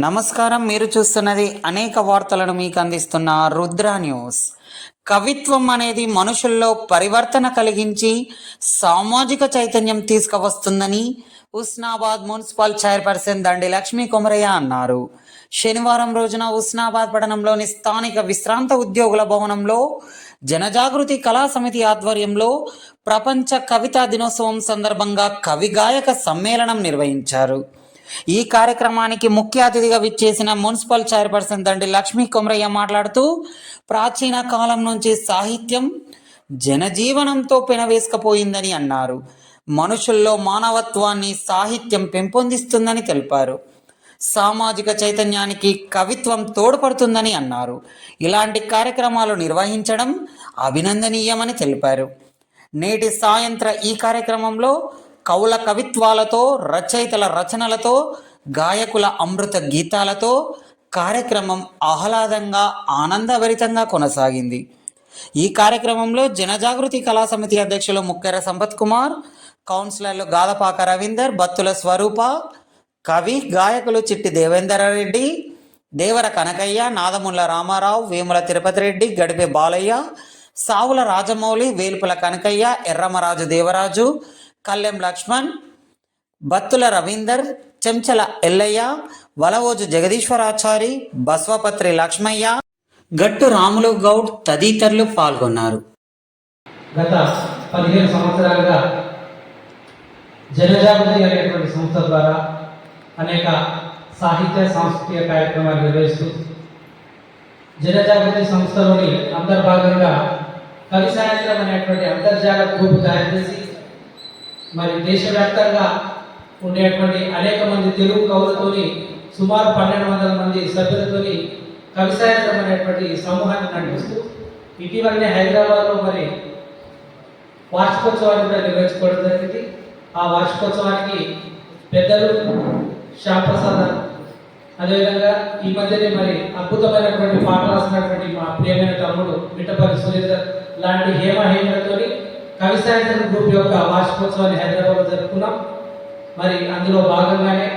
నమస్కారం. మీరు చూస్తున్నది అనేక వార్తలను మీకు అందిస్తున్న రుద్ర న్యూస్. కవిత్వం అనేది మనుషుల్లో పరివర్తన కలిగించి సామాజిక చైతన్యం తీసుకువస్తుందని ఉస్నాబాద్ మున్సిపల్ చైర్పర్సన్ దండి లక్ష్మీ కొమరయ్య అన్నారు. శనివారం రోజున ఉస్నాబాద్ పట్టణంలోని స్థానిక విశ్రాంత ఉద్యోగుల భవనంలో జనజాగృతి కళా సమితి ఆధ్వర్యంలో ప్రపంచ కవితా దినోత్సవం సందర్భంగా కవి గాయక సమ్మేళనం నిర్వహించారు. ఈ కార్యక్రమానికి ముఖ్య అతిథిగా విచ్చేసిన మున్సిపల్ చైర్పర్సన్ దండి లక్ష్మీ కొమరయ్య మాట్లాడుతూ, ప్రాచీన కాలం నుంచి సాహిత్యం జనజీవనంతో పెనవేసుకుపోయిందని అన్నారు. మనుషుల్లో మానవత్వాన్ని సాహిత్యం పెంపొందిస్తుందని తెలిపారు. సామాజిక చైతన్యానికి కవిత్వం తోడ్పడుతుందని అన్నారు. ఇలాంటి కార్యక్రమాలు నిర్వహించడం అభినందనీయమని తెలిపారు. నేటి సాయంత్రం ఈ కార్యక్రమంలో కవుల కవిత్వాలతో, రచయితల రచనలతో, గాయకుల అమృత గీతాలతో కార్యక్రమం ఆహ్లాదంగా ఆనందభరితంగా కొనసాగింది. ఈ కార్యక్రమంలో జనజాగృతి కళా సమితి అధ్యక్షులు ముక్కెర సంపత్ కుమార్, కౌన్సిలర్లు గాదపాక రవీందర్, బత్తుల స్వరూప, కవి గాయకులు చిట్టి దేవేందర్రెడ్డి, దేవర కనకయ్య, నాదముల్ల రామారావు, వేముల తిరుపతి రెడ్డి, గడిపే బాలయ్య, సావుల రాజమౌళి, వేల్పుల కనకయ్య, ఎర్రమరాజు దేవరాజు, కల్లెం లక్ష్మణ్, బత్తుల రవీందర్, చెంచల ఎల్లయ్య, వలవోజు జగదీశ్వరాచారి, బస్వపత్రి లక్ష్మయ్య, గట్టు రాములు గౌడ్ తదితరులు పాల్గొన్నారు. గత 15 సంవత్సరాలుగా జనజాగృతి అనేటువంటి సంస్థ ద్వారా అనేక సాహిత్య సాంస్కృతిక కార్యక్రమాలు నిర్వహిస్తూ జనజాగృతి సంస్థలోని అంతర్భాగంగా కవి సాయంత్రం అనేటువంటి అంతర్జాల గ్రూప్ తయారు చేసి మరి దేశవ్యాప్తంగా ఉండేటువంటి అనేక మంది తెలుగు కవులతోని సుమారు 1200 మంది సభ్యులతోని కవి సాయంత్రం అనేటువంటి సమూహాన్ని నడిపిస్తూ ఇటీవలనే హైదరాబాద్లో మరి వార్షికోత్సవాన్ని కూడా నిర్వహించుకోవడం జరిగింది. ఆ వార్షికోత్సవానికి పెద్దలు శ్యాంప్రసాద్, అదేవిధంగా ఈ మధ్యనే మరి అద్భుతమైనటువంటి పాట రాసినటువంటి మా ప్రియమైన తమ్ముడు మిట్టపల్లి సురేందర్ లాంటి హేమలతోని కవి సాయంత్రం గ్రూప్ యొక్క వార్షికోత్సవాన్ని హైదరాబాద్లో జరుపుకున్నాం. మరి అందులో భాగంగానే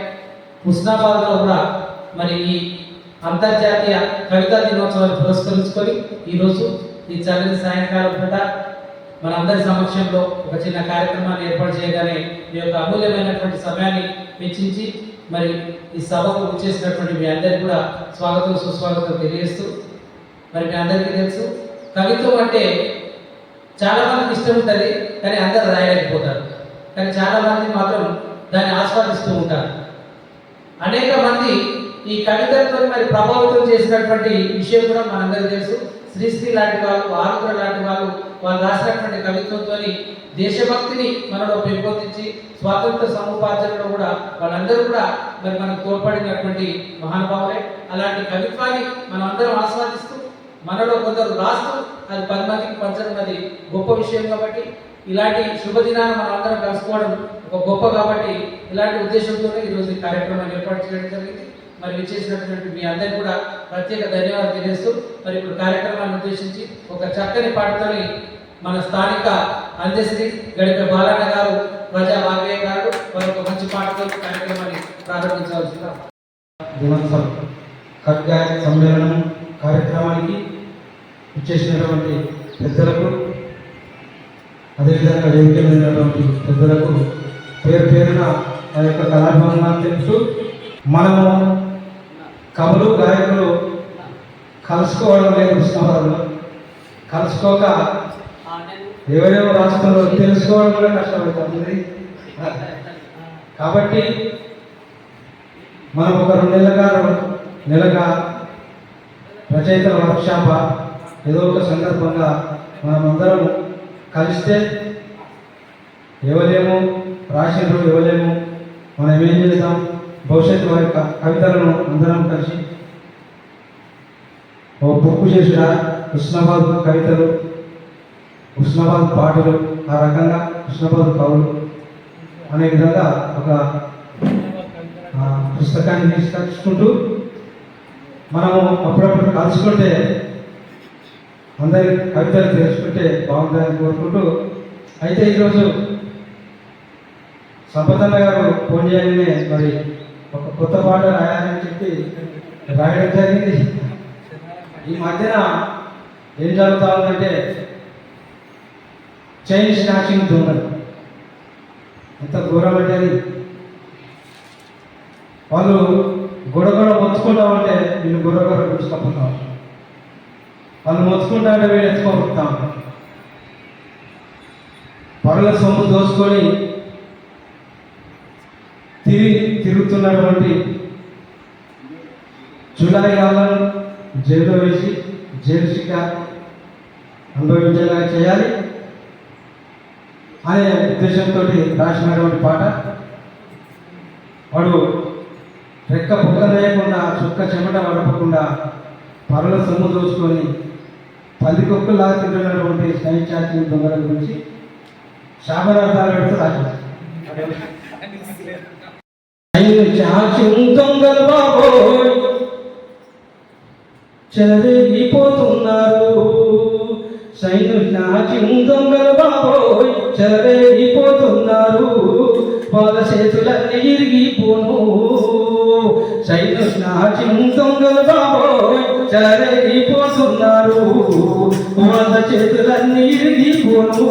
హుస్నాబాద్లో కూడా మరి ఈ అంతర్జాతీయ కవితా దినోత్సవాన్ని పురస్కరించుకొని ఈరోజు ఈ చల్లని సాయంకాలం పూట మనందరి సమక్షంలో ఒక చిన్న కార్యక్రమాన్ని ఏర్పాటు చేయగానే మీ యొక్క అమూల్యమైనటువంటి సమయాన్ని వెచ్చించి మరి ఈ సభకు వచ్చేసినటువంటి మీ అందరికీ కూడా స్వాగతం సుస్వాగతం తెలియజేస్తూ, మరి మీ అందరికీ తెలుసు కవిత్వం అంటే చాలా మందికి ఇష్టం ఉంటుంది, కానీ అందరు రాయలేకపోతారు. కానీ చాలా మంది మాత్రం దాన్ని ఆస్వాదిస్తూ ఉంటారు. అనేక మంది ఈ కవితలతో మరి ప్రభావితం చేసినటువంటి విషయం కూడా మనందరికీ తెలుసు. శ్రీశ్రీ లాంటి వాళ్ళు, ఆరుద్ర లాంటి వాళ్ళు రాసినటువంటి కవిత్వంతో దేశభక్తిని మనలో పెంపొందించి స్వాతంత్ర సముపార్జనలో కూడా వాళ్ళందరూ కూడా మరి మనకు తోడ్పడినటువంటి మహానుభావులే. అలాంటి కవిత్వాన్ని మనం అందరం ఆస్వాదిస్తూ మనలో కొందరు రాస్తూ అది 10 మందికి పంచడం అది గొప్ప విషయం. కాబట్టి ఇలాంటి శుభదినాన్ని మనం అందరం కలుసుకోవడం ఒక గొప్ప. కాబట్టి ఇలాంటి ఉద్దేశంతోనే ఈరోజు ఈ కార్యక్రమాన్ని ఏర్పాటు చేయడం జరిగింది. మరి విచ్చేసినటువంటి మీ అందరికీ కూడా ప్రత్యేక ధన్యవాదాలు తెలియజేస్తూ మరి ఇప్పుడు కార్యక్రమాన్ని ఉద్దేశించి ఒక చక్కని పాటతోని మన స్థానిక అందశ్రీ గడిపే బాలన్న గారు, ప్రజా వాగ్గేయ గారు మరొక మంచి పాటతో కార్యక్రమాన్ని ప్రారంభించవలసిందిగా. దినోత్సవం కవి గాయక సమ్మేళనం కార్యక్రమానికి ఇచ్చేసినటువంటి పెద్దలకు, అదేవిధంగా వేదిక మీదటువంటి పెద్దలకు పేరు పేరున ఆ యొక్క కళాభిమానాన్ని తెలుపుతూ, మనము కవులు గాయకులు కలుసుకోవడం లేదు. కృష్ణాబాద్లో కలుసుకోక ఎవరేమో రాష్ట్రంలో తెలుసుకోవడం కూడా కష్టమవుతుంది. కాబట్టి మనం ఒక 2 నెలగా రచయితల వర్క్షాప్ ఏదో ఒక సందర్భంగా మనమందరం కలిస్తే ఎవరేమో రాసిండ్రు, ఎవరేమో మనం ఏం చేద్దాం, భవిష్యత్తు వారి కవితలను అందరం కలిసి ఓ బుక్ చేసిన హుస్నాబాద్ కవితలు, హుస్నాబాద్ పాటలు, ఆ రకంగా హుస్నాబాద్ కవులు అనే విధంగా ఒక పుస్తకాన్ని తీసుకొచ్చుకుంటూ మనము అప్పుడప్పుడు కలుసుకుంటే అందరి కవితలు తెలుసుకుంటే బాగుంటుందని కోరుకుంటూ, అయితే ఈరోజు సంపదన్న గారు ఫోన్ చేయగానే మరి ఒక కొత్త పాట రాయాలని చెప్పి రాయడం జరిగింది. ఈ మధ్యన ఏం జరుగుతూ ఉందంటే చైన్ స్నాచింగ్ దొంగలు ఎంత ఘోరం అంటే అది. వాళ్ళు గొడగొడ మొత్తుకుంటా ఉంటే వీళ్ళు గొడగొడ గుంచుకుంటాం, వాళ్ళు మొత్తుకుంటా అంటే వీళ్ళు ఎత్తుకోబుతాం. పరుల సొమ్ము దోచుకొని తిరుగుతున్నటువంటి జూలై గాలను జైల్లో వేసి జైలు శిక్ష అనుభవించేలా చేయాలి అనే ఉద్దేశంతో రాసినటువంటి పాట. వాడు రెక్క పొగలేయకుండా చుక్క చెమట వడపకుండా పరుల సొమ్ము దోచుకొని పల్లికొక్కులా తింటున్నటువంటి స్నైచాచి దొంగల గురించి శాపనార్థాలు పెడుతూ రాశారు. దొంగలు బాబోయ్ చెలరేగిపోతున్నారు, సైను నాచి దొంగలు బాబోయ్ చెలరేగిపోతున్నారు, వాళ్ళ చేతులన్నీ ఇరిగిపోను. సైను నాచి దొంగలు బాబోయ్ చెలరేగిపోతున్నారు, వాళ్ళ చేతులన్నీ ఇరిగిపోను.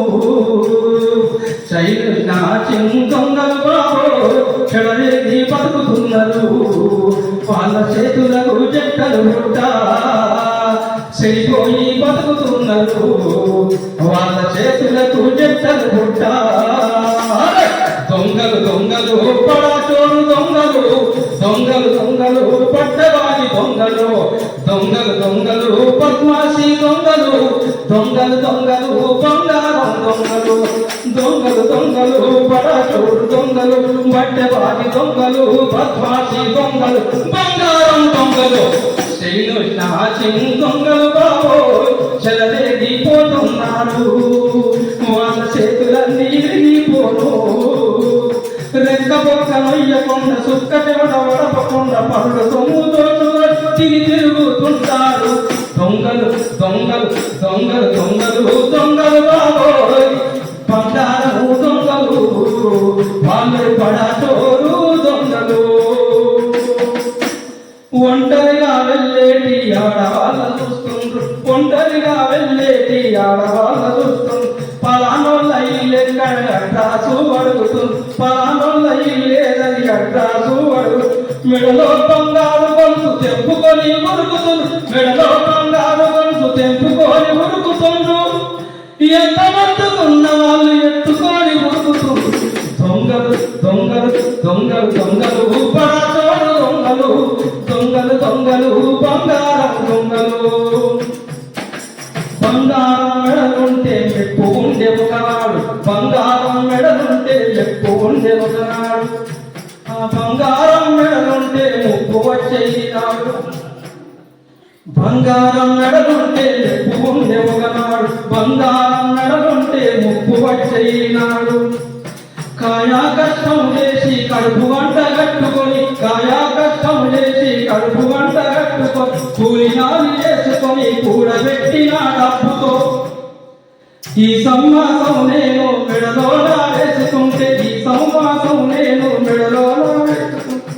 సైను నాచి దొంగలు బాబోయ్ చెలరేగి బతుకుతున్నారు, వాళ్ళ చేతులకు జట్టలు పుట్టా చెడిపోయి బతుకుతున్నారు, వాళ్ళ చేతులకు జట్టలు పుట్టా. దొంగలు దొంగలు పడాచోడు దొంగలు, దొంగలు దొంగలు పట్టవాడి దొంగలు, దొంగలు దొంగలు పద్మాసి దొంగలు, దొంగలు దొంగలు బంగారం దొంగలు, దొంగలు దొంగలు పడాచోడు దొంగలు, పట్టవాడి దొంగలు, పద్మాసి దొంగలు, బంగారం దొంగలు, దొంగలు బాబో చెలరేగిపోతున్నారు, వాళ్ళ చేతులన్నీ ఇరిగిపోను. రెక్క పొక్క నొయ్యకుండా సుక్క చెమట వడపకుండా పరుడు సొమ్ము దోచుకొని తిరుగుతుంటారు. దొంగలు దొంగలు దొంగలు దొంగలు దొంగలు బాబోయ్ బంగారము దొంగలు, వాళ్ళు పడాచోరు దొంగలు. ఒంటరిగా వెళ్ళేటి ఆడవాళ్ళ చూస్తుండ్రు, ఒంటరిగా వెళ్ళేటి ఆడవాళ్ళ చూస్తుండ్రు, పలానోళ్ళ ఇల్లెక్కడ అడ్డాసు అడుగుతుంది, పలానోళ్ళ ఇల్లేదని అడ్డాసు అడుగు. మెడలో బంగారు గొలుసు తెంపుకొని ఉరుకుతుండ్రు, మెడలో బంగారు గొలుసు తెంపుకొని ఉరుకుతుండ్రు, ఎంత మత్తుకున్న వాళ్ళు ఎత్తుకొని ఉరుకుతుండ్రు. దొంగలు దొంగలు దొంగలు దొంగలు పడాచోడు దొంగలు, దొంగలు దొంగలు బంగారం దొంగలు. బంగారం మెడలుంటే మెప్పు ఉండే ఒకనాడు, బంగారం మెడలుంటే మెప్పు ఉండే ఒకనాడు, ఆ బంగారం మెడలుంటే ముప్పు వచ్చేనాడు, బంగారం మెడలుంటే మెప్పు ఉండే ఒకనాడు, బంగారం మెడలుంటే ముప్పు వచ్చేనాడు. కాయా కష్టం చేసి కడుపు వంట కట్టుకొని, కాయా కష్టం చేసి కడుపు వంట కట్టుకొని, కూలినాలు చేసుకొని కూడబెట్టిన డబ్బుతో ఈ సంవాసం నేను మెడలోనా వేసుకుంటే, ఈ సంవాసం నేను మెడలోనా వేసుకుంటే,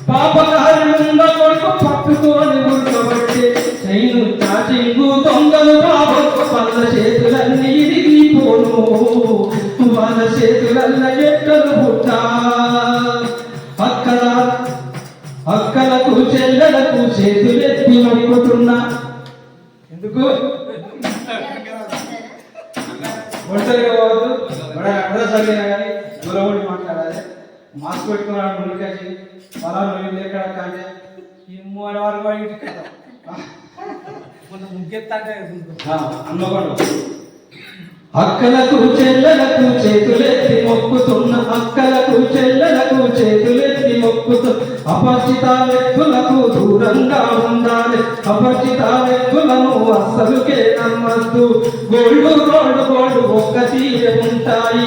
పాపకారి ముంద కొడుకు పట్టుకొని ఉడకబట్టే చైను చాచింగు దొంగలు బాబు, వాళ్ళ చేతులన్నీ ఇరిగిపోను, వాళ్ళ చేతులల్ల ఎట్టలు పుట్టా. అక్కలకు చెల్లెలకు చేతులెత్తి మడిపోతున్నా. ఎందుకు ఒంటరిగా పోవద్దు, అడ్రస్ అడిగినా కానీ దూరం ఉండి మాట్లాడాలి. మాస్క్ పెట్టుకున్నాడు ముందుకేసి పలాను ఇల్లు ఎక్కడ కానీ ఈ మూడు వరకు ఇంటికి కొంచెం ముగ్గెత్తా అన్నకుండా. అక్కలకు చెల్లెలకు చేతులెత్తి మొక్కుతున్న, అక్కలకు చెల్లెలకు చేతులెత్తి మొక్కుతున్న, అపరిచిత వ్యక్తులకు దూరంగా ఉండాలి, అపరిచిత వ్యక్తులను అస్సలుకే నమ్మద్దు. గోల్డ్ రోడ్డు గోల్డ్ ఒక్క తీరే ఉంటాయి,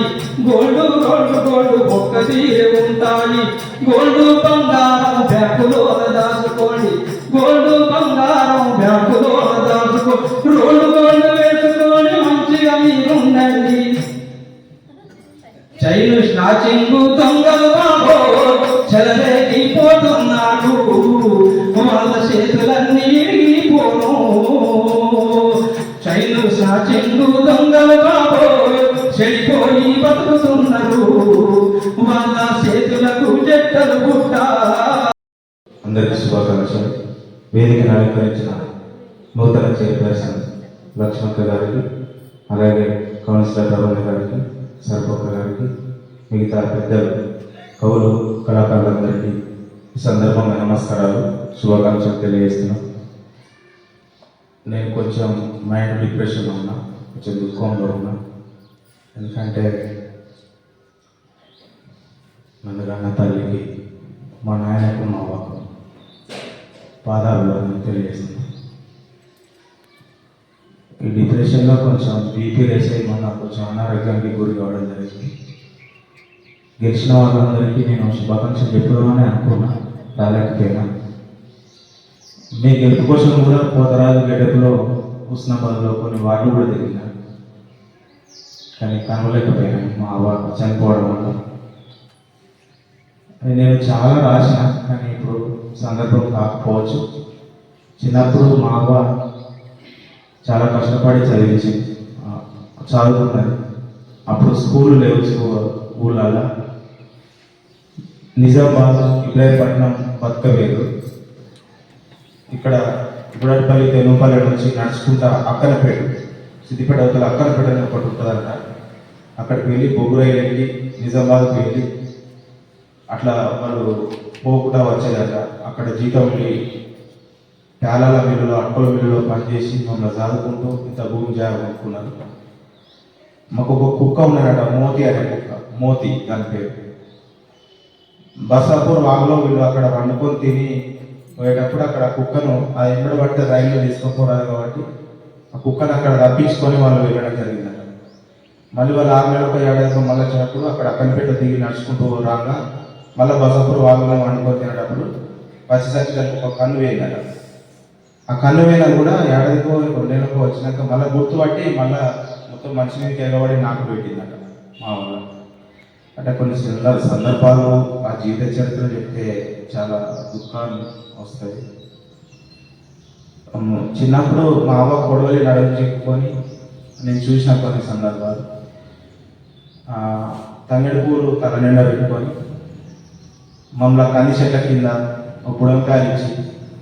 గోల్డ్ రోడ్డు గోల్డ్ ఒక్క తీరే ఉంటాయి. గోల్డ్ బంగారం బ్యాగులో దాచుకోండి, గోల్డ్ బంగారం బ్యాగులో దాచుకో, రోడ్డు గోల్డ్ వేసుకొని మంచిగా మీరుండండి. చైను స్నాచింగు దొంగలు బాబో చెలరేగి చెంగు దొంగలు బాబో చెడిపోయి బతుకుతున్నారు వాళ్ళ చేతులకు చెట్టలు పుట్ట. అందరికీ శుభాకాంక్షలు. వేదికను అలంకరించిన నూతన చైర్పర్సన్ లక్ష్మణ్ గారికి, అలాగే కౌన్సిలర్ రమణ గారికి, సర్పక్క గారికి, మిగతా పెద్దలు కవులు కళాకారులందరికీ ఈ సందర్భంగా నమస్కారాలు, శుభాకాంక్షలు తెలియజేస్తున్నాం. నేను కొంచెం మైండ్ డిప్రెషన్లో ఉన్నా, కొంచెం దుఃఖంలో ఉన్నా. ఎందుకంటే నన్ను కన్న తల్లికి, మా నాయనకు, మా అవ్వకు పాదాలు తెలియజేస్తున్నాను. ఈ డిప్రెషన్లో కొంచెం బీపీ రేస్ అయ్యి మొన్న కొంచెం అనారోగ్యానికి గురి కావడం జరిగింది. గెలిచిన వాళ్ళందరికీ నేను శుభాకాంక్షలు చెప్పుదామని అనుకున్నా, రాలేకపోయినా. మీ గెలుపు కోసం కూడా పోతరాజు గెటప్లో హుస్నాబాద్లో కొన్ని వార్డులు కూడా తిరిగినా, కానీ కనవలేకపోయినాను మా అవ్వ చనిపోవడం వల్ల. నేను చాలా రాసిన, కానీ ఇప్పుడు సందర్భం కాకపోవచ్చు. చిన్నప్పుడు మా అవ్వ చాలా కష్టపడి చదువుకున్నది. అప్పుడు స్కూల్ లేవు ఊళ్ళల్లో. నిజామాబాద్, ఇబ్రాహీంపట్నం, బతకవేరు, ఇక్కడ గుడపల్లి, తెనుపల్లి నుంచి నడుచుకుంటా అక్కనపేట, సిద్దిపేట అవతల అక్కనపేట అని ఒకటి ఉంటుందంట. అక్కడికి వెళ్ళి బొగ్గురాయి వెళ్ళి నిజామాబాద్కి వెళ్ళి అట్లా వాళ్ళు పోకుండా వచ్చేదట. అక్కడ జీతం వెళ్ళి పేలాల మిల్లులో, అటుకుల మిల్లులో పనిచేసి మమ్మల్ని చదువుకుంటూ ఇంత భూమి జాగ్రత్తుకున్నారు. మాకు ఒక కుక్క ఉన్నారట, మోతి అనే కుక్క, మోతి దాని పేరు. బసాపూర్ వాగులో వీళ్ళు అక్కడ వండుకొని తిని పోయేటప్పుడు అక్కడ కుక్కను ఆ ఎంబడి పడితే రైల్లో తీసుకుపోరాదు కాబట్టి ఆ కుక్కను అక్కడ రప్పించుకొని వాళ్ళు వెళ్ళడం జరిగిందట. మళ్ళీ వాళ్ళు 6 నెలలకు 7 మళ్ళీ వచ్చినప్పుడు అక్కడ అక్కనిపేట దిగి నడుచుకుంటూ రాగా మళ్ళీ బసాపూర్ వాగులో వండుకొని తినేటప్పుడు వచ్చేసరికి దానికి ఒక కన్ను వేయిందట. ఆ కన్ను వేయిన కూడా 2 నెలలకు వచ్చినాక మళ్ళీ గుర్తుపట్టి మళ్ళీ మొత్తం మనిషి మీదకి ఎగబడి నాకు పెట్టిందట మా ఊళ్ళో. అంటే కొన్ని సందర్భాలు ఆ జీవిత చరిత్ర చెప్తే చాలా దుఃఖాలు వస్తాయి. చిన్నప్పుడు మా అవ్వ కొడవలి నడుము చెప్పుకొని నేను చూసిన కొన్ని సందర్భాలు. తంగడి పూలు తల నిండా పెట్టుకొని మమ్మల్ని కంది చెట్ల కింద ఒక బుడంకాయలు ఇచ్చి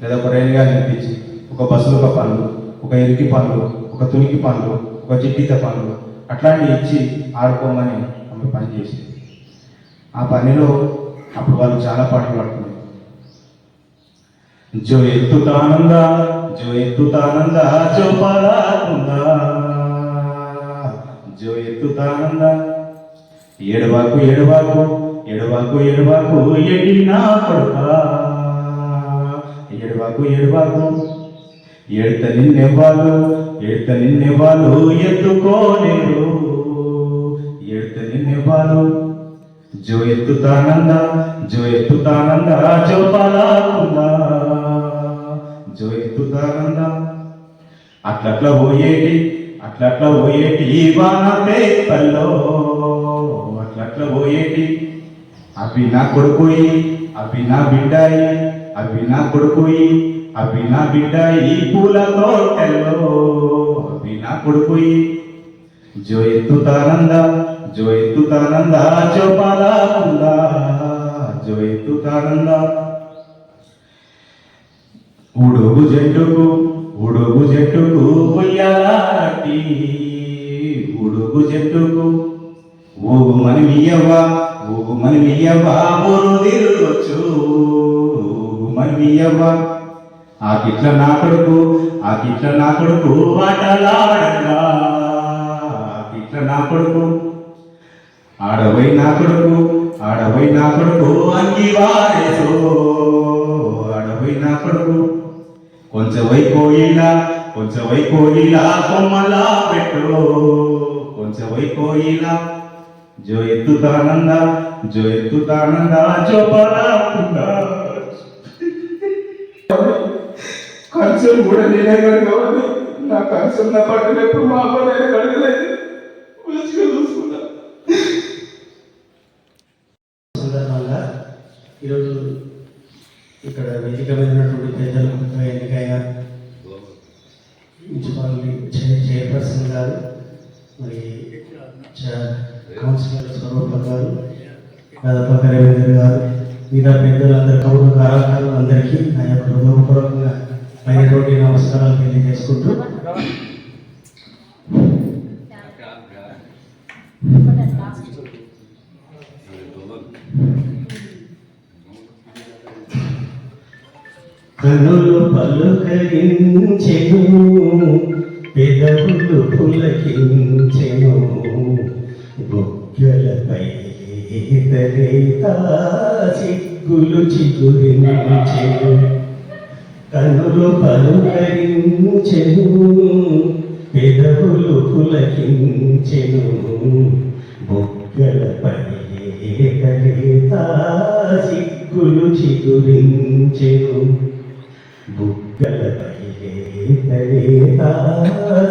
లేదా ఒక రేణిగా నింపించి ఒక బస్సులు పండ్లు, ఒక ఎరికి పండ్లు, ఒక తునికి పండ్లు, ఒక చిట్టిత పండ్లు అట్లాంటివి ఇచ్చి ఆడుకోమని ఆమె పని చేసేది. ఆ పనిలో అప్పుడు వాళ్ళు చాలా పాటలు పాడుకున్నారు. జో ఎత్తుతానందా, జో ఎత్తుతానందా, జో పరాకుందా, జో ఎత్తుతానందా, ఏడవాకు ఏడవాకు ఏడవాకు ఏడవాకు ఎడినా కొడుకా, ఏడవాకు ఏడవాకు ఎడత నిన్నెవ్వాలు ఎత్తుకోలేరు, ఎడత నిన్నెవ్వాలు. జో ఎత్తుతానందా, జో ఎత్తుతానందా, జో పరాకుందా, జో ఎత్తుతానందా. అట్లట్లా పోయేటి వాన పేపర్లో, అట్లట్లా పోయేటి అవి నా కొడుకుయి, అవి నా బిడ్డాయి, అవి నా కొడుకుయి, అవి నా బిడ్డాయి పూల తోటల్లో, అవి నా కొడుకుయి. జో ఎత్తుతానందా, జో ఎత్తుతానందా, జో పరాకుందా, జో ఎత్తుతానందా. ఉడుగు జట్టుకు ఉయ్యాలాటి, ఉడుగు జట్టుకు ఊగుమని మియ్యవ్వా ఊరు తిరగొచ్చు, ఊగుమని మియ్యవ్వా. ఆకిట్ల నా కొడుకు ఆటలాడంగా, ఆకిట్ల నా కొడుకు ఆడవై నా కొడుకు అంగి వారేసో, ఆడవై నా కొడుకు. కొంచెవై కోయిలా కొమ్మలా పెట్టు, కొంచెవై కోయిలా. జో ఎత్తుతానందా, జో పరాకుందా. కన్సల్ కూడా నేనే కడగవాలి. నా కన్సల్ నా పట్టణ ఎప్పుడు మా అమ్మ నేను కడగలేదు, మంచిగా చూసుకున్నా. సందర్భంగా ఈరోజు ఇక్కడ వేదిక మీద ఉన్నటువంటి పెద్దలు ఎన్నికైన మున్సిపాలిటీ చైర్పర్సన్ గారు, మరి కౌన్సిలర్ స్వరూప గారు, కదపక రవీంద్ర గారు, మిగతా పెద్దలందరూ కౌలు కళాకారులు అందరికీ నా యొక్క హృదయపూర్వకంగా పైనటువంటి నమస్కారాలు తెలియజేసుకుంటూ కనులు పలుకరించెను, పెదవులు పులకించెను, బుగ్గలపై లేత సిగ్గులు చిగురించెను. కనులు పలుకరించెను, పెదవులు పులకించెను, బుగ్గలపై లేత సిగ్గులు చిగురించెను. బుగ్గలపై లేత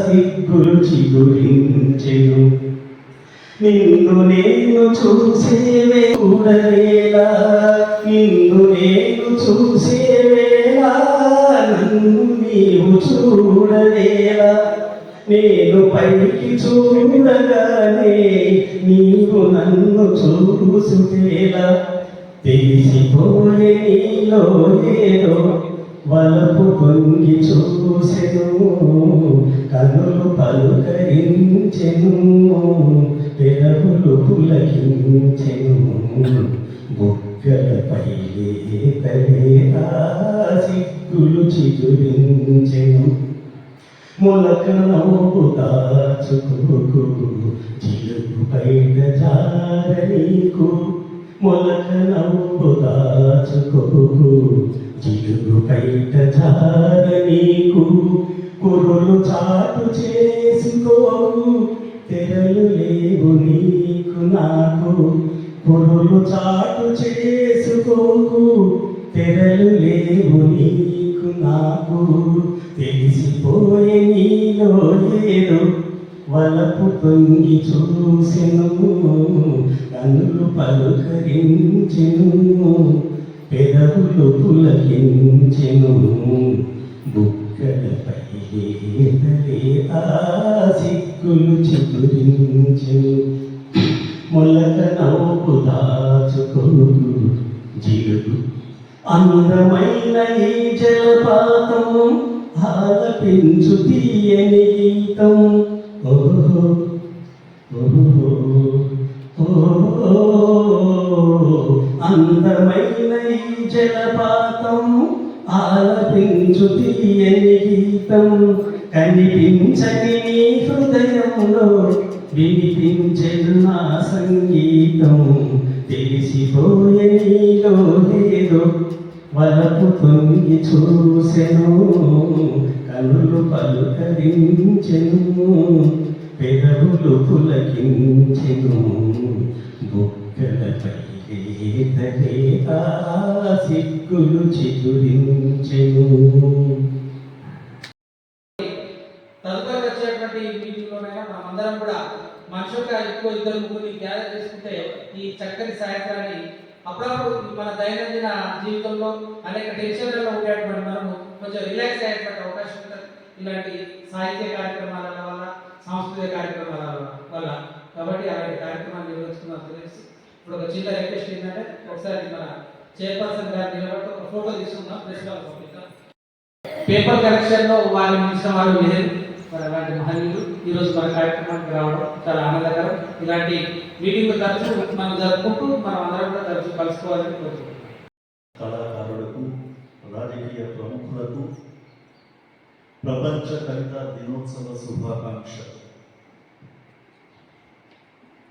సిగ్గులు చిగురించెను. నిన్ను నేను చూసేవే చూడవేలా, నిన్ను నేను చూసేవేలా, నన్ను నీవు చూడవేలా. నేను పైకి చూడగానే నీవు నన్ను చూసువేలా. తెలిసిపోయే నీలో ఏదో వలపు పొంగి చూసెను, కనులు పలుకరించెను, పెదవులు పులకించెను, బుగ్గలపై లేత సిగ్గులు చిగురించెను. మొలక నవ్వు దాచుకోకు, చిలుకు బయట జారనీకు, మొలక నవ్వు దాచుకోకు, చిలుకు బయట జారనీకు. కురులు చాటు చేసుకోకు, తెరలు లేవు నీకు నాకు. కురులు చాటు చేసుకోకు, తెరలు లేవు నీకు నాకు. తెలిసిపోయే నీలో ఏదో వలపు తొంగి చూసెను, కన్నులు పలుకరించెను, పెదవులు పులకించెను, బుగ్గలపై లేత సిగ్గులు చిగురించెను. మొలక నవ్వు దాచుకోకు, జిలుగు అందమైన ఈ జలపాతం ఆలపించు తీయని గీతం. ఓహో ఓహో ఓహో, అందమైన ఈ జలపాతం ఆలపించు తీయని గీతం. కనిపించని నీ హృదయంలో వినిపించెను నా సంగీతం. తెలిసిపోయే నీలో ఏదో వలపు తొంగి చూసెను, కనులు పలుకరించెను, పెదవులు పులకించెను, బుగ్గలపై లేత సిగ్గులు చిగురించెను. తదుపరి వచ్చేటువంటి మీటింగ్లోనైనా మనం అందరం కూడా మనుషులుగా ఎక్కువ ఇద్దరు ముగ్గురిని గ్యాదర్ చేసుకుంటే ఈ చక్కని సాయంత్రాన్ని అప్పుడప్పుడు మన దైనందిన జీవితంలో అనేక టెన్షన్లలో ఉండేటువంటి మనము కొంచెం రిలాక్స్ అయ్యేటువంటి అవకాశం ఉంటుంది ఇలాంటి సాహిత్య కార్యక్రమాల వల్ల, సాంస్కృతిక కార్యక్రమాల వల్ల. కాబట్టి అలాంటి కార్యక్రమాలు నిర్వహించుకున్నాం తెలిసి ఇప్పుడు ఒక చిన్న రిక్వెస్ట్ ఏంటంటే ఒకసారి మన చైర్పర్సన్ గారు నిలబడితే ఒక ఫోటో తీసుకుందాం, ప్రెస్ వాళ్ళకి పంపిద్దాం. పేపర్ కలెక్షన్లో వారిని ఇచ్చిన వారు లేదు, మరి అలాంటి మహనీయులు ఈరోజు మన కార్యక్రమానికి రావడం చాలా ఆనందకరం. ఇలాంటి మీటింగ్లు తరచు మనం జరుపుకుంటూ మనం అందరం కూడా తరచు కలుసుకోవాలని కోరుకుంటున్నాం. కళాకారులకు, రాజకీయ ప్రముఖులకు ప్రపంచ కవితా దినోత్సవ శుభాకాంక్షలు.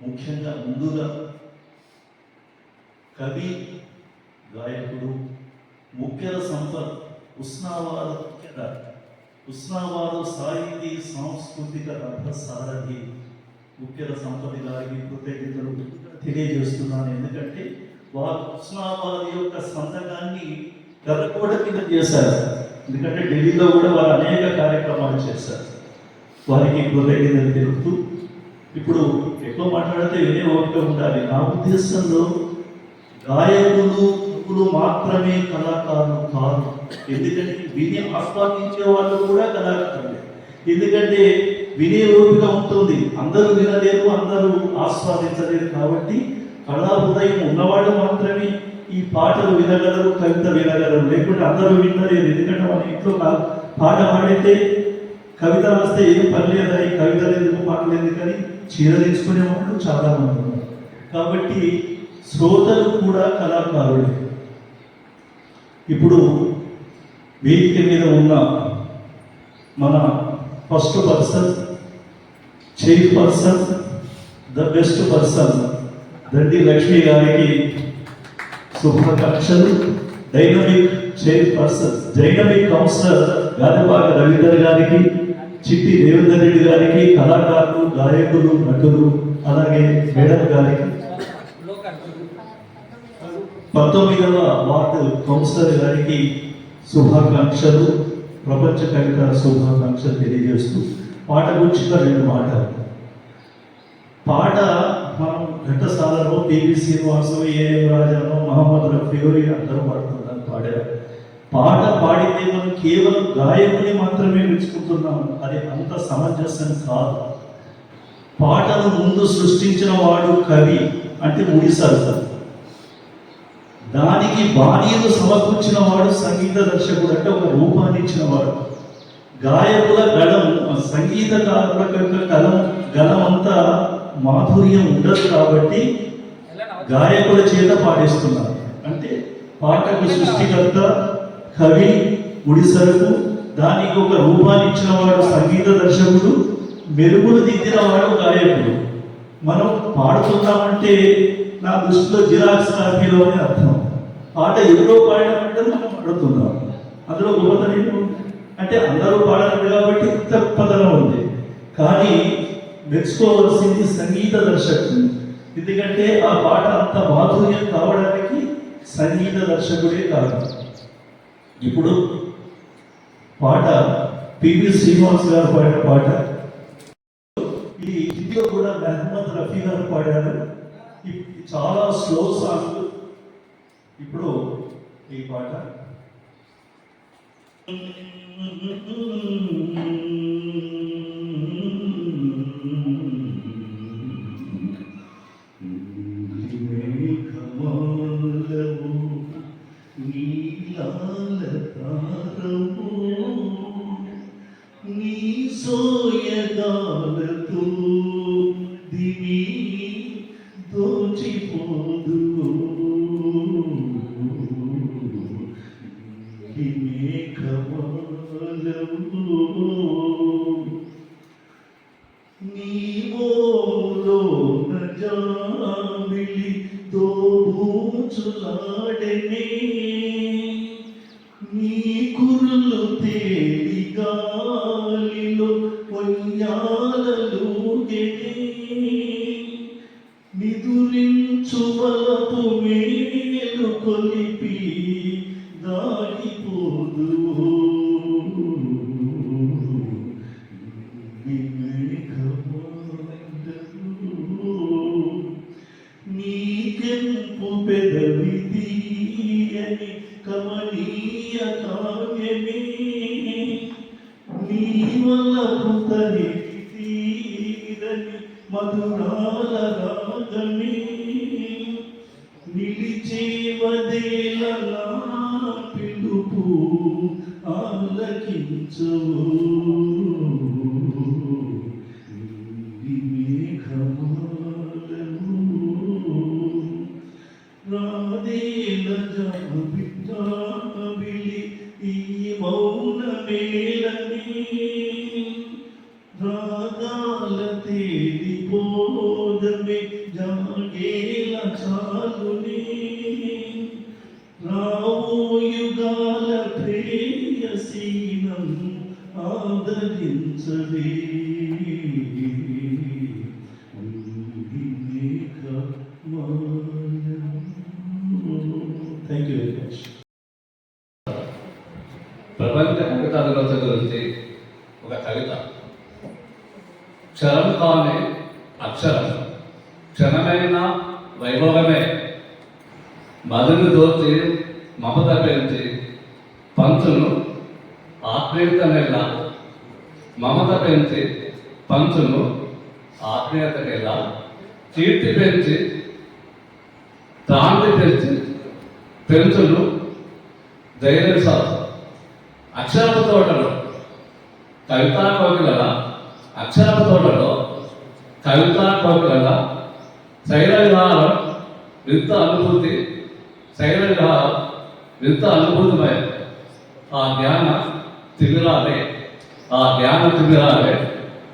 ముఖ్యంగా ముందుగా కవి, గాయకుడు, ముఖ్య సంపత్ ఉస్నావాదు సాహితీ సాంస్కృతిక రథసారథి ముఖ్య సంపత్తి గారికి కృతజ్ఞతలు తెలియజేస్తున్నాను. ఎందుకంటే వారు ఉస్నాబాద్ యొక్క సంతకాన్ని గర్రకోట కింద చేశారు. ఎందుకంటే ఢిల్లీలో కూడా వారు అనేక కార్యక్రమాలు చేశారు. వారికి కృతజ్ఞతలు తెలుపుతూ ఇప్పుడు ఎక్కువ మాట్లాడితే వినే ఓపిక ఉండాలి. నా ఉద్దేశంలో గాయకులు మాత్రమే కళాకారులు కాదు. ఎందుకంటే విని ఆస్వాదించే వాళ్ళు కూడా కళాకారులే. ఎందుకంటే వినే ఓపిక ఉంటుంది. అందరూ వినలేరు, అందరూ ఆస్వాదించలేరు. కాబట్టి కళా హృదయం ఉన్నవాళ్ళు మాత్రమే ఈ పాటలు వినగలరు, కవిత వినగలరు. లేకుంటే అందరూ వినలేరు. ఎందుకంటే మన ఇంట్లో పాట పాడితే కవిత వస్తే ఏం పర్లేదు, ఈ కవితలు ఎందుకు పాటలు ఎందుకని చీరదించుకునే వాళ్ళు చాలా మంది ఉన్నారు. కాబట్టి శ్రోతలు కూడా కళాకారులు. ఇప్పుడు వేదిక మీద ఉన్న మన first person, chairperson, the best person Dandi Lakshmi గారికి శుభాకాంక్షలు. Dynamic chairperson, dynamic councillor Gadepaka Ravinder గారికి, చిట్టి రేవందర్ రెడ్డి గారికి, కళాకారులు, గాయకులు, నటులు, అలాగే మేడం గారికి, 19వ వార్డు కౌన్సిలర్ గారికి శుభాకాంక్షలు, ప్రపంచ కవిత శుభాకాంక్షలు తెలియజేస్తూ పాట గురించి 2 మాటలు. పాట మనం ఘంటసాలలో పివి శ్రీనివాసు, ఏఎం రాజాను, మహమ్మద్ రఫీయో అందరూ పాడుతున్నారు, పాడారు. పాట పాడితే మనం కేవలం గాయకుని మాత్రమే మెచ్చుకుంటున్నాము. అది అంత సమంజసం కాదు. పాటను ముందు సృష్టించిన వాడు కవి, అంటే ముడిసరు. దానికి బాణీలు సమకూర్చిన వాడు సంగీత దర్శకుడు, అంటే ఒక రూపాన్ని ఇచ్చిన వాడు. గాయకుల గళం, సంగీతకారుల యొక్క గళం అంతా మాధుర్యం ఉండదు కాబట్టి గాయకుల చేత పాడిస్తున్నారు. అంటే పాటకు సృష్టికర్త కవి, ముడిసరుకు, దానికి ఒక రూపాన్ని ఇచ్చిన వాడు సంగీత దర్శకుడు, మెరుగులు దిద్దిన వాడు గాయకుడు. మనం పాడుతున్నామంటే నా దృష్టిలో జిరాక్స్ కాపీలో అని అర్థం. పాట ఎవరో పాడామంటే మనం పాడుతున్నాం. అందులో గొప్పతనం అంటే అందరూ పాడారు కాబట్టి తప్పదనం ఉంది. కానీ మెచ్చుకోవాల్సింది సంగీత దర్శకుడు. ఎందుకంటే ఆ పాట అంత మాధుర్యం కావడానికి సంగీత దర్శకుడే కాదు. ఇప్పుడు పాట పివి శ్రీనివాస్ గారు పాడిన పాట, ఇది హిందీలో కూడా మహమ్మద్ రఫీ గారు పాడారు. చాలా స్లో సాంగ్. ఇప్పుడు ఈ పాట నీ సోయగాలతో దివి దోచిపోదు, నీవోలోన జాబిలి దోబూచులాడెనే, నీ కురులు తేలి గాలిలో పొయ్యాలలుగెనే, నిదురించు వలపు మేలు కొలిపి దాగిపోదు, నీకెంపు పెదవి తీయని కమనీయ కావ్యమే, నీ వలపు తరికి తీరని మధురాల రాగమే, నిలిచేవదేల నా పిలుపు ఆలకించవు, రాదేల జాబిలి ఈ మౌనమేలని, రాగాల తేలిపోదమే జాగేల చాలునే, రావోయుగాల ప్రేయసీనం ఆదరించవే, థ్యాంక్ యూ వెరీ మచ్. ప్రపంచ కవితా దినోత్సవం గురించి ఒక కవిత. క్షరం కాని అక్షరం, క్షణమైన వైభవమే, మధుని దోచి మమత పెంచి పంచును ఆత్మీయత నెల, మమత పెంచి పంచును ఆత్మీయతకెలా కీర్తి పెంచి తాంతి పెంచును ధైర్యం సాధు అక్షరపు తోటలో కవితా కోకిలల అక్షరపు తోటలో కవితా కోకిలల శైల విహారం వింత అనుభూతి శైల విహారం వింత అనుభూతిమై ఆ జ్ఞాన తిమిరాలే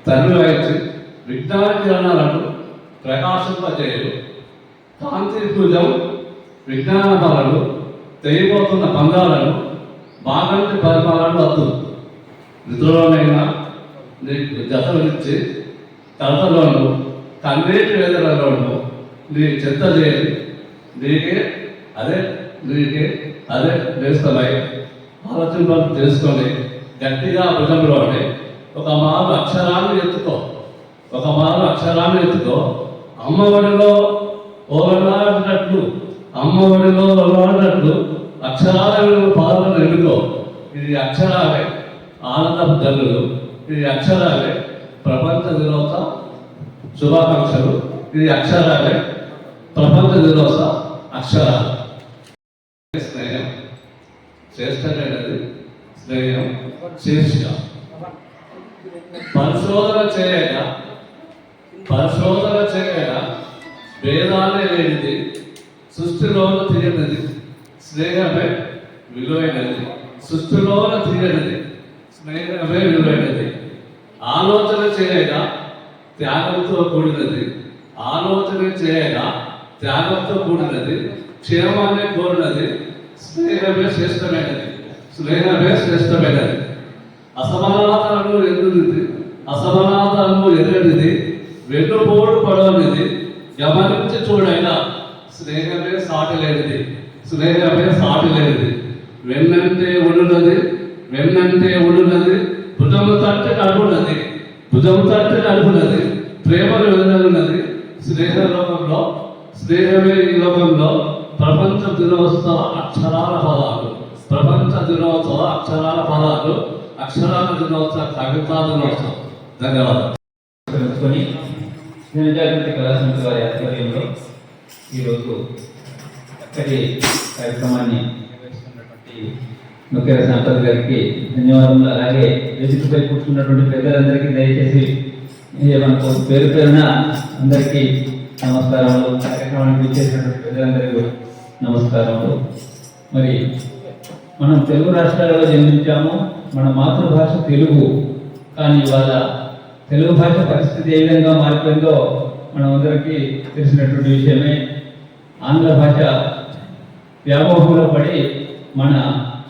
తల్లి వహించి విజ్ఞాన కిరణాలను ప్రకాశింపజేయు కాంతి పూజం విజ్ఞాన బలను తెగిపోతున్న బంధాలను బాగంటి పరిపాలన వద్దు నిద్రలోనైనా నీకు జతలనిచ్చి కలతలోను కన్నీటి వేదనలోను నీ చెత్త చేరి నీకే అదే నేస్తమై ఆలోచనలు చేసుకొని గట్టిగా భుజంలోనే ఒక మారు అక్షరాన్ని ఎత్తుకో అమ్మఒడిలో ఓలాడినట్లు అక్షరాలను పాలన ఎన్నుకో. ఇది అక్షరాలే ఆనందపు జల్లులు, ఇది అక్షరాలే ప్రపంచ దినోత్సవ శుభాకాంక్షలు, ఇది అక్షరాలే ప్రపంచ దినోత్సవ అక్షరాలు. స్నేహం శ్రేష్టమైనది, స్నేహం శీర్షిక. పరిశోధన చేయగా భేదాలే లేనిది, సృష్టిలోన తీయనిది స్నేహమే విలువైనది. సృష్టిలోన తీయనిది స్నేహమే విలువైనది. ఆలోచన చేయగా త్యాగంతో కూడినది, క్షేమాన్ని కోరినది స్నేహమే శ్రేష్టమైనది. అసమానతలను ఎదురనిది, వెన్నుపోటు పడవనిది, గమనించి చూడైనా స్నేహమే సాటి లేనిది. వెన్నంటే ఉండున్నది, భుజము తట్టి నడుపున్నది, ప్రేమను వెదనన్నది. స్నేహమే ఈ లోకంలో ప్రపంచ దినోత్సవ అక్షరాల పదాలు, అక్షరాల దినోత్సవ, కవితా దినోత్సవం. ధన్యవాదాలు. తెలుసుకొని జనజాగృతి కళాసమితి వారి ఆధ్వర్యంలో ఈరోజు చక్కటి కార్యక్రమాన్ని నిర్వహిస్తున్నటువంటి నొక్కెర సంపత్ గారికి ధన్యవాదములు. అలాగే వేదికపై కూర్చున్నటువంటి పెద్దలందరికీ దయచేసి మనకు పేరున అందరికీ నమస్కారములు. కార్యక్రమానికి ఇచ్చేసినటువంటి పెద్దలందరికీ నమస్కారములు. మరి మనం తెలుగు రాష్ట్రాలలో జన్మించాము, మన మాతృభాష తెలుగు. కానీ వాళ్ళ తెలుగు భాష పరిస్థితి ఏ విధంగా మారిపోయిందో మనం అందరికీ తెలిసినటువంటి విషయమే. ఆంగ్ల భాష వ్యామోహంలో పడి మన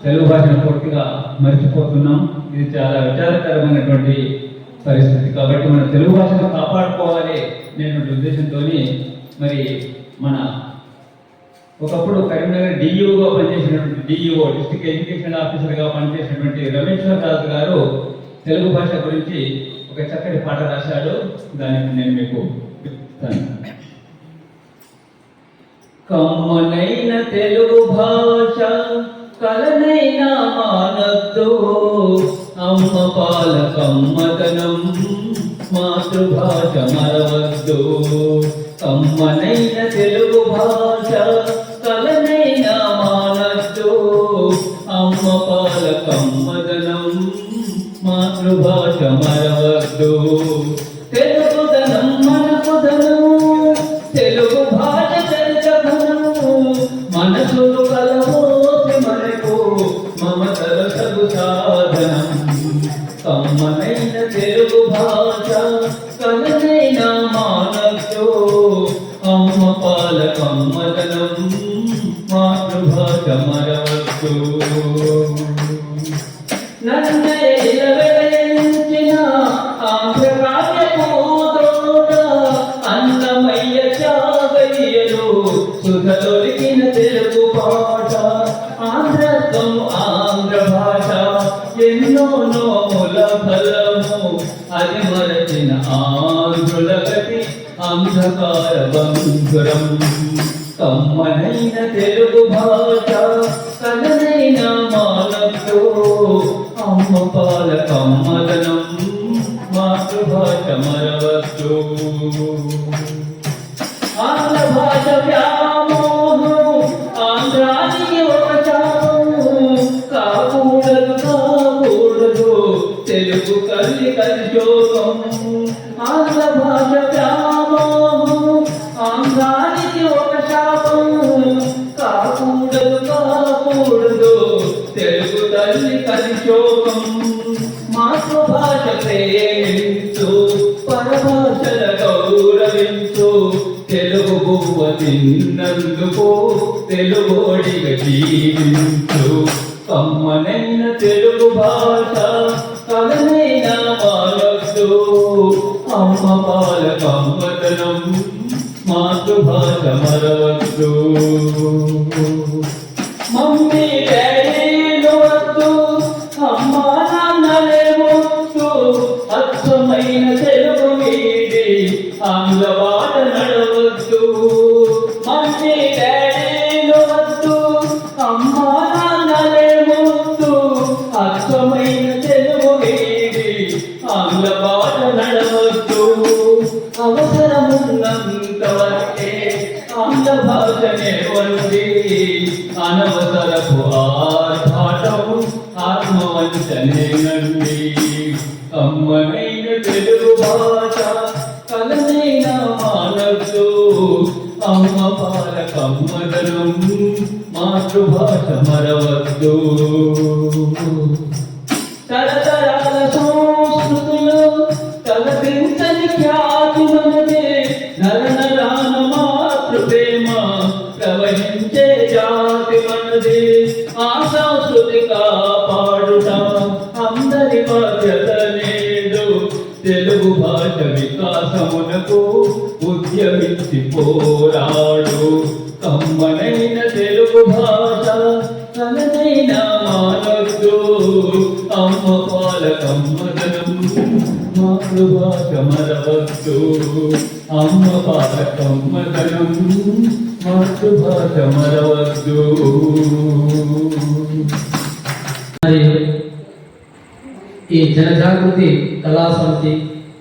తెలుగు భాషను పూర్తిగా మర్చిపోతున్నాం. ఇది చాలా విచారకరమైనటువంటి పరిస్థితి. కాబట్టి మన తెలుగు భాషను కాపాడుకోవాలి అనేటువంటి ఉద్దేశంతో మరి మన ఒకప్పుడు కరీంనగర్ డిఈఓగా పనిచేసినటువంటి డిస్ట్రిక్ట్ ఎడ్యుకేషన్ ఆఫీసర్గా పనిచేసినటువంటి రమేశ్వర్ రాజు గారు తెలుగు భాష గురించి ఒక చక్కటి పాట రాశాడు. దానికి నేను మీకు చెప్తాను. కమ్మనైన తెలుగు భాష కలనైనా మానద్దు, అమ్మ పాల కమ్మతనం మాతృభాష మరవద్దు. కమ్మనైన తెలుగు భాష కలనైనా మానద్దు, అమ్మ పాల కమ్మతనం మాతృభాష మరవద్దు. తెలుగుదనం మనకుదనం, తెలుగు భాష చరితధనము, మనసులు కలబోసి మనకు మమతల సగు సాధనం. కమ్మనైన తెలుగు భాష కలనైనా మానద్దు, అమ్మ పాల కమ్మదనం మాతృభాష మరవద్దు. నన్నయ్య వెలయించిన ఆంధ్రకావ్యపూతోట, అన్నమయ్య త్యాగయ్యలు సుధలొలికిన తెలుగు పాట. ఆంధ్రత్వం ఆంధ్ర భాష ఎన్నో నోముల ఫలము, అది మరచిన ఆంధ్రుల గతి అంధకార బంధురం. కమ్మనైన తెలుగు భాష కలనైనా మానద్దు, అమ్మ పాల కమ్మదనం మాతృభాష మనవద్దు. ఆంగ్ల భాష వ్యామోహం ఆంధ్రానికి ఒక శాపం. కాకూడదు కాకూడదు తెలుగు తల్లి కలిశోకం. ఆంగ్ల భాష వ్యామోహం ఆంధ్రానికి ఒక శాపం. కాకూడదు కాకూడదు తెలుగు తల్లి కలిశోకం. మాతృభాష ప్రేమించు పరభాషల గౌరవించు. తెలుగు బువ్వ తిన్నందుకు తెలుగోడిగా జీవించు. కమ్మనైన తెలుగు భాష కలనైన మానవద్దు. అమ్మ పాల కమ్మతనం మాతృభాష మరవద్దు. మమ్మీ డాడీలు వద్దు అమ్మా నాన్నలే వద్దు. అచ్చమైన తెలుగు వీడి ఆంగ్ల బాట నడవద్దు. మమ్మీ డాడీలు వద్దు అమ్మా నాన్నలే వద్దు. అచ్చమైన తెలుగు వీడి ఆంగ్ల బాట నడవద్దు. అవసరమున్నంత వరకే ఆంగ్ల భాషనే వండి. అనవసరపు ఆర్భాటం ఆత్మవంచనేనండి. కమ్మనైన తెలుగు భాష కలనైన మానవద్దు. అమ్మ పాల కమ్మదనం మాతృభాష మరవద్దు. తరతరాల సంస్కృతులు కలపించని ఖ్యాతి మనదే. నరనరాన మాతృప్రేమ ప్రవహించే జాతి మనదే. ఆ సంస్కృతి కాపాడుట అందరి బాధ్యత నేడు. తెలుగు భాష వికాసమునకు ఉద్యమించి పోరాడు. కమ్మనైన తెలుగు భాష కలనైన మానవద్దు. అమ్మ పాల కమ్మదనం మాతృభాష మరవద్దు. అమ్మ పాల కమ్మదనం మాతృభాష మరవద్దు. మరి ఈ జనజాగృతి కళా సమితి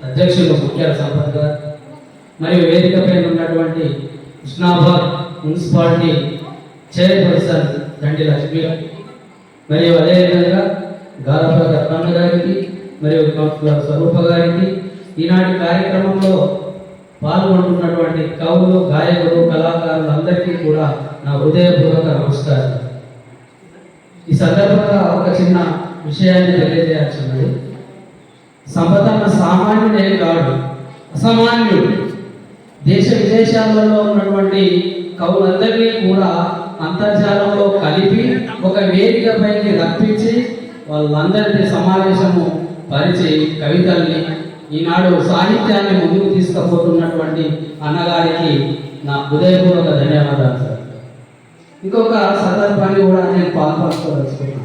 అధ్యక్షులు ముఖ్య సంపత్ గారు మరియు వేదిక పైన ఉన్నటువంటి హుస్నాబాద్ మున్సిపాలిటీ చైర్పర్సన్ దండి లక్ష్మి గారు మరియు అదేవిధంగా గారపల రత్నమ్మ గారికి మరియు కౌన్సిలర్ స్వరూప గారికి ఈనాటి కార్యక్రమంలో పాల్గొంటున్నటువంటి కవులు గాయకులు కళాకారులు అందరికీ కూడా నా హృదయపూర్వక నమస్కారం. ఈ సందర్భంగా ఒక చిన్న విషయాన్ని తెలియజేయాల్సి ఉన్నది. సంపదన్న సామాన్యుడే కాడు, అసామాన్యుడు. దేశ విదేశాలలో ఉన్నటువంటి కవులందరినీ కూడా అంతర్జాలంలో కలిపి ఒక వేదికపైకి రప్పించి వాళ్ళందరినీ సమావేశము పరిచి కవితల్ని ఈనాడు సాహిత్యాన్ని ముందుకు తీసుకుపోతున్నటువంటి అన్నగారికి నా హృదయపూర్వక ధన్యవాదాలు సార్. ఇంకొక సందర్భాన్ని కూడా నేను పాల్పంచుకోదలుచుకున్నాను.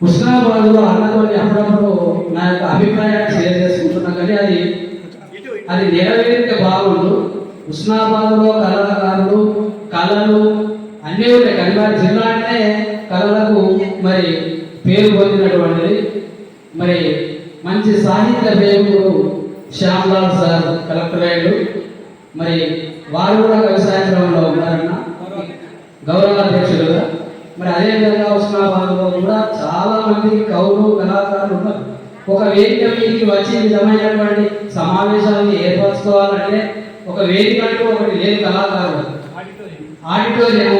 హుస్నాబాద్లో అన్నతోని అప్పుడప్పుడు నా యొక్క అభిప్రాయాన్ని షేర్ చేసుకుంటున్నాను, కానీ అది నెరవేరితే బాగుండు. హుస్నాబాద్లో కళాకారులు కళలు అన్నీ ఉన్నాయి, కానీ వారి జిల్లా అంటే కళలకు మరి పేరు పొందినటువంటిది. మరి మంచి సాహిత్య ప్రేమికుడు శ్యామ్లాల్ సార్ కలెక్టర్ అయ్యాడు. మరి వారు కూడా వ్యవసాయంలో ఉన్నారన్న గౌరవ అధ్యక్షులుగా. మరి అదేవిధంగా హుస్నాబాద్లో కూడా చాలా మంది కవులు కళాకారులు ఉన్నారు. ఒక వేదిక మీదకి వచ్చి విధమైనటువంటి సమావేశాలను ఏర్పరచుకోవాలంటే ఒక వేదిక అంటూ ఒకటి లేదు. కళాకారులు ఆడిటోరియం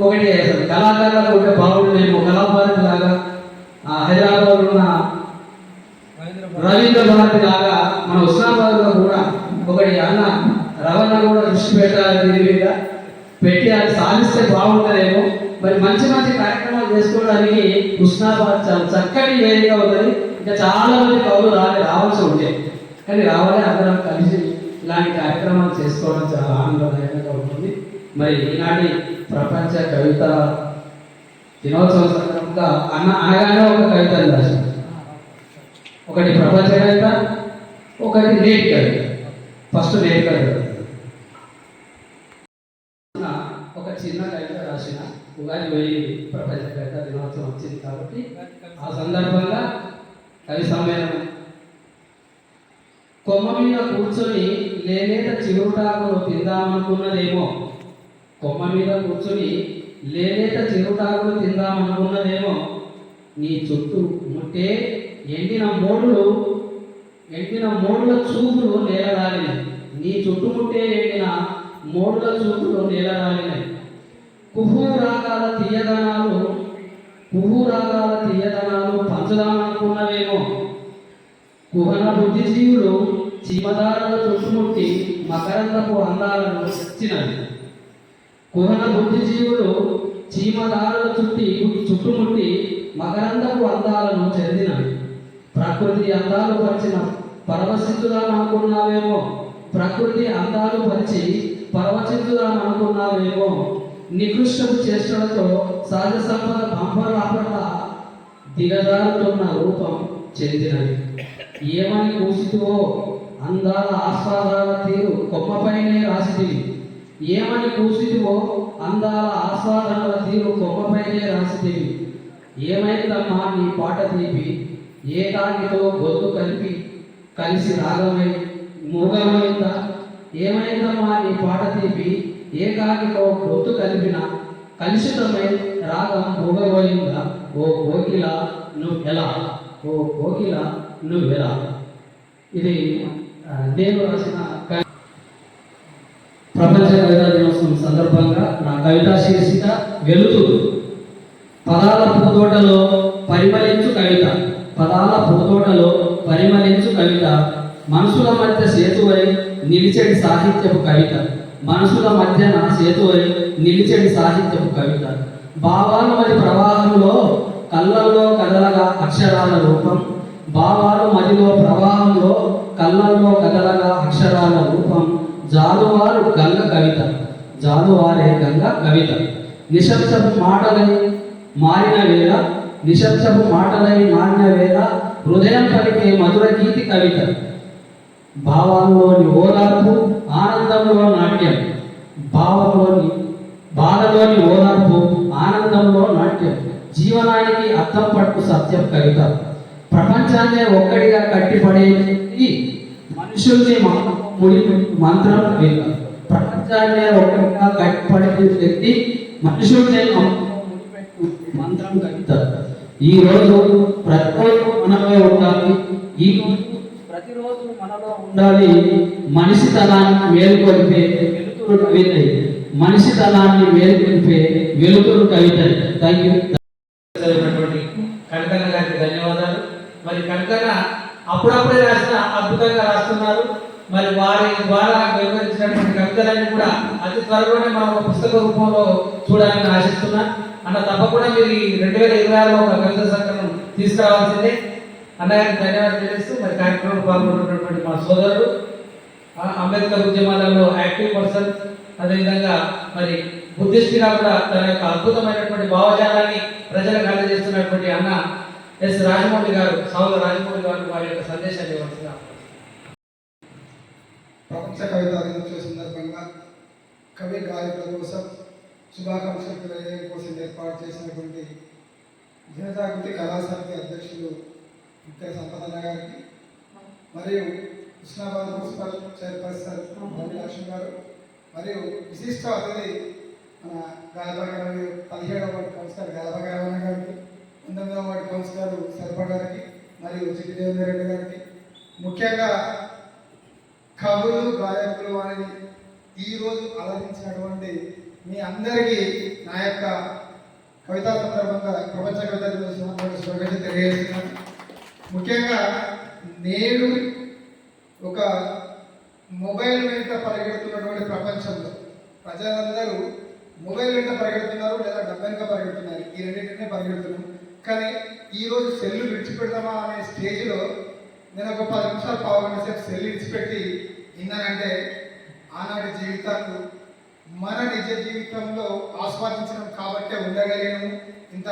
ఒకటి కళాకారులకు ఉంటే బాగుండేమో. కళాభారతి లాగా హైదరాబాద్ ఉన్న రవీంద్ర భారతి లాగా మన హుస్నాబాద్లో కూడా ఒకటి అన్న రవాణా కూడా దృష్టి పెట్టాలి, దీని మీద పెట్టి అది సాధిస్తే బాగుంటుందేమో. మరి మంచి మంచి కార్యక్రమాలు చేసుకోవడానికి హుస్నాబాద్ చాలా చక్కటి వేదిక ఉన్నది. ఇంకా చాలా మంది కవులు రావాల్సి ఉంటే, కానీ రావాలి, అందరం కలిసి ఇలాంటి కార్యక్రమాలు చేసుకోవడం చాలా ఆనందదాయకంగా ఉంటుంది. మరి ఈనాటి ప్రపంచ కవిత దినోత్సవం సందర్భంగా అనగానే ఒక కవితను రాశారు. ఒకటి ప్రపంచ కవిత, ఒకటి నేటి కవిత. ఫస్ట్ నేటి కవిత ఒక చిన్న కవిత రాసిన ఉగాది పోయి ప్రపంచ కవిత దినోత్సవం వచ్చింది కాబట్టి ఆ సందర్భంగా కవి సమ్మేళనం కొమ్మ మీద కూర్చొని లేలేత చిరుటాకును తిందామనుకున్నదేమో. కొమ్మ మీద కూర్చొని లేలేత చిరుటాకులు తిందామనుకున్నదేమో. నీ చుట్టూ ముట్టే ఎండిన మోడుల చూపులు నేలరాలినాయి. నీ చుట్టుముట్టే ఎండిన మోడుల చూపులు నేలరాలినాయి. కుహు రాగాల తీయదనాలు పంచుదామనుకున్నవేమో. కుహన బుద్ధిజీవులు చీమదారుల చుట్టుముట్టి మకరందపు అందాలను తెచ్చినవి. కుహన బుద్ధిజీవులు చీమదారుల చుట్టుముట్టి మకరందపు అందాలను చెందినవి. ప్రకృతి అందాలు పరిచిన పరవశించుదామనుకున్నావేమో. ప్రకృతి అందాలు పరిచి పరవశించుదామనుకున్నావేమో. నికృష్టపు చేష్టలతో సహజ సంపద పంపరాపట దిగజారుతున్న రూపం చెందినది. ఏమని కూసితువో అందాల ఆస్వాదాల తీరు కొమ్మపైనే రాసితివి. ఏమని కూసితువో అందాల ఆస్వాదనల తీరు కొమ్మపైనే రాసితివి. ఏమైందమ్మా నీ పాట తీపి, ఏకాకితో గొంతు కలిసి రాగమై మూగమైందా. ఏమైందమ్మా నీ పాట తీపి, ఏకాకితో గొంతు కలుషితమై రాగం మూగపోయిందా. ఓ కోకిల నువ్వెలా, ఓ కోకిల నువ్వెలా. ఇది నేను రాసిన ప్రపంచ కవితా దినోత్సవం సందర్భంగా నా కవితా శీర్షిక వెలుతురు. పదాల పూతోటలో పరిమళించు కవిత. పదాల పూతోటలో పరిమళించు కవిత. మనసుల మధ్య సేతువై నిలిచెడి సాహిత్యపు కవిత. మనసుల మధ్యన సేతువై నిలిచెడి సాహిత్యపు కవిత. భావాలు మరి ప్రవాహంలో కళ్ళల్లో కదలగా అక్షరాల రూపం. భావాలు మదిలో ప్రవాహంలో కళ్ళల్లో కదలగా అక్షరాల రూపం. జాలువారు గంగ కవిత. జాలువారే గంగ కవిత. నిశ్శబ్దపు మాటలై మారిన వేళ, నిశ్శబ్దపు మాటలై మారిన వేళ హృదయం పలికే మధుర గీతి కవిత. భావాల్లోని ఓదార్పు, ఆనందంలో నాట్యం. భావంలోని బాధలోని ఓదార్పు, ఆనందంలో నాట్యం. జీవనానికి అర్థం పట్టు సత్యం కవిత. ప్రపంచాన్నే ఒక్కడిగా కట్టిపడే మనుషుల్ని ముడి మంత్రం కవిత. ప్రపంచాన్నే ఒక్కడిగా కట్టిపడే వ్యక్తి మనుషుల్ని మంత్రం కవిత. ఈ రోజు ప్రతిరోజు మనలో ఉండాలి. ఈ ప్రతిరోజు మనలో ఉండాలి. మనిషితనాన్ని మేలుకొల్పే వెలుతురు కవిత. మనిషితనాన్ని మేలుకొల్పే వెలుతురు కవిత. Thank you. కనకన్న గారికి ధన్యవాదాలు. మరి కనకన్న అప్పుడప్పుడే రాసిన అద్భుతంగా రాస్తున్నారు. మరి వారి ద్వారా వివరించినటువంటి కవితలన్నీ కూడా అతి త్వరలోనే మనం ఒక పుస్తక రూపంలో చూడాలని ఆశిస్తున్నా. అన్న తప్పకుండా మీరు 2026లో ఒక కవిత సంకలనం తీసుకురావాల్సిందే. అన్నగారికి ధన్యవాదాలు తెలియజేస్తూ మరి కార్యక్రమంలో పాల్గొన్నటువంటి మా సోదరుడు, అంబేద్కర్ ఉద్యమాలలో యాక్టివ్ పర్సన్, అదేవిధంగా మరి బుద్ధిస్ట్గా కూడా తన యొక్క అద్భుతమైనటువంటి భావజాలాన్ని ప్రజలకు అందజేస్తున్నటువంటి అన్న ఎస్ రాజమౌళి గారు, సావుల రాజమౌళి గారు వారి యొక్క సందేశాన్ని ఇవ్వాల్సిందిగా. ప్రపంచ కవితా దినోత్సవ సందర్భంగా కవి గాయకుల కోసం శుభాకాంక్షలు తెలియజేయడం కోసం ఏర్పాటు చేసినటువంటి జనజాగృతి కళాశాల అధ్యక్షులు ముఖ్య సంపదన్న గారికి, మరియు కృష్ణాబాద్ మున్సిపల్ చైర్పర్సన్ రవి లక్ష్మి గారు, మరియు విశిష్ట అతిథి మన గాలభగారి 17వ వార్డు కౌన్సిలర్ గాలభగారవణ గారికి, 19వ వార్డు కౌన్సిలర్ సర్ప గారికి, మరియు చిట్టి దేవేందర్ రెడ్డి గారికి, ముఖ్యంగా కవులు గాయకులు అని ఈరోజు అలరించినటువంటి మీ అందరికీ నా యొక్క కవితా సందర్భంగా ప్రపంచ కవితా దినోత్సవం శుభాకాంక్షలు తెలియజేస్తున్నాను. ముఖ్యంగా నేడు ఒక మొబైల్ వెంట పరిగెడుతున్నటువంటి ప్రపంచంలో ప్రజలందరూ మొబైల్ వెంట పరిగెడుతున్నారు, లేదా డబ్బు వెనుక పరిగెడుతున్నారు. ఈ రెండింటినే పరిగెడుతున్నాం. కానీ ఈరోజు సెల్లు విడిచిపెడదామా అనే స్టేజ్లో నేను ఒక 10 నిమిషాలు పావుగంట సేపు సెల్ విడిచిపెట్టి విన్నానంటే ఆనాటి జీవితాలు మన నిజ జీవితంలో ఆస్వాదించడం కాబట్టే ఉండగలిగాము, ఇంత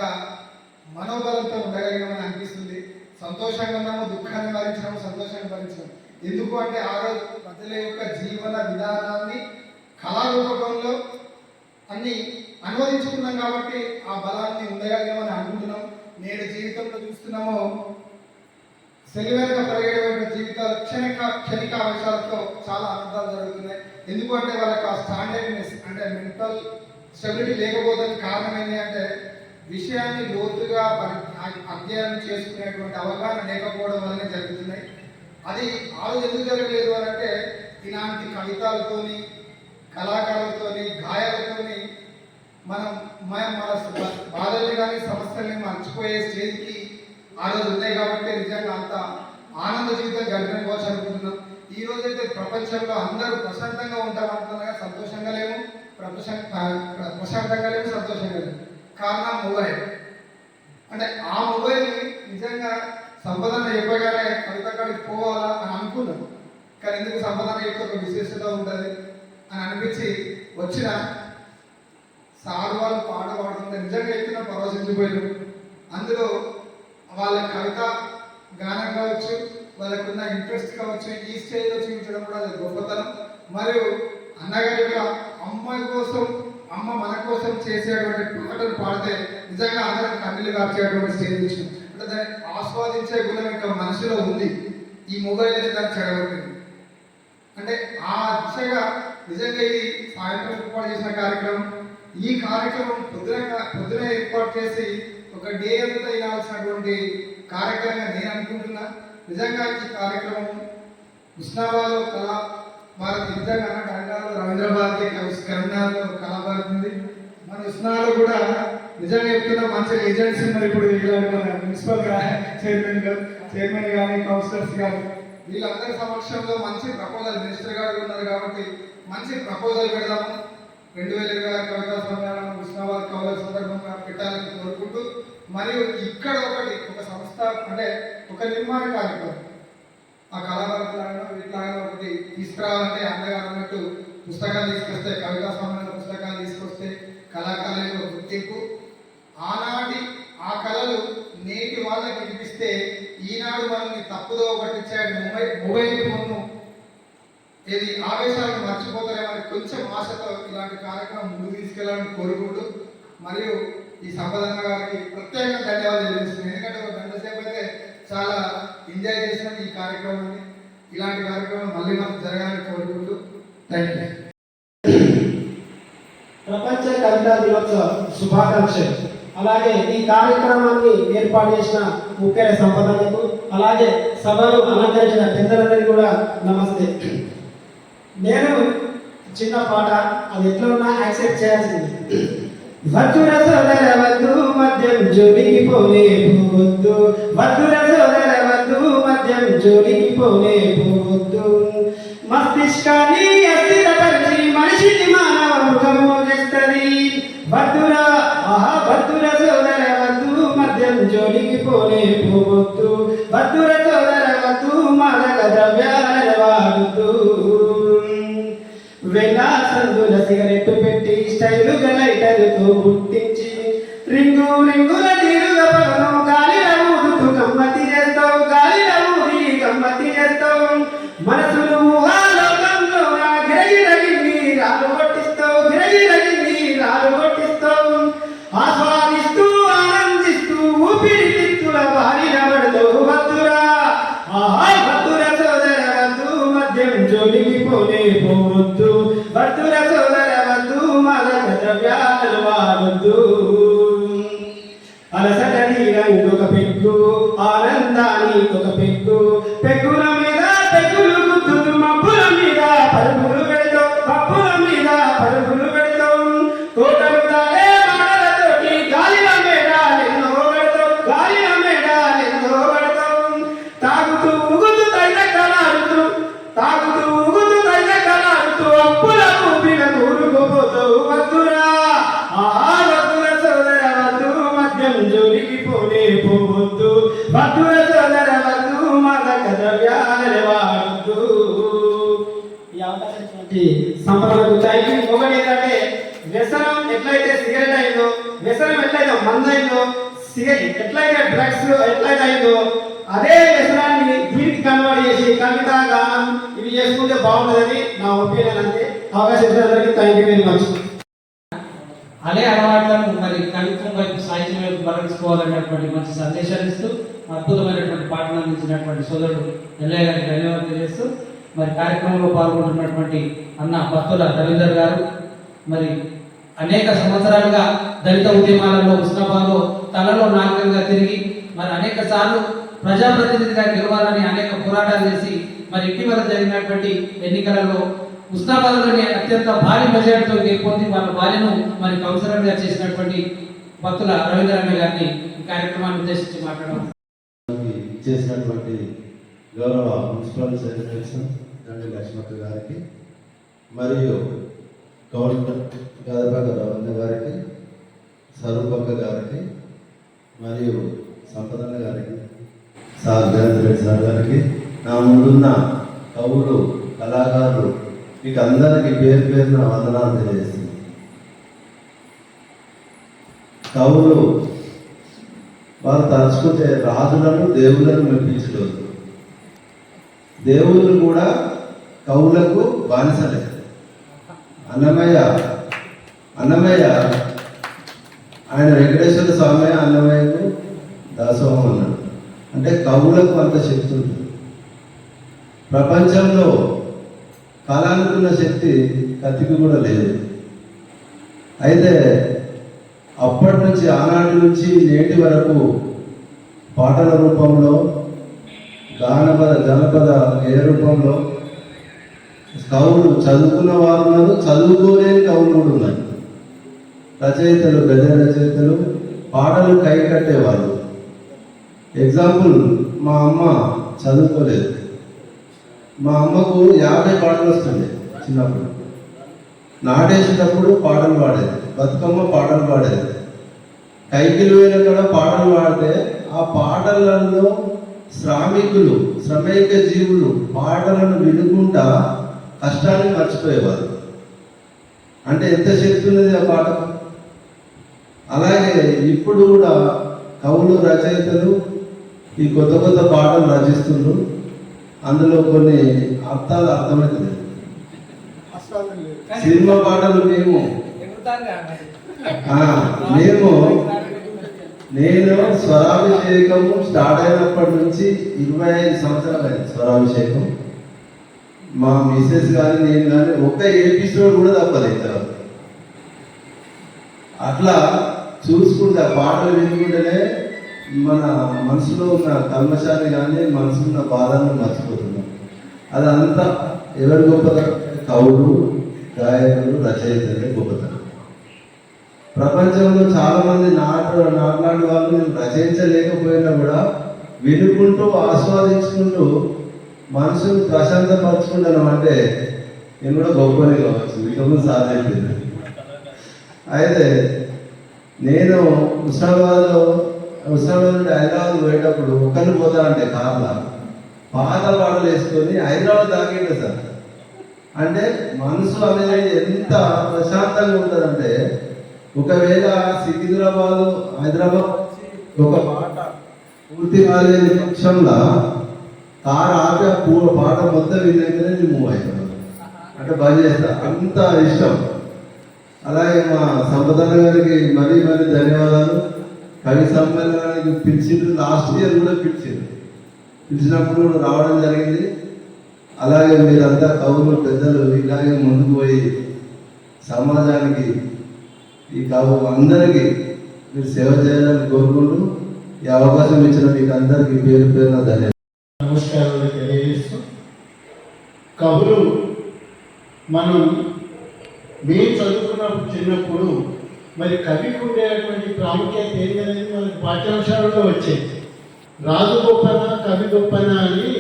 మనోబలంతో ఉండగలిగామని అనిపిస్తుంది. సంతోషంగా ఉన్నాము, దుఃఖాన్ని భరించినాము, సంతోషాన్ని భరించినాము. ఎందుకు అంటే ఆ రోజు ప్రజల యొక్క జీవన విధానాన్ని కళారూపకంలో అన్ని అనువదించుకున్నాం కాబట్టి ఆ బలాన్ని ఉండగలిగామని అనుకుంటున్నాం. నేడు జీవితంలో చూస్తున్నాము, సెలవు వెనక పరిగెడే జీవితం జీవితాలు క్షణిక ఆవేశాలతో చాలా అనర్థాలు జరుగుతున్నాయి. ఎందుకంటే వాళ్ళకి ఆ స్టాండర్డ్నెస్ అంటే మెంటల్ స్టెబిలిటీ లేకపోవడానికి కారణం ఏంటి అంటే విషయాన్ని లోతుగా అధ్యయనం చేసుకునేటువంటి అవగాహన లేకపోవడం వల్లనే జరుగుతున్నాయి. అది ఆ రోజు ఎందుకు జరగలేదు అని అంటే ఇలాంటి కవితలతోని కళాకారులతోని గాయాలతోని మన బాధల్ని కానీ సమస్యల్ని మర్చిపోయే స్టేజ్కి ఆ రోజు ఉన్నాయి కాబట్టి నిజంగా అంత ఆనంద జీవితం గడిపిపోవచ్చు అనుకుంటున్నాం. ఈ రోజైతే ప్రపంచంలో అందరూ ప్రశాంతంగా ఉంటామనుకున్నాగా సంతోషంగా లేము, ప్రశాంతంగా లేము, సంతోషంగా లేము. కారణం మొబైల్. అంటే ఆ మొబైల్ని నిజంగా సంపదన చెప్పగానే కవిత కాడికి పోవాలా అని అనుకున్నాను. కానీ ఎందుకు సంపదన యొక్క ఒక విశేషత ఉంటుంది అని అనిపించి వచ్చిన సార్ వాళ్ళు పాట పాడుతుంటే నిజంగా ఎత్తున పరవశించిపోయారు. అందులో వాళ్ళ కవిత గానం కావచ్చు, వాళ్ళకున్న ఇంట్రెస్ట్ కావచ్చు, ఈ స్టేజ్లో చూపించడం కూడా అది గొప్పతనం. మరియు అన్నగారిగా అమ్మాయి కోసం అమ్మ మన కోసం చేసేటువంటి పాటలు పాడితే నిజంగా అందరం కన్నీళ్ళు కార్చేటువంటి స్టేజ్ వచ్చింది. అంటే దాన్ని ఆస్వాదించే గుణం ఇంకా మనసులో ఉంది. ఈ మొబైల్ అనేది దాన్ని చెడగొట్టింది. అంటే ఆ దిశగా నిజంగా ఇది సాయంత్రం ఏర్పాటు చేసిన కార్యక్రమం. ఈ కార్యక్రమం పొద్దున ఏర్పాటు చేసి ఒక డే అంతా వినాల్సినటువంటి కార్యక్రమంగా నేను అనుకుంటున్నా. నిజంగా ఈ కార్యక్రమం ఉస్నాబాద్లో కళా భారతి నిజంగా కన్నడలో రవీంద్ర భారతి కరీంనగర్లో కళాభారతి ఉంది. మన ఉస్నాలో కూడా నిజంగా చెప్తున్నా మంచి ఏజెంట్స్ ఉన్నారు. ఇప్పుడు మన మున్సిపల్ చైర్మన్ కానీ కౌన్సిలర్స్ కానీ వీళ్ళందరి సమక్షంలో మంచి ప్రపోజల్ మినిస్టర్ గారు ఉన్నారు కాబట్టి మంచి ప్రపోజల్ పెడదాము. 2026 కవితా సమ్మేళనం ఉస్నాబాద్ కవుల సందర్భంగా పెట్టాలని కోరుకుంటూ, మరియు ఇక్కడ ఒక సంస్థ అంటే ఒక నిర్మాణ కార్యక్రమం ఆ కళాభారతిలాగా వీటిలాగా ఒకటి తీసుకురావాలంటే అన్నగారు అన్నట్టు పుస్తకాలు తీసుకొస్తే, కవితా సమ్మేళన పుస్తకాలు తీసుకొస్తే కళాకారులకు ఒక గుర్తింపు. ఆనాటి ఆ కళలు నేటి వాళ్ళకి వినిపిస్తే ఈనాడు మనల్ని తప్పుదో పట్టించాడు మొబైల్ ఫోన్ను ఇది ఆవేశాలను మర్చిపోతారేమని కొంచెం ఆశతో ఇలాంటి కార్యక్రమం ముందుకు తీసుకెళ్లాలని కోరుకుంటూ, మరియు ఈ సంపదన్న గారికి ప్రత్యేకంగా ధన్యవాదాలు తెలియజేస్తున్నాను. ఎందుకంటే ఒక గంట సేపు అయితే చాలా ఎంజాయ్ చేసిన ఈ కార్యక్రమాన్ని. ఇలాంటి కార్యక్రమం మళ్ళీ మనకు జరగాలని కోరుకుంటూ థ్యాంక్ యూ. ప్రపంచ కవితా దినోత్సవ శుభాకాంక్షలు. అలాగే ఈ కార్యక్రమాన్ని ఏర్పాటు చేసిన ముఖ్య సంపదలకు, అలాగే సభలు అలంకరించిన పెద్దలందరికీ కూడా నమస్తే. నేను చిన్న పాట అది ఎట్లా ఉన్నా యాక్సెప్ట్ చేయాల్సింది. వద్దుర సోదర వద్దు మద్యం జోలికి పోలే పోవద్దు, వద్దుర సోదర వద్దు మద్యం జోలికి పోలే పోవద్దు. మస్తిష్కాన్ని అస్థిరపరిచి మనిషిని మానవ మృగము చేస్తుంది. వద్దుర వద్దుర సోదర వద్దు మద్యం జోలికి పోలే పోవద్దు, వద్దుర సోదర వద్దు మాదక ద్రవ్యాల వాడుతూ. వెనా సందుల సిగరెట్ పెట్టి స్టైలుగా లైటర్తో ముట్టించి రింగు రింగుల నీరుగా పగను గాలిల ఊదుతూ గమ్మతి చేస్తావు, గాలిల ఊది గమ్మతి చేస్తావు. మనసులు ఊహాలోకంలో గిరగిరగిన్ని రాలు కొట్టిస్తావు, గిరగిరగిన్ని రాలు కొట్టిస్తావు. ఆస్వాదిస్తూ ఆనందిస్తూ ఊపిరితిత్తుల బారిన పడతావు. వద్దురా వద్దుర సోదర వద్దు మద్యం జోలికి పోలే పోవద్దు, వద్దుర సోదర వద్దు మాదక ద్రవ్యాలు వాడొద్దు. అలసటని రంగొక పెగ్గు, ఆనందానికి ఒక పెగ్గు, పెగ్గుల మీద పెగ్గులు గుద్దుతూ మబ్బుల మీద పరుగులు పెడతావు, మబ్బుల మీద పరుగులు పెడతావు. కోటలు తాగే మాటలతోటి గాలిల మేడాలెన్నో పెడతావు, గాలిల మేడాలెన్నో పెడతావు. తాగుతూ ఊగుతూ తైన కలాడుతూ, తాగుతూ ఊగుతూ తైన కలాడుతూ అప్పుల ఊపిన కూరుకుపోతావు. వద్దురా వద్దుర సోదర వద్దు మద్యం జోలికి పోలే పోవద్దు, వద్దుర సోదర వద్దు మాదక ద్రవ్యాల వాడొద్దు. ఈ అవకాశం సంపదకు థ్యాంక్ యూ. ఒకటి ఏంటంటే వ్యసనం ఎట్లయితే సిగరెట్ అయిందో, వ్యసనం ఎట్లయితే మందు అయిందో, సిగరెట్ ఎట్లయితే డ్రగ్స్ ఎట్లయితే అయిందో అదే వ్యసనాన్ని దీనికి కన్వర్ట్ చేసి కవిత గానం ఇవి చేసుకుంటే బాగుంటుందని నా ఒపీనియన్. అంతే. అవకాశం ఇచ్చినందుకు థ్యాంక్ యూ వెరీ మచ్. అదే అలవాట్లను మరి కవిత్వం వైపు సాహిత్యం వైపు మరల్చుకోవాలనేటువంటి మంచి సందేశాలు ఇస్తూ అద్భుతమైనటువంటి పాటలు అందించినటువంటి సోదరుడు ఎల్లయ్య గారికి ధన్యవాదాలు తెలియజేస్తూ మరి కార్యక్రమంలో పాల్గొంటున్నటువంటి అన్న పత్తుల రవీందర్ గారు మరి అనేక సంవత్సరాలుగా దళిత ఉద్యమాలలో ఉస్నాబాద్లో తలలో నాలుకలుగా తిరిగి మరి అనేక సార్లు ప్రజాప్రతినిధిగా గెలవాలని అనేక పోరాటాలు చేసి మరి ఇటీవల జరిగినటువంటి ఎన్నికలలో ఉస్నాబాద్లోని అత్యంత భారీ మెజార్టీతో గెలుపొంది వాళ్ళ భార్యను మరి కౌన్సిలర్గా చేసినటువంటి భక్తుల రవీంద్ర అన్న గారిని ఈ కార్యక్రమాన్ని ఉద్దేశించి మాట్లాడడం చేసినటువంటి గౌరవ మున్సిపల్ చైర్పర్సన్ దండి లక్ష్మక్క గారికి మరియు గవర్నర్ గదపగ రవీంద్ర గారికి సరూపక్క గారికి మరియు సంపదన్న గారికి సార్ జయంత్ రెడ్డి సార్ గారికి నా ముందున్న కవులు కళాకారులు మీకు అందరికీ పేరు పేరున వందనాలు తెలియజేస్తుంది. కవులు వారు తలుచుకుంటే రాజులను దేవుళ్ళను మెప్పించలేదు. దేవుళ్ళు కూడా కవులకు బానిసలే. అన్నమయ్య ఆయన వెంకటేశ్వర స్వామి అన్నమయ్యకు దాసోహం అన్నాడు. అంటే కవులకు అంత శక్తి ఉంటుంది. ప్రపంచంలో కాలానుకున్న శక్తి కత్తికి కూడా లేదు. అయితే అప్పటి నుంచి ఆనాటి నుంచి నేటి వరకు పాటల రూపంలో జానపద గేయ రూపంలో కవులు చదువుకున్న వారు ఉన్నారు, చదువుకోలేని కవులు కూడా ఉన్నాయి. రచయితలు, గద్య రచయితలు పాటలు కై కట్టేవాళ్ళు. ఎగ్జాంపుల్, మా అమ్మ చదువుకోలేదు. మా అమ్మకు 50 పాటలు వస్తుండే చిన్నప్పుడు. నాటేసేటప్పుడు పాటలు పాడేది, బతుకమ్మ పాటలు పాడేది. కైకిలు వేల కూడా పాటలు పాడితే ఆ పాటలలో శ్రామికులు, శ్రమైక జీవులు పాటలను వినుకుంటా కష్టాన్ని మర్చిపోయేవారు. అంటే ఎంత శక్తి ఉన్నది ఆ పాట. అలాగే ఇప్పుడు కూడా కవులు, రచయితలు ఈ కొత్త కొత్త పాటలు రచిస్తున్నారు. అందులో కొన్ని అర్థాలు అర్థమవుతుంది. సినిమా పాటలు నేను స్వరాభిషేకం స్టార్ట్ అయినప్పటి నుంచి 25 సంవత్సరాలు అయింది స్వరాభిషేకం. మా మిసెస్ కానీ నేను కానీ ఒక్క ఎపిసోడ్ కూడా తప్పలేదు. అట్లా చూసుకుంటే పాటలు వినుకుంటేనే మన మనసులో ఉన్న కల్మషాన్ని కానీ మనసులో ఉన్న బాధలను మర్చిపోతున్నాం. అదంతా ఎవరి గొప్పతనం? కవులు, గాయకులు, రచయితలే గొప్పతనం. ప్రపంచంలో చాలా మంది నాట్లాడే వాళ్ళు రచయించలేకపోయినా కూడా వినుకుంటూ ఆస్వాదించుకుంటూ మనసును ప్రశాంతపరచుకుంటాను అంటే నేను కూడా గొప్పని కావచ్చు. ఇంతకుముందు సాధించింది. అయితే నేను హుస్నాబాద్ నుండి హైదరాబాద్ పోయేటప్పుడు ఒక్కరిని పోతా అంటే కార్లా పాత పాటలు వేసుకొని హైదరాబాద్ దాకేంటి సార్. అంటే మనసు అనేది ఎంత ప్రశాంతంగా ఉంటుందంటే, ఒకవేళ సికింద్రాబాద్, హైదరాబాద్ ఒక పాట పూర్తి కాలేని పక్షంలో కారు ఆపి పాట మొత్తం విన్నాకనే నేను మూవ్ అవుతాను. అంటే బాగా చేస్తా, అంత ఇష్టం. అలాగే మా సంపదన్న గారికి మరీ ధన్యవాదాలు. కవి సమ్మేళనానికి పిలిచిండు, లాస్ట్ ఇయర్ కూడా పిలిచినప్పుడు కూడా రావడం జరిగింది. అలాగే మీరంతా కవులు, పెద్దలు ఇలాగే ముందుకు పోయి సమాజానికి, ఈ కవు అందరికీ మీరు సేవ చేయాలని కోరుకుంటూ ఈ అవకాశం ఇచ్చిన మీకు అందరికీ పేరు పేరున ధన్యవాదాలు. నమస్కారాలు తెలియజేస్తూ, కవులు మనం మేము చదువుకున్నప్పుడు చిన్నప్పుడు మరి కవికి ఉండేటువంటి ప్రాముఖ్యత ఏంటనేది మనకి పాఠ్యాంశాలలో వచ్చేది. రాజు గొప్పన, కవి గొప్పన అని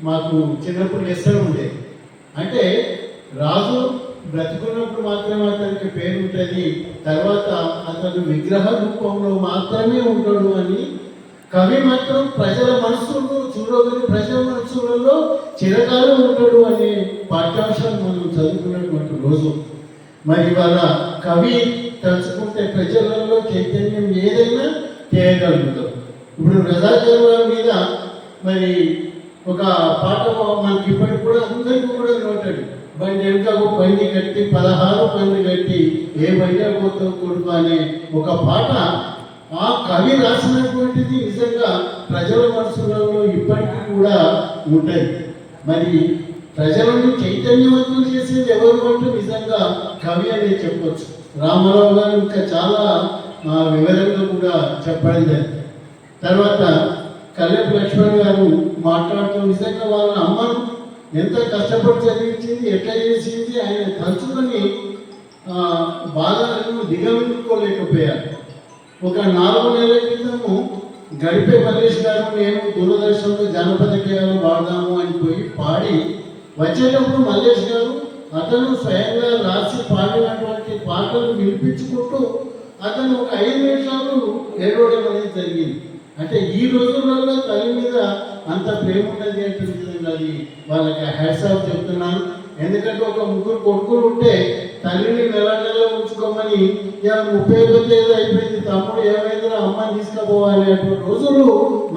మాకు చిన్నప్పుడు లెసన్ ఉండేది. అంటే రాజు బ్రతుకున్నప్పుడు మాత్రమే అతనికి పేరు ఉంటుంది, తర్వాత అతను విగ్రహ రూపంలో మాత్రమే ఉంటాడు అని. కవి మాత్రం ప్రజల మనసుల్లో చూడగలి, ప్రజల మనసులలో చిరకాలం ఉంటాడు అనే పాఠ్యాంశాలు మనం చదువుకున్నటువంటి రోజు. మరి వాళ్ళ కవి తలుచుకుంటే ప్రజలలో చైతన్యం ఏదైనా చేయగలుగుతాం. ఇప్పుడు రజాకర్వాల మీద మరి ఒక పాట మనకి ఇప్పటికి కూడా అందరికీ కూడా నోటండి. బండి వెనుక బండి కట్టి 16 బండి కట్టి ఏ బండి పోతావు కొడుకు అనే ఒక పాట ఆ కవి రాసినటువంటిది నిజంగా ప్రజల మనసులలో ఇప్పటికీ కూడా ఉంటాయి. మరి ప్రజలను చైతన్యవంతులు చేసేది ఎవరు అంటే నిజంగా కవి అనే చెప్పొచ్చు. రామారావు గారు ఇంకా చాలా వివరంగా కూడా చెప్పడం జరిగింది. తర్వాత కల్లెపు లక్ష్మణ్ గారు మాట్లాడుతూ నిజంగా వాళ్ళ అమ్మను ఎంత కష్టపడి చదివించింది, ఎట్లా చేసింది ఆయన తలుచుకొని బాధలను దిగమిందుకోలేకపోయారు. ఒక 4 నెలల క్రితము గడిపే మల్లేష్ గారు నేను దూరదర్శన్లో జానపద గేయాలు పాడదాము అని పోయి పాడి వచ్చేటప్పుడు మల్లేష్ గారు అతను స్వయంగా రాసి పాడినటువంటి పాటలు వినిపించుకుంటూ అతను ఒక 5 నిమిషాలు ఏడవడం అనేది జరిగింది. అంటే ఈ రోజులలో తల్లి మీద అంత ప్రేమ ఉన్నది అంటే అది వాళ్ళకి హ్యాట్స్ ఆఫ్ చెప్తున్నాను. ఎందుకంటే ఒక 3 కొడుకులు ఉంటే తల్లిని నెల ఉంచుకోమని 31వ తేదీ అయిపోయింది, తమ్ముడు ఏమైందో అమ్మని తీసుకుపోవాలి అనే రోజులు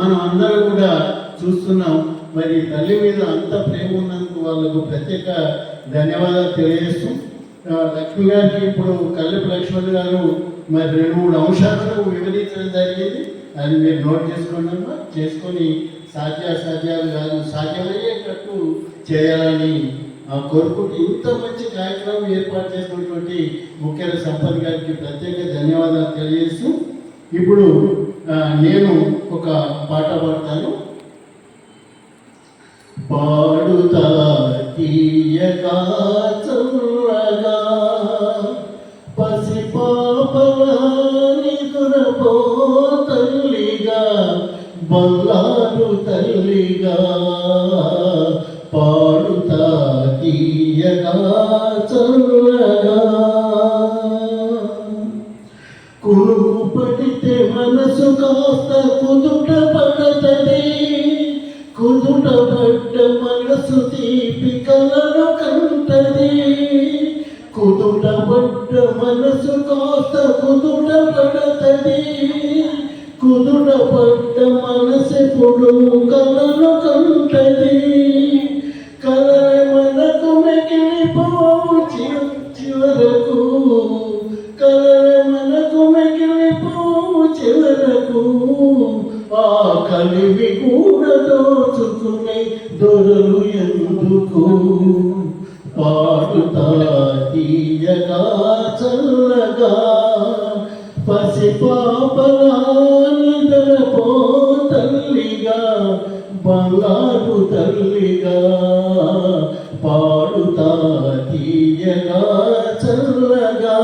మనం అందరం కూడా చూస్తున్నాం. మరి తల్లి మీద అంత ప్రేమ ఉన్నందుకు వాళ్ళకు ప్రత్యేక ధన్యవాదాలు తెలియజేస్తూ లక్ష్మి గారికి ఇప్పుడు కల్లెపు లక్ష్మణ్ గారు మరి 2-3 అంశాలను వివరించడం జరిగింది. అది మీరు నోట్ చేసుకున్నామా, చేసుకొని సాధ్యాలు కాదు సాధ్యమయ్యేటట్టు చేయాలని కోరుకుంటూ ఇంత మంచి కార్యక్రమం ఏర్పాటు చేసినటువంటి ముఖ్య సంపత్ గారికి ప్రత్యేక ధన్యవాదాలు తెలియజేస్తూ ఇప్పుడు నేను ఒక పాట పాడతాను. పాడుతా తీయగా చల్లగా పసిపాపలాని కురపో తల్లిగా బంగారు తల్లిగా పాడుతా తీయగా చల్లగా కురుకు పడితే మనసు కాస్త కుదుట పడతది, కుదుట పడ్డ మనసు తీపి కలను కంటది, కుదుట పడ్డ మనసు కాస్త కుదుట పడతది, కుదుట పడ్డ మనసెప్పుడు కలను కంటది, కలల మనకు మిగిలిపోవు చివరకు, కలల మనకు మిగిలిపోవు చివరకు, ఆ కలివి కూడా దోచుకుని దొరలు ఎందుకు, పాడుతా తీయగా చల్లగా పసిపాపలా నిద్రపో తల్లిగా బంగారు తల్లిగా పాడుతా తీయగా చల్లగా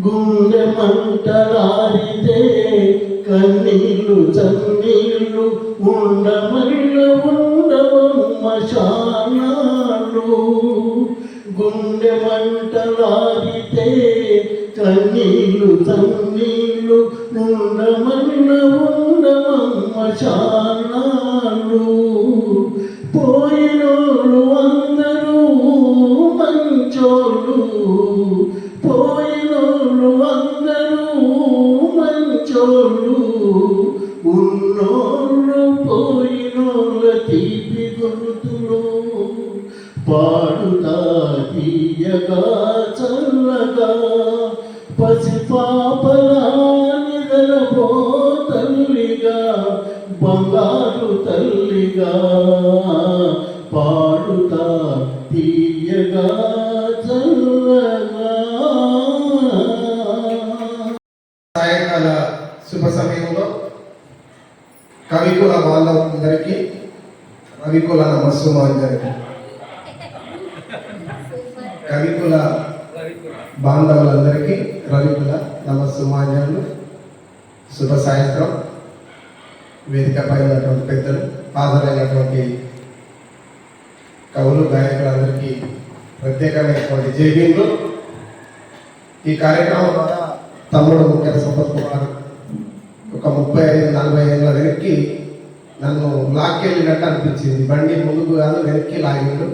గుండె మంటలారితే కన్నీళ్ళు చన్నీళ్ళు ఉండమల్ల ఉండవమ్మ శానాలు, గుండె మంటలారితే కన్నీళ్ళు చన్నీళ్ళు ఉండమల్ల ఉండవమ్మ శానాలు, పోయినోళ్ళు అందరూ మంచోళ్ళు, పోయినోళ్ళు అందరూ మంచోళ్ళు, ఉన్నోళ్ళు పోయినోళ్ళ తీపి గుర్తులు, పాడుతా తీయగా చల్లగా పసిపాపలా నిద్రపో తల్లిగా బంగారు తల్లిగా పాడుతా తీయగా చల్లగా. సాయంకాల శుభ సమయంలో కవికుల వాళ్ళందరికీ రవికుల నమస్సుమాంజలికి, కవికుల బాంధవులందరికీ రవికుల నమస్సుమాంజలు. శుభ సాయంత్రం. వేదికపై ఉన్నటువంటి పెద్దలు, హాజరైనటువంటి కవులు, గాయకులందరికీ ప్రత్యేకమైనటువంటి జైబీలు. ఈ కార్యక్రమం ద్వారా తమ్ముడు ముఖ్య సంపత్ కుమార్ ఒక 35-40 ఏళ్ళ వెనక్కి నన్ను లాక్కెళ్ళినట్టు అనిపించింది. బండి ముందుకు కాదు వెనక్కి లాగిండు.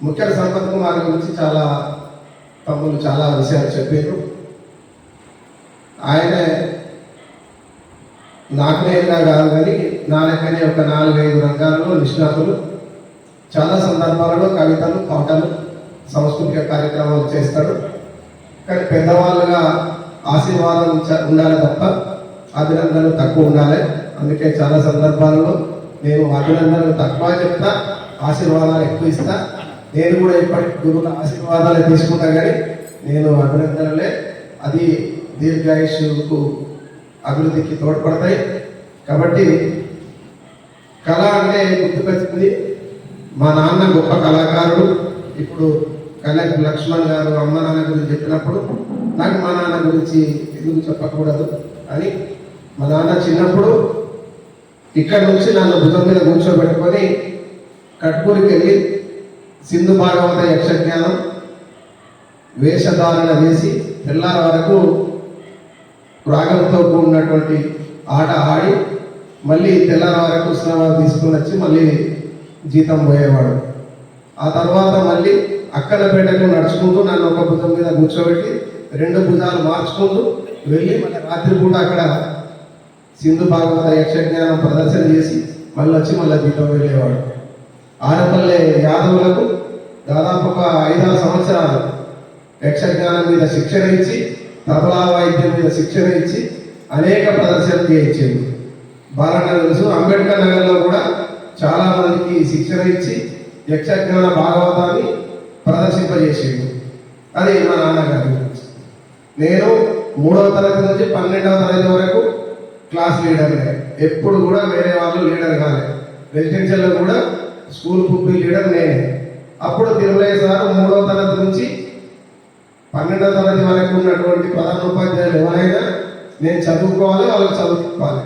ముఖ్య సంపత్ కుమార్ గురించి తమ్ముడు చాలా విషయాలు చెప్పారు. ఆయన నాకు నేరుగా కాదు కానీ నా లెక్కనే ఒక 4-5 రంగాలలో నిష్ణాతులు. చాలా సందర్భాలలో కవితలు, పాటలు, సాంస్కృతిక కార్యక్రమాలు చేస్తాడు. కానీ పెద్దవాళ్ళుగా ఆశీర్వాదం ఉండాలి తప్ప అభినందనలు తక్కువ ఉండాలి. అందుకే చాలా సందర్భాలలో నేను అభినందనలు తక్కువ చెప్తా, ఆశీర్వాదాలు ఎక్కువ ఇస్తా. నేను కూడా ఇప్పటికి గురువుల ఆశీర్వాదాలు తీసుకుంటా, కానీ నేను అభినందనలే. అది దీర్ఘాయుష్కు అభివృద్ధికి తోడ్పడతాయి. కాబట్టి కళ అంటే గుర్తుకొచ్చింది, మా నాన్న గొప్ప కళాకారుడు. ఇప్పుడు కళ్యాణ్ లక్ష్మణ్ గారు అమ్మ నాన్న గురించి చెప్పినప్పుడు నాకు మా నాన్న గురించి ఎందుకు చెప్పకూడదు అని, మా నాన్న చిన్నప్పుడు ఇక్కడ నుంచి నన్ను భుజం మీద కూర్చోబెట్టుకొని కట్పూరికి వెళ్ళి సింధు భాగవత యక్షజ్ఞానం వేషధారణ వేసి తెల్లార వరకు రాగంతో కూడినటువంటి ఆట ఆడి మళ్ళీ తెల్లార వరకు స్నానాలు తీసుకుని వచ్చి మళ్ళీ జీతం పోయేవాడు. ఆ తర్వాత మళ్ళీ అక్కడపేటకు నడుచుకుంటూ నన్ను ఒక భుజం మీద కూర్చోబెట్టి 2 భుజాలు మార్చుకుంటూ వెళ్ళి మళ్ళీ రాత్రి కూడా అక్కడ సింధు భాగవత యక్షజ్ఞానం ప్రదర్శన చేసి మళ్ళీ వచ్చి మళ్ళీ జీతం వెళ్ళేవాడు. ఆనపల్లె యాదవులకు దాదాపు ఒక 5-6 సంవత్సరాలు యక్షజ్ఞానం మీద శిక్షణ ఇచ్చి, తబలా వాయిద్యం మీద శిక్షణ ఇచ్చి అనేక ప్రదర్శనలు చేయించింది. బాలనగర్ తెలుసు, అంబేద్కర్ నగర్లో కూడా చాలా మందికి శిక్షణ ఇచ్చి యక్షజ్ఞాన భాగవతాన్ని ప్రదర్శింపజేసింది. అది మా నాన్నగారి గురించి. నేను 3వ తరగతి నుంచి 12వ తరగతి వరకు క్లాస్ లీడర్నే. ఎప్పుడు కూడా వేరే వాళ్ళు లీడర్ కాలేదు. రెసిడెన్షియల్లో కూడా స్కూల్ పుప్పిల్ లీడర్ నేనే. అప్పుడు తిరుమలయ్య సార్ 3వ తరగతి నుంచి 12వ తరగతి వరకు ఉన్నటువంటి ప్రధాన ఉపాధ్యాయులు ఎవరైనా నేను చదువుకోవాలి, వాళ్ళకి చదువుకోవాలి.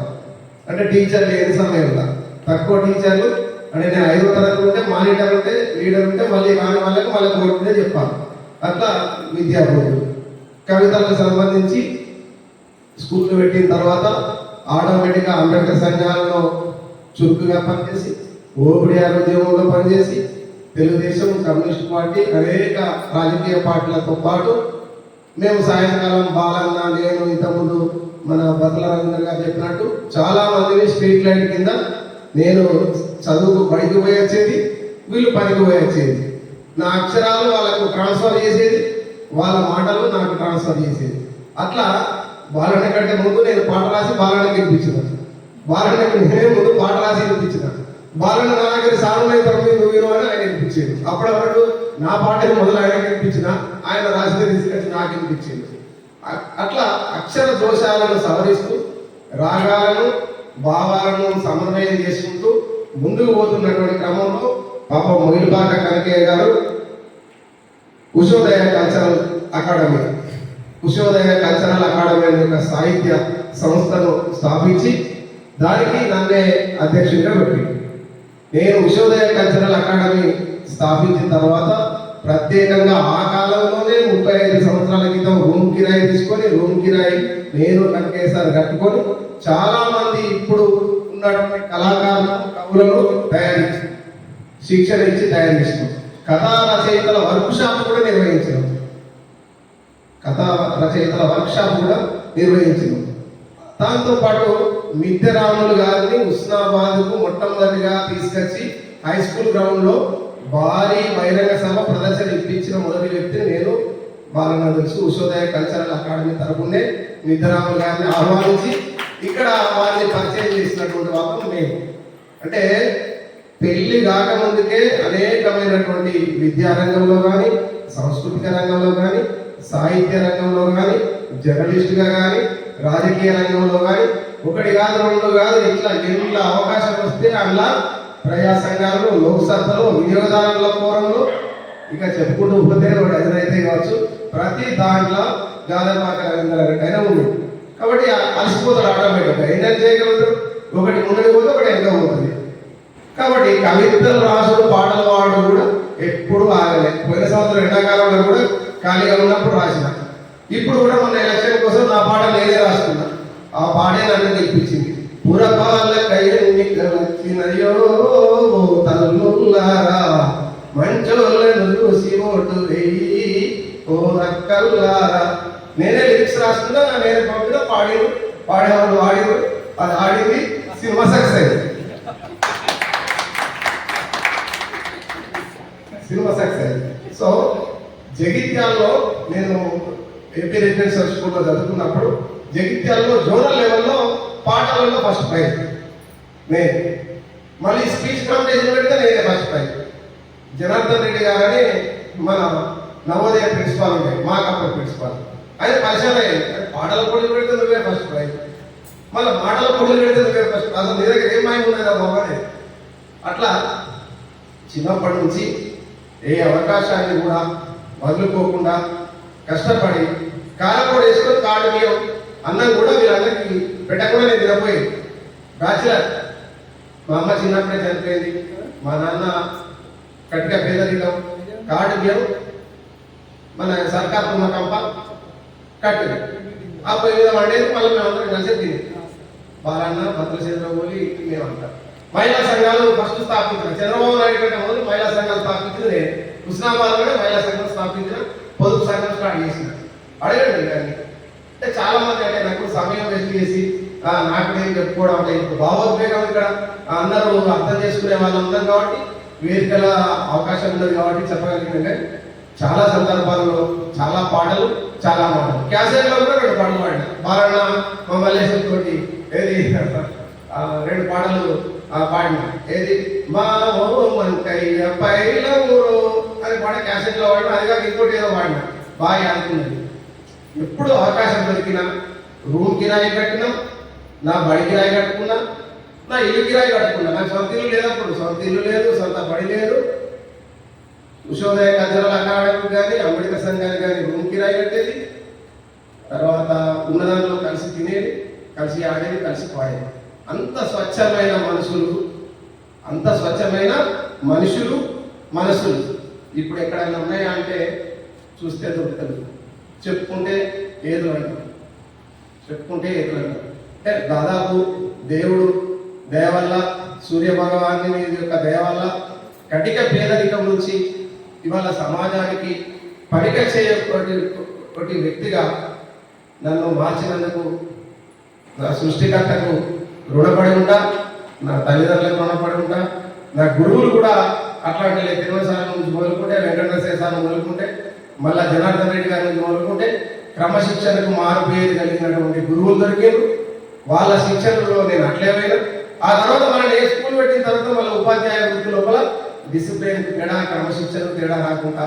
అంటే టీచర్లు లేని సమయంలో తక్కువ టీచర్లు అంటే నేను 5వ తరగతి ఉంటే మానిటర్ ఉంటే లీడర్ ఉంటే మళ్ళీ రాని వాళ్ళకి మళ్ళీ కోరుకుంటే చెప్పాలి. అట్లా విద్యాబోధులు కవితలకు సంబంధించి స్కూల్లో పెట్టిన తర్వాత ఆటోమేటిక్గా అంబేద్కర్ సంఘాలలో చురుకుగా పనిచేసి, ఓపిడిఆర్ ఉద్యమంలో పనిచేసి, తెలుగుదేశం, కమ్యూనిస్ట్ పార్టీ, అనేక రాజకీయ పార్టీలతో పాటు మేము సాయంకాలం బాలన్న, నేను, ఇంతకుముందు మన బతల రవీంద్ర గారు చెప్పినట్టు చాలా మందిని స్ట్రీట్ లైట్ కింద నేను చదువుకు బడికి పోయి వచ్చేది, వీళ్ళు పనికి పోయి వచ్చేది. నా అక్షరాలు వాళ్ళకు ట్రాన్స్ఫర్ చేసేది, వాళ్ళ మాటలు నాకు ట్రాన్స్ఫర్ చేసేది. అట్లా బాలన్న కంటే ముందు నేను పాట రాసి బాలన్నకి వినిపించిన, బాలన్నకి నేనే ముందు పాట రాసి వినిపించిన, బాలన్న నా దగ్గర సాగులైన తర్వాత నువ్వు విను అని ఆయన వినిపించేది. అప్పటి వరకు నా పాట మొదలు ఆయనకి వినిపించిన, ఆయన రాసిన తీసుకొచ్చి నాకు వినిపించింది. అట్లా అక్షర దోషాలను సవరిస్తూ రాగాలను భావాలను సమన్వయం చేసుకుంటూ ముందుకు పోతున్నటువంటి క్రమంలో పాపం మొయిల్బాట కనకయ్య గారు ఉషోదయ కల్చరల్ అకాడమీ అనే ఒక సాహిత్య సంస్థను స్థాపించి దానికి నన్నే అధ్యక్షుడిగా పెట్టి, నేను ఉషోదయ కల్చరల్ అకాడమీ స్థాపించిన తర్వాత ప్రత్యేకంగా ఆ కాలంలోనే 35 సంవత్సరాల క్రితం రూమ్ కిరాయి తీసుకొని, రూమ్ కిరాయి నేను కనకయ్య సార్ కట్టుకొని చాలా మంది ఇప్పుడు ఉన్నటువంటి కళాకారులను, కవులను తయారు చేసి శిక్షణ ఇచ్చి తయారు చేసినాం. కథా రచయితల వర్క్ షాప్ కూడా నిర్వహించినాం. దాంతోపాటు మిద్దెరాములు గారిని హుస్నాబాద్కు మొట్టమొదటిగా తీసుకొచ్చి హై స్కూల్ గ్రౌండ్లో భారీ బహిరంగ సభ ప్రదర్శన ఇప్పించిన మొదటి వ్యక్తిని నేను. బాలన్న తెలుసు, ఉషోదయ కల్చరల్ అకాడమీ తరపునే మిద్దెరాములు గారిని ఆహ్వానించి ఇక్కడ వారిని పరిచయం చేసినటువంటి వాళ్ళం మేము. అంటే పెళ్లి కాకముందుకే అనేకమైనటువంటి విద్యారంగంలో కానీ, సాంస్కృతిక రంగంలో కానీ, సాహిత్య రంగంలో కానీ, జర్నలిస్టుగా కానీ, రాజకీయ రంగంలో కానీ 1 కాదు 2 కాదు ఇట్లా ఎన్ని అవకాశం వస్తే అలా ప్రజా సంఘాలు, లోక్సభలో, వినియోగదారుల ఫోరంలో ఇక చెప్పుకుంటూ పోతే ఎదురైతే కావచ్చు. ప్రతి దాంట్లో గాదపాక రవీంద్ర అయినా ఉంది. కాబట్టి అలసిపోతాడు ఆటోమేటిక్గా. ఏం చేయగలుగుతారు? ఒకటి ముందుకు పోతే ఒకటి వెనక పోతుంది. కాబట్టి కవితలు రాసుడు, పాటలు పాడడం కూడా ఎప్పుడు ఆగలేదు. పోయిన సంవత్సరం ఎండాకాలంలో కూడా ఖాళీగా ఉన్నప్పుడు రాసిన. ఇప్పుడు కూడా మొన్న ఎలక్షన్ కోసం నా పాట నేనే రాసుకున్నా. ఆ పాటే నన్ను గెలిపించింది. పురపాల కయ్యో తల్లుల్లారా, మంచోళ్ళను చూసి ఓటు వెయ్యి ఓ రక్కల్లారా. నేనే లిరిక్స్ రాసుకున్నా, నేనే పంపిన పాడేవాళ్ళు వాడిరు, అది ఆడింది, సినిమా సక్సెస్. సో జగిత్యాల్లో నేను ఏపీ రెసిడెన్షియల్ స్కూల్లో చదువుకున్నప్పుడు జగిత్యాలలో జోనల్ లెవెల్లో పాటలలో ఫస్ట్ ప్రైజ్ నేను. మళ్ళీ స్పీచ్ కాంపిటీషన్ పెడితే నేనే ఫస్ట్ ప్రైజ్. జనార్దన్ రెడ్డి గారని మన నవోదయ ప్రిన్సిపాల్ ఉండే, మాకప్పటి ప్రిన్సిపాల్, ఆయన పరిచయం అయ్యింది. పాటల పోటీలు పెడితే నువ్వే ఫస్ట్ ప్రైజ్, మళ్ళీ మాటల పోటీలు పెడితే నువ్వే ఫస్ట్. అసలు నీ దగ్గర ఏం మైండ్ ఉండేదా బాబానే. అట్లా చిన్నప్పటి నుంచి ఏ అవకాశాన్ని కూడా వదులుకోకుండా కష్టపడి కారపొడి వేసుకొని కాడు బియ్యం అన్నం కూడా వీళ్ళందరికీ పెట్టకుండా నేను తినపోయేది. బ్యాచిలర్. మా అమ్మ చిన్నప్పుడే చనిపోయింది, మా నాన్న కట్టిగా పేదరికం, కాడు బియ్యం మన సర్కార్ తుమ్మకంప కట్టు ఆ పొయ్యి మీద వండేది. మళ్ళీ మేమందరం కలిసి తిని బాలన్న భద్రచంద్రమౌళి మేమంటాం. మహిళా సంఘాలు ఫస్ట్ స్థాపించిన చంద్రబాబు నాయుడు కంటే మొదలు మహిళా సంఘాలు స్థాపించింది నేను. హుస్నాబాద్లోనే మహిళా సంఘం స్థాపించిన, పొదుపు సంఘం స్టార్ట్ చేసిన. అడగండి కానీ అంటే చాలా మంది అంటే నాకు సమయం వేస్ట్ చేసి నాకు నేను చెప్పుకోవడం అంటే ఇప్పుడు భావోద్వేగం ఇక్కడ అందరూ అర్థం చేసుకునే వాళ్ళు అందరం కాబట్టి వేదికల అవకాశం ఉన్నది కాబట్టి చెప్పగలిగిందంటే చాలా సందర్భాల్లో చాలా పాటలు, చాలా మాటలు. క్యాసెట్లో కూడా 2 పాటలు పాడిన బాలన్న మమ్మల్ని తోటి ఏది 2 పాటలు పాడిన. ఏది మా మంకయ్య పైలవురో అది పాట క్యాసెట్లో వాడిన. అది కాక ఇంకోటి ఏదో వాడిన, బాగా అనుకున్నది. ఎప్పుడు అవకాశం దొరికినా రూమ్ కిరాయి కట్టినా, నా బడి కిరాయి కట్టుకున్నా, నా ఇల్లు కిరాయి కట్టుకున్నా. నాకు సొంత ఇల్లు లేదప్పుడు, సొంత ఇల్లు లేదు, సొంత బడి లేదు. ఉషోదయ కల్చరల్ అకాడమీ కానీ అంబేద్కర్ సంఘానికి కానీ రూమ్ కిరాయి కట్టేది. తర్వాత ఉన్నదాంట్లో కలిసి తినేది, కలిసి ఆడేది, కలిసి పాడేది. అంత స్వచ్ఛమైన మనుషులు, అంత స్వచ్ఛమైన మనుషులు మనసులు ఇప్పుడు ఎక్కడైనా ఉన్నాయా అంటే చూస్తే దొరుకుతుంది. చెప్పుకుంటే ఏదో అంటారు, చెప్పుకుంటే ఏదో అంటారు. అంటే దాదాపు దేవుడు దయ వల్ల, సూర్య భగవాన్ని యొక్క దయ వల్ల కటిక పేదరికం నుంచి ఇవాళ సమాజానికి పనికొచ్చేటువంటి వ్యక్తిగా నన్ను మార్చినందుకు నా సృష్టికర్తకు రుణపడి ఉంటా, నా తల్లిదండ్రులకు రుణపడి ఉంటా. నా గురువులు కూడా అట్లాంటి తిరుమల నుంచి మొదలుకుంటే, వెంకటరమణ సార్ మొదలుకుంటే, మళ్ళా జనార్దన్ రెడ్డి గారి నుంచి మొదలుకుంటే క్రమశిక్షణకు మారుపేరు కలిగినటువంటి గురువులు దొరికారు. వాళ్ళ శిక్షణలో నేను అట్లేమైనా. ఆ తర్వాత మనం ఏ స్కూల్ పెట్టిన తర్వాత మళ్ళీ ఉపాధ్యాయ వృత్తి లోపల డిసిప్లిన్ తేడా, క్రమశిక్షణ తేడా రాకుండా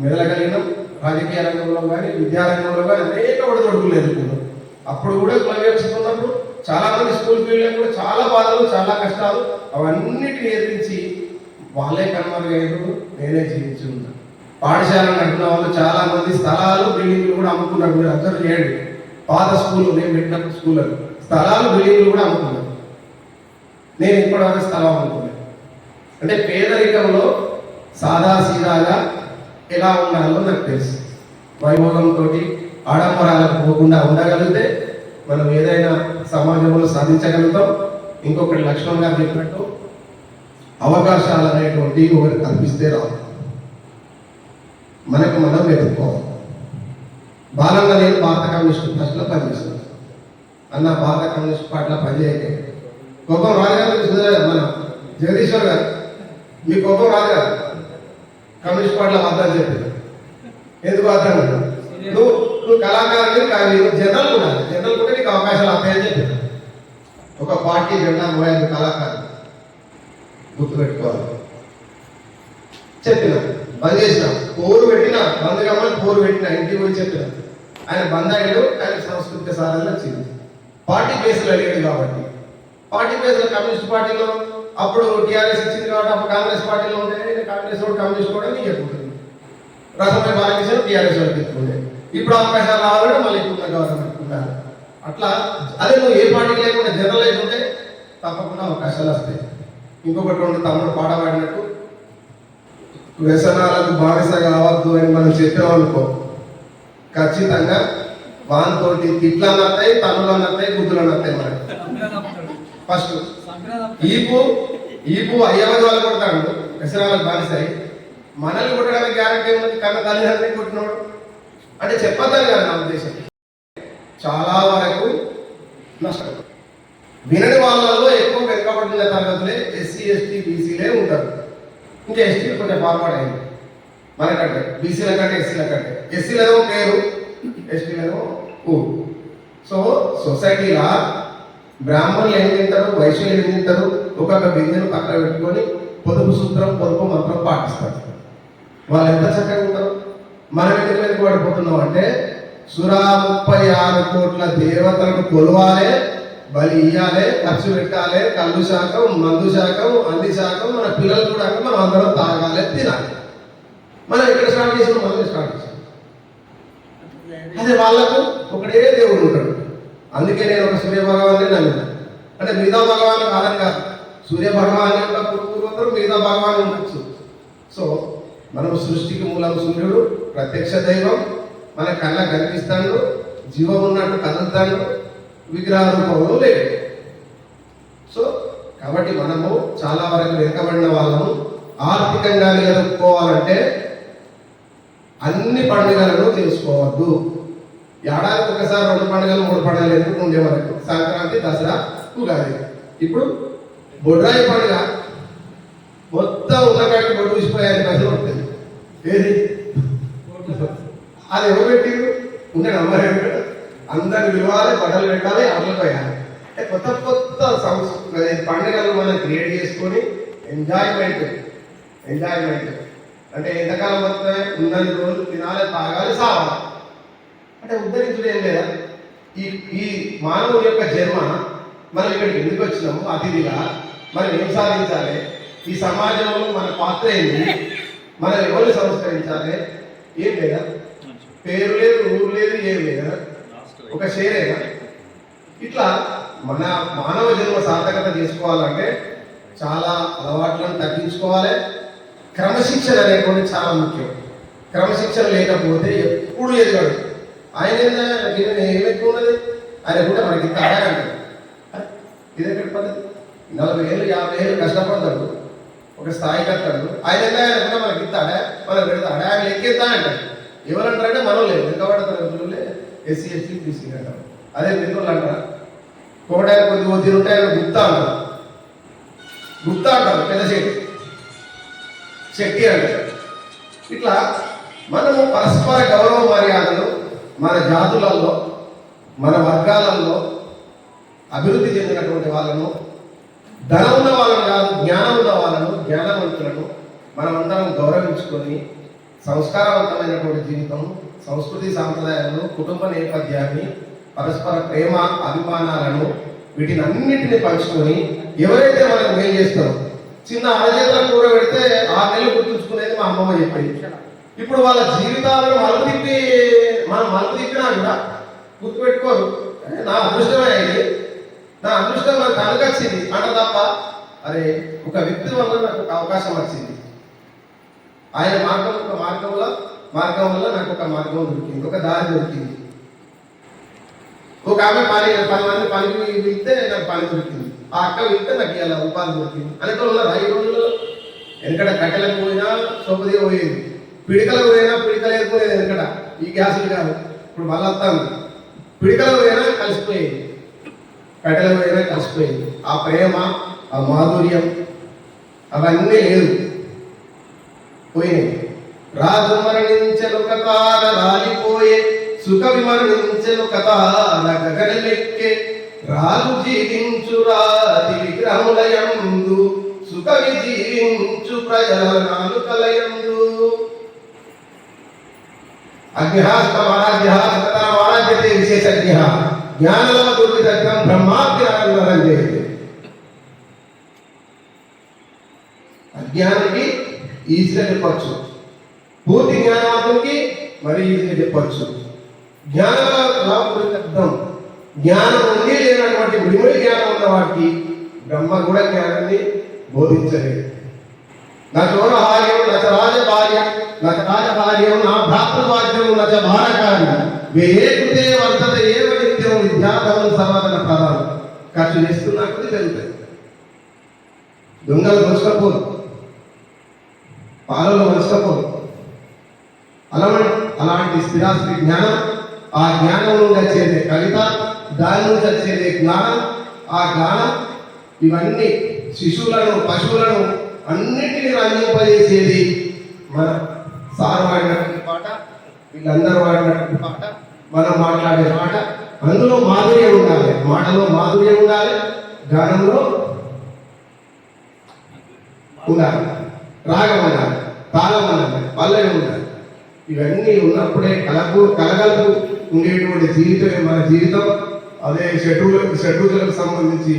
మెదలగలిగినాం. రాజకీయ రంగంలో కానీ విద్యారంగంలో కానీ అనేక ఒడిదొడుకులు ఎదుర్కొన్నాం. అప్పుడు కూడా కులవేక్షకున్నప్పుడు చాలా మంది స్కూల్ ఫీల్డ్లో కూడా చాలా బాధలు, చాలా కష్టాలు, అవన్నిటిని ఎదిరించి వాళ్ళే కనుమరుగయ్యారు, నేనే జీవించి ఉన్నాను. పాఠశాల నడిపిన వాళ్ళు చాలా మంది స్థలాలు, బిల్డింగ్లు కూడా అమ్ముకున్నారు. మీరు అబ్జర్వ్ చేయండి. పాత స్కూల్ నేను పెట్టినప్పుడు స్కూల్ స్థలాలు, బిల్డింగ్లు కూడా అమ్ముకున్నాను. నేను ఇప్పటివరకు స్థలం అమ్ముకున్నాను. అంటే పేదరికంలో సాదాసీదాగా ఎలా ఉండాలో నాకు తెలుసు. వైభవంతో ఆడంబరాలకు పోకుండా ఉండగలిగితే మనం ఏదైనా సమాజంలో సాధించగలుగుతాం. ఇంకొకటి లక్ష్మణ్ గారు చెప్పినట్టు అవకాశాలు అనేటువంటివి ఒకరు కల్పిస్తే రావు, మనకు మనం వెతుక్కోవాలి. బాలంగా నేను భారత కమ్యూనిస్ట్ పార్టీలో పనిచేస్తున్నాను. అన్న భారత కమ్యూనిస్ట్ పార్టీలో పనిచేయకే కోపం రాజుగారు, మన జగదీశ్వర్ గారు మీ కోపం రాజుగారు కమ్యూనిస్ట్ పార్టీలో వద్దని చెప్పారు. ఎందుకు వద్దాను? నువ్వు కళాకారుని కానీ జనరల్ కూడా నీకు అవకాశాలు వస్తాయని చెప్పారు. ఒక పార్టీ జెండా మోయాలి కళాకారులు గుర్తుపెట్టుకోవాలి. చెప్పిన బంద్ చేసిన, పోరు పెట్టిన, బంద్ కమ్మని పోరు పెట్టిన, ఇంటికి పోయి చెప్పిన. ఆయన బంద్ అయ్యాడు, ఆయన సంస్కృతి సాధన వచ్చింది. పార్టీ బేస్లో అడిగాడు కాబట్టి. పార్టీ బేస్లో కమ్యూనిస్ట్ పార్టీలో అప్పుడు టీఆర్ఎస్ ఇచ్చింది కాబట్టి అప్పుడు కాంగ్రెస్ పార్టీలో ఉంటే కాంగ్రెస్ వాడు కమ్యూనిస్ట్ కూడా నీకు చెప్పుకుంటుంది. రసమై బాలకృష్ణ టీఆర్ఎస్ వాడికి చెప్పుకుంటే ఇప్పుడు అవకాశాలు రావాలంటే మళ్ళీ ఇప్పుడు గవర్నమెంట్ ఉండాలి. అట్లా అదే నువ్వు ఏ పార్టీ లేకుండా జనరలైజ్ ఉంటే తప్పకుండా అవకాశాలు వస్తాయి. ఇంకొకటి రెండు తమ్ముడు పాట పాడినట్టు వ్యసనాలకు బానిస కావద్దు అని మనం చెప్పామనుకో, ఖచ్చితంగా వానితోటి తిట్లు అన్నట్టాయి, తనులు అన్నట్టాయి, గుద్దులు అన్నట్టాయి. మనకి ఫస్ట్ ఈపు అయ్యవది వాళ్ళు కొడతాడు, వ్యసనాలకు బానిసాయి. మనల్ని కొట్టడానికి గ్యారెంటీ ఉన్నది, కన్నా తల్లిదండ్రులు కొట్టినోడు అంటే చెప్పద్దని కాదు నా ఉద్దేశం. చాలా వరకు నష్టం. వినని వాళ్ళలో ఎక్కువ వెనుకబడిన తరగతులే ఎస్సీ, ఎస్టీ, బీసీలే ఉంటారు. ఇంకా ఎస్టీలు కొంచెం ఫార్వర్డ్ అయింది మనకంటే, బీసీల కంటే ఎస్సీల కంటే. ఎస్సీలో పేరు ఎస్టీలను ఊ. సో సొసైటీలో బ్రాహ్మణులు ఏం తింటారు, వైశ్యులు ఏం తింటారు, ఒక్కొక్క బిందెను పక్కన పెట్టుకొని పొదుపు సూత్రం పొదుపు మంత్రం పాటిస్తారు. వాళ్ళు ఎంత చక్కగా ఉంటారు. మనం ఎందుకు వెనుక పడిపోతున్నాం అంటే సురా 36 కోట్ల దేవతలను కొలవాలి, బలి ఇయ్యాలి, ఖర్చు పెట్టాలి, కళ్ళు శాఖం, మందు శాఖం, అన్ని శాఖం, మన పిల్లలు కూడా మనం అందరం తాగాలి, తినాలి. మనం ఎక్కడ స్టార్ట్ చేసాం, మనం స్టార్ట్ చేసాం. అదే వాళ్ళకు ఒకటే దేవుడు ఉంటాడు. అందుకే నేను ఒక సూర్య భగవాన్ని నమ్మిన. అంటే మిగతా భగవాన్ కాదని కాదు, సూర్య భగవాన్ యొక్క పూర్వపురుషులు మిగతా భగవాన్ ఉండొచ్చు. సో మనం సృష్టికి మూలం సూర్యుడు, ప్రత్యక్ష దైవం, మన కళ్ళ కనిపిస్తాడు, జీవం ఉన్నట్టు కదులుతాడు, విగ్రహ రూపంలో లేడు. సో కాబట్టి మనము చాలా వరకు వెనుకబడిన వాళ్ళము. ఆర్థికంగా నిలదొక్కుకోవాలంటే అన్ని పండుగలను తెలుసుకోవద్దు. ఏడాదికి ఒకసారి 2 పండుగలు 3 పండుగలు ఎందుకు ఉండే వరకు, సంక్రాంతి, దసరా, ఉగాది. ఇప్పుడు బొడ్రాయి పండుగ మొత్తం ఉన్నకాడికి బొడ్డు చూసిపోయారు, ప్రజలు ఉంటుంది. ఏది అది ఎవరు పెట్టిండు, ఉండే నమ్మరు. అందరిని విలువాలి, బట్టలు పెట్టాలి, ఆటలు పోయాలి. అంటే కొత్త కొత్త పండుగలు మనం క్రియేట్ చేసుకొని ఎంజాయ్మెంట్ అంటే ఎంతకాలం వస్తాయి, ఉన్నది రోజులు తినాలి, తాగాలి, సావాలి. అంటే ఉద్ధరించడం ఏం లేదా? ఈ మానవుని యొక్క జన్మ మనం ఇక్కడికి ఎందుకు వచ్చినాము అతిథిగా, మనం ఏం సాధించాలి, ఈ సమాజంలో మన పాత్ర ఏంటి, మనం ఎవరిని సంస్కరించాలి, ఏం లేదా? పేరు లేదు, ఊరు లేదు, ఏం లేదా? ఒక షేరేనా? ఇట్లా మన మానవ జన్మ సార్థకత చేసుకోవాలంటే చాలా అలవాట్లను తగ్గించుకోవాలి. క్రమశిక్షణ అనేటువంటి చాలా ముఖ్యం. క్రమశిక్షణ లేకపోతే ఎప్పుడు ఎదగడు. ఆయన ఏమెక్కువ ఉన్నది, ఆయన కూడా మనకి ఇంత అడగండి. ఇదెక్కడ పద్ధతి? 40 ఏళ్ళు 50 ఏళ్ళు కష్టపడతాడు, ఒక స్థాయికి వస్తాడు. ఆయన కూడా మనకి ఇస్తాడా, మనం పెడతాడా, ఆయన లెక్కేద్దా అంటాడు. ఎవరంటారంటే మనం లేదు, వెనుకబడతారు రోజులే ఎస్సీ ఎస్టీ బీసీ అంటారు. అదే మిత్రులు అంటారా, ఒకటాయన కొద్దిగా తిరుగుంటే ఆయన గుప్తా అంటారు, పెద్ద శక్తి అంటారు. ఇట్లా మనము పరస్పర గౌరవ మర్యాదలు మన జాతులలో, మన వర్గాలలో అభివృద్ధి చెందినటువంటి వాళ్ళను, ధనం ఉన్న వాళ్ళను కాదు, జ్ఞానం ఉన్న వాళ్ళను, జ్ఞానవంతులను మనమందరం గౌరవించుకొని సంస్కారవంతమైనటువంటి జీవితం, సంస్కృతి సాంప్రదాయాలను, కుటుంబ నేపథ్యాన్ని, పరస్పర ప్రేమ అభిమానాలను, వీటిని అన్నింటినీ పంచుకొని ఎవరైతే మనం మేలు చేస్తారో, చిన్న అరచేతుల కూర పెడితే 6 నెలలు గుర్తుంచుకునేది మా అమ్మమ్మ చెప్పింది. ఇప్పుడు వాళ్ళ జీవితాలను మలుపు తిప్పినా కూడా గుర్తుపెట్టుకోరు. నా అదృష్టమే అయింది, నా అదృష్టం నాకు కనుకొచ్చింది అంట తప్ప, అరే ఒక వ్యక్తి వల్ల నాకు ఒక అవకాశం వచ్చింది, ఆయన మార్గం వల్ల నాకు ఒక మార్గం దొరికింది, ఒక దారి దొరికింది. ఒక ఆమె 10 మంది పనికి వెళ్తే నాకు పని దొరికింది, ఆ అక్క వెళ్తే నాకు ఇలా ఉపాధి దొరికింది అనేటువంటి ఉన్నారు. 5 రోజుల్లో వెనకడ కట్టెలకు పోయినా సోపది పోయేది, పిడికలకు పోయినా పిడికలేదు పోయేది. వెనకడ ఈ గ్యాసులు కాదు, ఇప్పుడు మళ్ళీ వస్తాను, పిడికలకు పోయినా కలిసిపోయేది, కట్టెలకు పోయినా కలిసిపోయేది. ఆ ప్రేమ, ఆ మాధుర్యం అవన్నీ లేదు, పోయినాయి. రాజు మరణించను కథాల రాలిపోయే, సుఖ విమరణించను కథాల గగనమెక్కే, రాజు జీవించు రాతి విగ్రహములయందు, సుఖ విజీవించు ప్రజలనాలు కలయందు. అజ్ఞారాజ్యతే విశేషజ్ఞ జ్ఞానమ దుర్విదగ్ధం బ్రహ్మాజ్ఞానం చేయదు. అజ్ఞానికి ఈజీగా చెప్పచ్చు, పూర్తి జ్ఞానవంతునికి మరి ఈజీగా చెప్పచ్చు. జ్ఞానం జ్ఞానం ఉంది లేనటువంటి విడిముడి జ్ఞానం ఉన్న వాటికి బ్రహ్మ కూడా జ్ఞానాన్ని బోధించలేదు. నా చోరహార్యం, నా రాజభార్యం, నా రాజభార్యం, నా భ్రాతృవాద్యం, నా భారకార్యం, వేకృతే వర్తత ఏవ నిత్యం విద్యాధనం సమాధాన ప్రధానం. ఖర్చు చేస్తున్నా కొద్ది పెరుగుతాయి. దొంగలు మోసుకపోరు, పాలలు మోసుకపోరు. అలాంటి స్థిరాస్తి జ్ఞానం, ఆ జ్ఞానం నుండి వచ్చేదే కవిత, దాని నుంచి వచ్చేదే జ్ఞానం. ఆ జ్ఞానం ఇవన్నీ శిశువులను, పశువులను అన్నిటినీ రంజింపజేసేది మన సార్ వాడినటువంటి పాట, వీళ్ళందరూ వాడినటువంటి పాట మనం మాట్లాడే మాట అందులో మాధుర్యం ఉండాలి, మాటలో మాధుర్యం ఉండాలి, గానంలో ఉండాలి, రాగం ఉండాలి, తాళం ఉండాలి, పల్లవి ఉండాలి. ఇవన్నీ ఉన్నప్పుడే కలగలుపు ఉండేటువంటి జీవితమే మన జీవితం. అదే షడ్రుచులకు సంబంధించి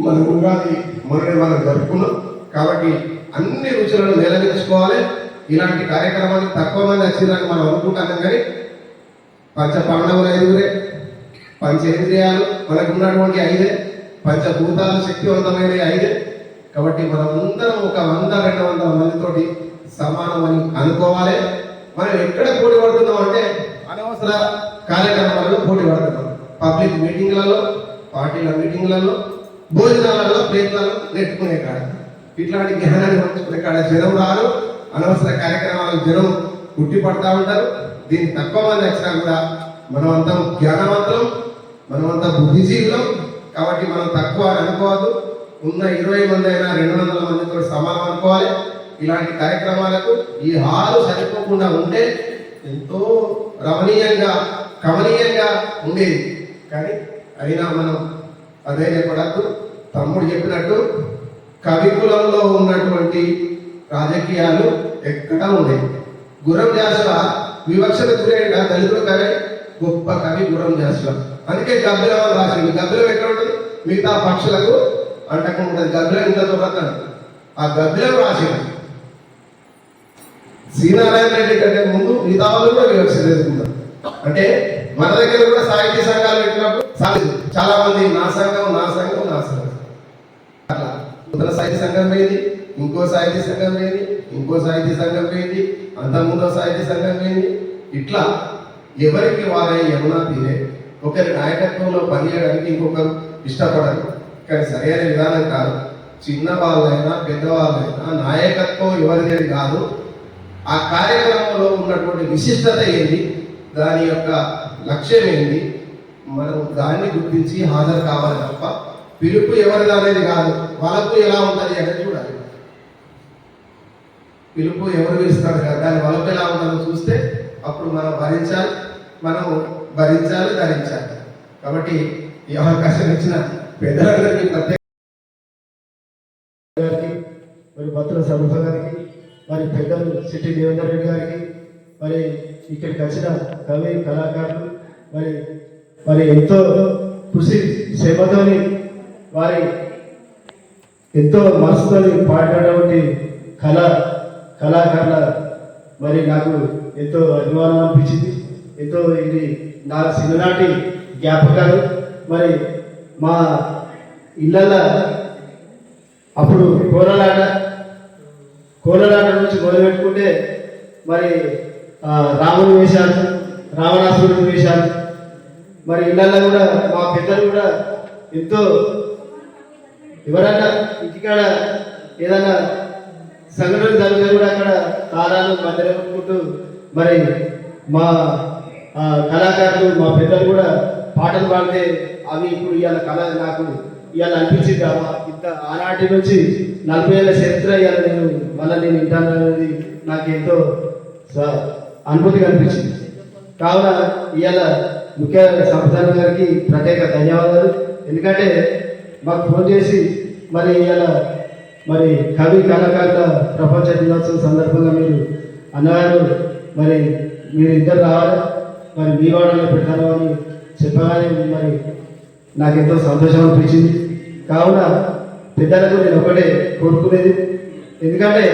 మన ఉగాది మనం జరుపుకున్నాం కాబట్టి అన్ని రుచులను నిలబెట్టుకోవాలి. ఇలాంటి కార్యక్రమాలు తక్కువ మంది వచ్చిందని మనం అనుకుంటాం, కానీ పంచ పాండవులు 5 పంచేంద్రియాలు మనకు ఉన్నటువంటి 5, పంచభూతాలు శక్తివంతమైన 5. కాబట్టి మనం అందరం ఒక 100-200 మందితోటి సమానమని అనుకోవాలి. మనం ఎక్కడ పోటీ పడుతున్నాం అంటే అనవసర కార్యక్రమాలలో పోటీ పడుతున్నాం. పబ్లిక్ మీటింగ్లలో, పార్టీల మీటింగ్లలో, భోజనాలలో, ప్రయత్నాలు నెట్టుకునే కాడ, ఇట్లాంటి జ్ఞానాన్ని పంచుకునే కాడ జనం రారు. అనవసర కార్యక్రమాలకు జనం పుట్టి పడతా ఉంటారు. దీన్ని తక్కువ మంది వచ్చినా కూడా మనమంతా జ్ఞానవంతులం, మనమంతా బుద్ధిజీవులం. కాబట్టి మనం తక్కువ అనుకోవద్దు. ఉన్న 20 మంది అయినా 200 మందితో సమానం అనుకోవాలి. ఇలాంటి కార్యక్రమాలకు ఈ హాలు సరిపోకుండా ఉంటే ఎంతో రమణీయంగా కమనీయంగా ఉండేది. కానీ అయినా మనం అధైర్యపడద్దు. తమ్ముడు చెప్పినట్టు కవికులంలో ఉన్నటువంటి రాజకీయాలు ఎక్కడా ఉన్నాయి. గుర్రం జాషువా వివక్షత గురైన దళితుల కవి, గొప్ప కవి గుర్రం జాషువా. అందుకే గబ్బిలం రాసింది. గబ్బిలం ఎక్కడ ఉంటుంది? మిగతా పక్షులకు అంటకుండా ఉంటుంది. గబ్బిలం ఇంత దూరం ఆ గబ్బిలం రాసింది. శ్రీనారాయణ రెడ్డి కంటే ముందు మిగతా వాళ్ళు కూడా వివక్షత ఎదుర్కొంటారు. అంటే మన దగ్గర కూడా సాహిత్య సంఘాలు పెట్టినప్పుడు చాలా మంది నా సంఘం అట్లా మొదల సాహిత్య సంఘం పోయింది, ఇంకో సాహిత్య సంఘం పోయింది, ఇంకో సాహిత్య సంఘం పోయింది, అంతకుముందో సాహిత్య సంఘం పోయింది. ఇట్లా ఎవరికి వారే యమునా తీరే. ఒకరి నాయకత్వంలో పనిచేయడానికి ఇంకొకరు ఇష్టపడరు. కానీ సరైన విధానం కాదు. చిన్న వాళ్ళైనా పెద్దవాళ్ళైనా నాయకత్వం ఎవరిది కాదు. ఆ కార్యక్రమంలో ఉన్నటువంటి విశిష్టత ఏంటి, దాని యొక్క లక్ష్యం ఏంటి, మనం దాన్ని గుర్తించి హాజరు కావాలి తప్ప పిలుపు ఎవరిది అనేది కాదు. వలపు ఎలా ఉంటుంది అనేది చూడాలి. పిలుపు ఎవరు పిలుస్తారు కదా, దాని వలపు ఎలా ఉంటుందో చూస్తే అప్పుడు మనం భరించాలి, ధరించాలి. కాబట్టి ఈ అవకాశం ఇచ్చిన పెద్దలందరికీ ప్రత్యేక గారికి, మరి భద్ర సభ గారికి, మరి పెద్దలు సిటీ దేవేందర్ రెడ్డి గారికి, మరి ఇక్కడికి వచ్చిన కవి కళాకారులు, మరి ఎంతో కృషి శ్రమతోని వారి ఎంతో మనసుతో పాడినటువంటి కళాకారుల మరి నాకు ఎంతో అభిమానం అనిపించింది. ఎంతో ఇది నా చిన్ననాటి జ్ఞాపకాలు. మరి మా ఇళ్ళల్లో అప్పుడు కోలలాట నుంచి మొదలుపెట్టుకుంటే మరి రాముని వేషాలు, రావణాసురుని వేషాలు, మరి ఇళ్ళల్లో కూడా మా పెద్దలు కూడా ఎంతో ఎవరన్నా ఇంటికాడ ఏదైనా సంఘటన జరిగితే కూడా అక్కడ తారాలు మధ్యలో మరి మా కళాకారులు మా పెద్దలు కూడా పాటలు పాడితే అవి ఇప్పుడు ఇవాళ కళ నాకు ఇవాళ అనిపించింది. ఇంత ఆనాటి నుంచి 40 ఏళ్ళ చరిత్ర ఇవాళ నేను వింటాను అనేది నాకు ఎంతో అనుభూతిగా అనిపించింది. కావున ఇవాళ ముఖ్య సంస్థానం గారికి ప్రత్యేక ధన్యవాదాలు. ఎందుకంటే మాకు ఫోన్ చేసి మరి ఇవాళ మరి కవి కళాకారుల ప్రపంచ దినోత్సవం సందర్భంగా మీరు అన్నగారు మరి మీరు ఇద్దరు రావాలి, మరి మీ వాడలో పెట్టాలి అని చెప్పగానే మరి నాకెంతో సంతోషం అనిపించింది. కావున పెద్దలకు నేను ఒకటే కోరుకునేది, ఎందుకంటే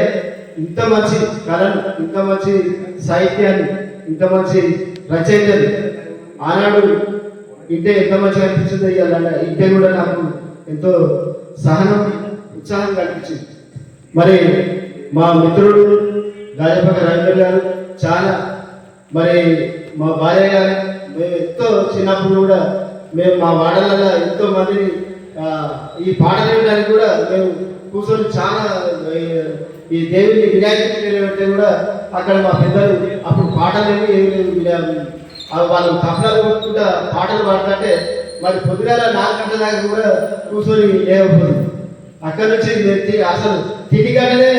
ఇంత మంచి కళను, ఇంత మంచి సాహిత్యాన్ని, ఇంత మంచి రచయితలు ఆనాడు ఇంటే ఎంత మంచిగా అనిపించిందో ఇవాళ ఇంటే కూడా నాకు ఎంతో సహనం, ఉత్సాహం కనిపించింది. మరి మా మిత్రుడు గాజపక రవీంద్ర గారు చాలా, మరి మా భార్య గారు, మేము ఎంతో చిన్నప్పుడు కూడా మేము మా వాడలలో ఎంతో మందిని ఈ పాటలు వినడానికి కూడా మేము కూర్చొని చాలా ఈ దేవుని వినాయకుడిని నిలబెడితే కూడా అక్కడ మా పెద్దలు అప్పుడు పాటలు ఏమి వాళ్ళు తప్పలు కొట్టుకుంటా పాటలు పాడుతుంటే మరి పొద్దుగాల 4 గంటల దాకా కూడా కూర్చొని లేకపోతుంది. అక్కడి నుంచి అసలు తిండిగంటనే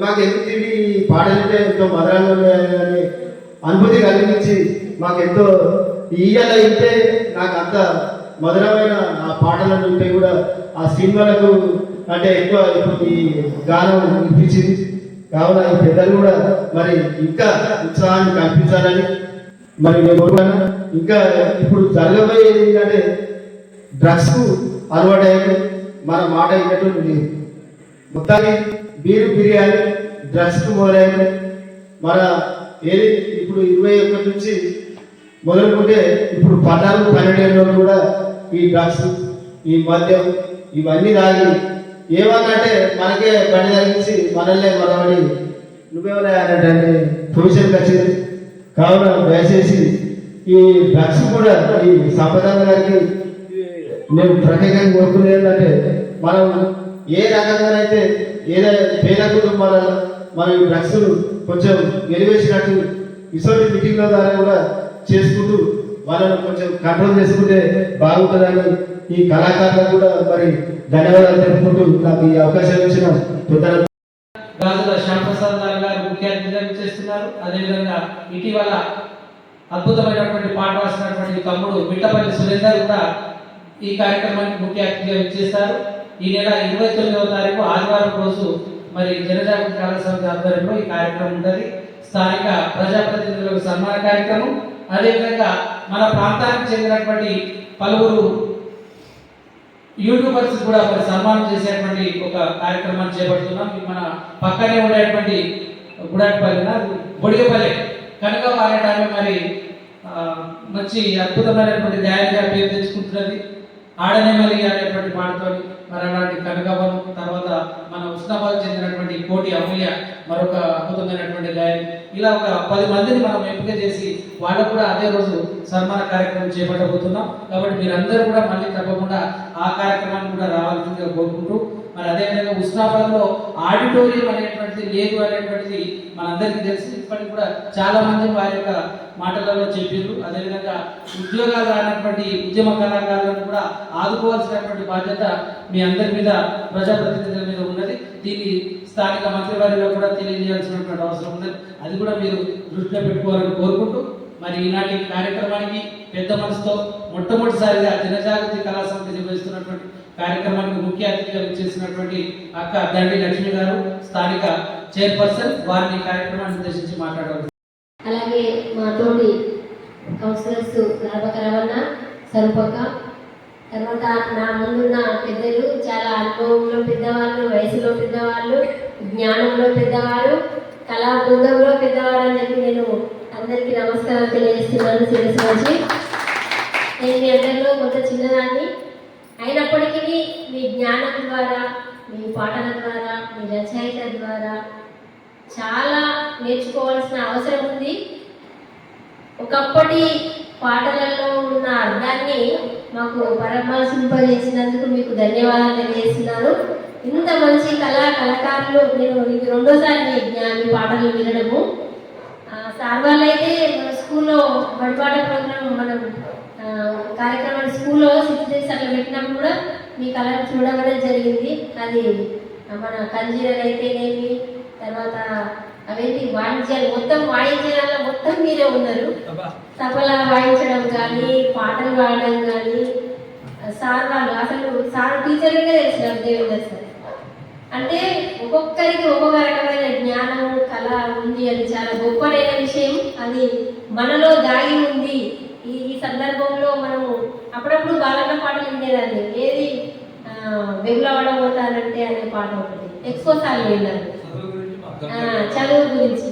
మాకు ఎందుకు తిండి పాటలు ఎంతో మధురంగా ఉన్నాయని అనుభూతి కలిగించి మాకెంతో ఇయ్యాల ఇంటే నాకు అంత మధురమైన ఆ పాటలను ఉంటే కూడా ఆ సినిమాలకు అంటే ఎక్కువ ఇప్పుడు ఈ గానం వినిపించింది. కావున ఈ పెద్దలు కూడా మరి ఇంకా ఉత్సాహాన్ని కల్పించాలని మరి నేను కోరుకున్నాను. ఇంకా ఇప్పుడు జరగబోయేది ఏంటంటే డ్రగ్స్కు అలవాటయ్యారు, మన మాట విన్నట్టు లేదు. మొత్తానికి బీరు బిర్యానీ డ్రగ్స్కు మొదలయ్యారు. మన ఏది ఇప్పుడు 21 నుంచి మొదలుకుంటే ఇప్పుడు 14-12 ఏళ్ళు కూడా ఈ డ్రగ్స్, ఈ మద్యం ఇవన్నీ తాగి ఏమన్నంటే మనకే బండి తగ్గించి మనల్నే మనమని నువ్వేమన్నా అన్నట్టు పొజిషన్కి వచ్చింది. కావున దయచేసి ఈ డ్రగ్స్ కూడా ఈ సంపదాన గారికి నేను ప్రత్యేకంగా కోరుకునేది ఏంటంటే మనం ఏ రకంగానైతే ఏదైనా పేద కుటుంబాలలో మనం ఈ డ్రగ్స్ కొంచెం వెలివేసినట్టు ఇసోటి మీటింగ్ల ద్వారా కూడా చేసుకుంటూ వాళ్ళను కొంచెం కంట్రోల్ చేసుకుంటే బాగుంటుందని ఈ కళాకారులకు కూడా మరి ధన్యవాదాలు తెలుపుకుంటూ నాకు ఈ అవకాశం ఇచ్చిన పెద్దలకు గాజుల శ్యాంప్రసాద్ గారు ముఖ్య అతిథిగా చేస్తున్నారు. అదేవిధంగా ఇటీవల అద్భుతమైనటువంటి పాట రాసినటువంటి తమ్ముడు మిట్టపల్లి సురేందర్ కూడా ఈ కార్యక్రమానికి ముఖ్య అతిథిగా చేస్తారు. ఈ నెల 29వ తారీఖు ఆదివారం రోజు మరి జనజాగృతి కళా సమితి ఆధ్వర్యంలో ఈ కార్యక్రమం ఉంటుంది. స్థానిక ప్రజాప్రతినిధులకు సన్మాన కార్యక్రమం, అదేవిధంగా మన ప్రాంతానికి చెందినటువంటి పలువురు యూట్యూబర్స్ కూడా మరి సన్మానం చేసేటువంటి ఒక కార్యక్రమాన్ని చేపడుతున్నాం. మన పక్కనే ఉండేటువంటి బొడిగపల్లి కనుక అనే టైంలో మరి మంచి అద్భుతమైనటువంటి గాయనిగా పేరు తెచ్చుకుంటున్నది. ఆడనేమలి అనేటువంటి పాటతో మరి అలాంటి కనకవనం, తర్వాత మన ఉస్నాబాద్ చెందినటువంటి కోటి అమూల్య మరొక అద్భుతమైనటువంటి గాయని, ఇలా ఒక 10 మందిని మనం ఎంపిక చేసి వాళ్ళకు కూడా అదే రోజు సన్మాన కార్యక్రమం చేపట్టబోతున్నాం. కాబట్టి మీరందరూ కూడా మళ్ళీ తప్పకుండా ఆ కార్యక్రమాన్ని కూడా రావాల్సిందిగా కోరుకుంటూ, మరి అదేవిధంగా ఉస్నాబాద్లో ఆడిటోరియం అనేటువంటిది లేదు అనేటువంటిది మనందరికీ తెలిసి ఇప్పటికి కూడా చాలా మంది వారి యొక్క మాటలలో చెప్పారు. అదేవిధంగా ఉద్యోగాలు రానటువంటి ఉద్యమ కళాకారులను కూడా ఆదుకోవాల్సినటువంటి బాధ్యత మీ అందరి మీద, ప్రజాప్రతినిధుల మీద ఉన్నది. దీన్ని స్థానిక మంత్రివర్యులో కూడా తెలియజేయాల్సినటువంటి అవసరం ఉన్నది. అది కూడా మీరు దృష్టిలో పెట్టుకోవాలని కోరుకుంటూ, మరి ఈనాటి కార్యక్రమానికి పెద్ద మనసుతో మొట్టమొదటిసారిగా జనజాగృతి కళా సమితి నిర్వహిస్తున్నటువంటి కార్యక్రమానికి ముఖ్య అతిథిగా చేసినటువంటి అక్క దండి లక్ష్మి గారు, స్థానిక చైర్పర్సన్, వారిని కార్యక్రమాన్ని ఉద్దేశించి మాట్లాడారు. అలాగే మా తోటి కౌన్సిలర్స్ రవణ, సరుపక్క, తర్వాత నా ముందున్న పెద్దలు, చాలా అనుభవంలో పెద్దవాళ్ళు, వయసులో పెద్దవాళ్ళు, జ్ఞానంలో పెద్దవాళ్ళు, కళా బృందంలో పెద్దవాళ్ళు అని చెప్పి నేను అందరికీ నమస్కారం తెలియజేస్తున్నాను. శిరస్సు వచ్చి నేను మీ అందరిలో కొంత చిన్నదాన్ని అయినప్పటికీ మీ జ్ఞానం ద్వారా, మీ పాటల ద్వారా, మీ రచయిత ద్వారా చాలా నేర్చుకోవాల్సిన అవసరం ఉంది. ఒకప్పటి పాటలలో ఉన్న అర్థాన్ని మాకు పరామర్శింపజేసినందుకు మీకు ధన్యవాదాలు తెలియజేస్తున్నాను. ఇంత మంచి కళాకారులు నేను ఇది 2వసారి మీ పాటలు వినడము. సార్ వాళ్ళు అయితే మన స్కూల్లో బడిపాట ప్రోగ్రామ్ మనం కార్యక్రమాలు స్కూల్లో 6 days అట్లా పెట్టినప్పుడు కూడా మీ కళను చూడడం జరిగింది. అది మన కంజీరలు అయితేనేమి, తర్వాత అవేంటి వాయిద్యాలు మొత్తం వాయించడంలో మొత్తం మీరే ఉన్నారు. తబలా వాయించడం కానీ, పాటలు పాడడం కానీ, సార్ వాళ్ళు అసలు సార్ టీచర్లుగా తెలిసినారు దేవేందర్ సార్. అంటే ఒక్కొక్కరికి ఒక్కొక్క రకమైన జ్ఞానం, కళ ఉంది. అది చాలా గొప్పదైన విషయం. అది మనలో దాగి ఉంది. ఈ సందర్భంలో మనము అప్పుడప్పుడు బాలన్న పాటలు వినేదాన్ని. ఏది వెగులవడం పోతానంటే అనే పాట ఒకటి ఎక్కువ సార్లు విన్నాను. చదువు గురించి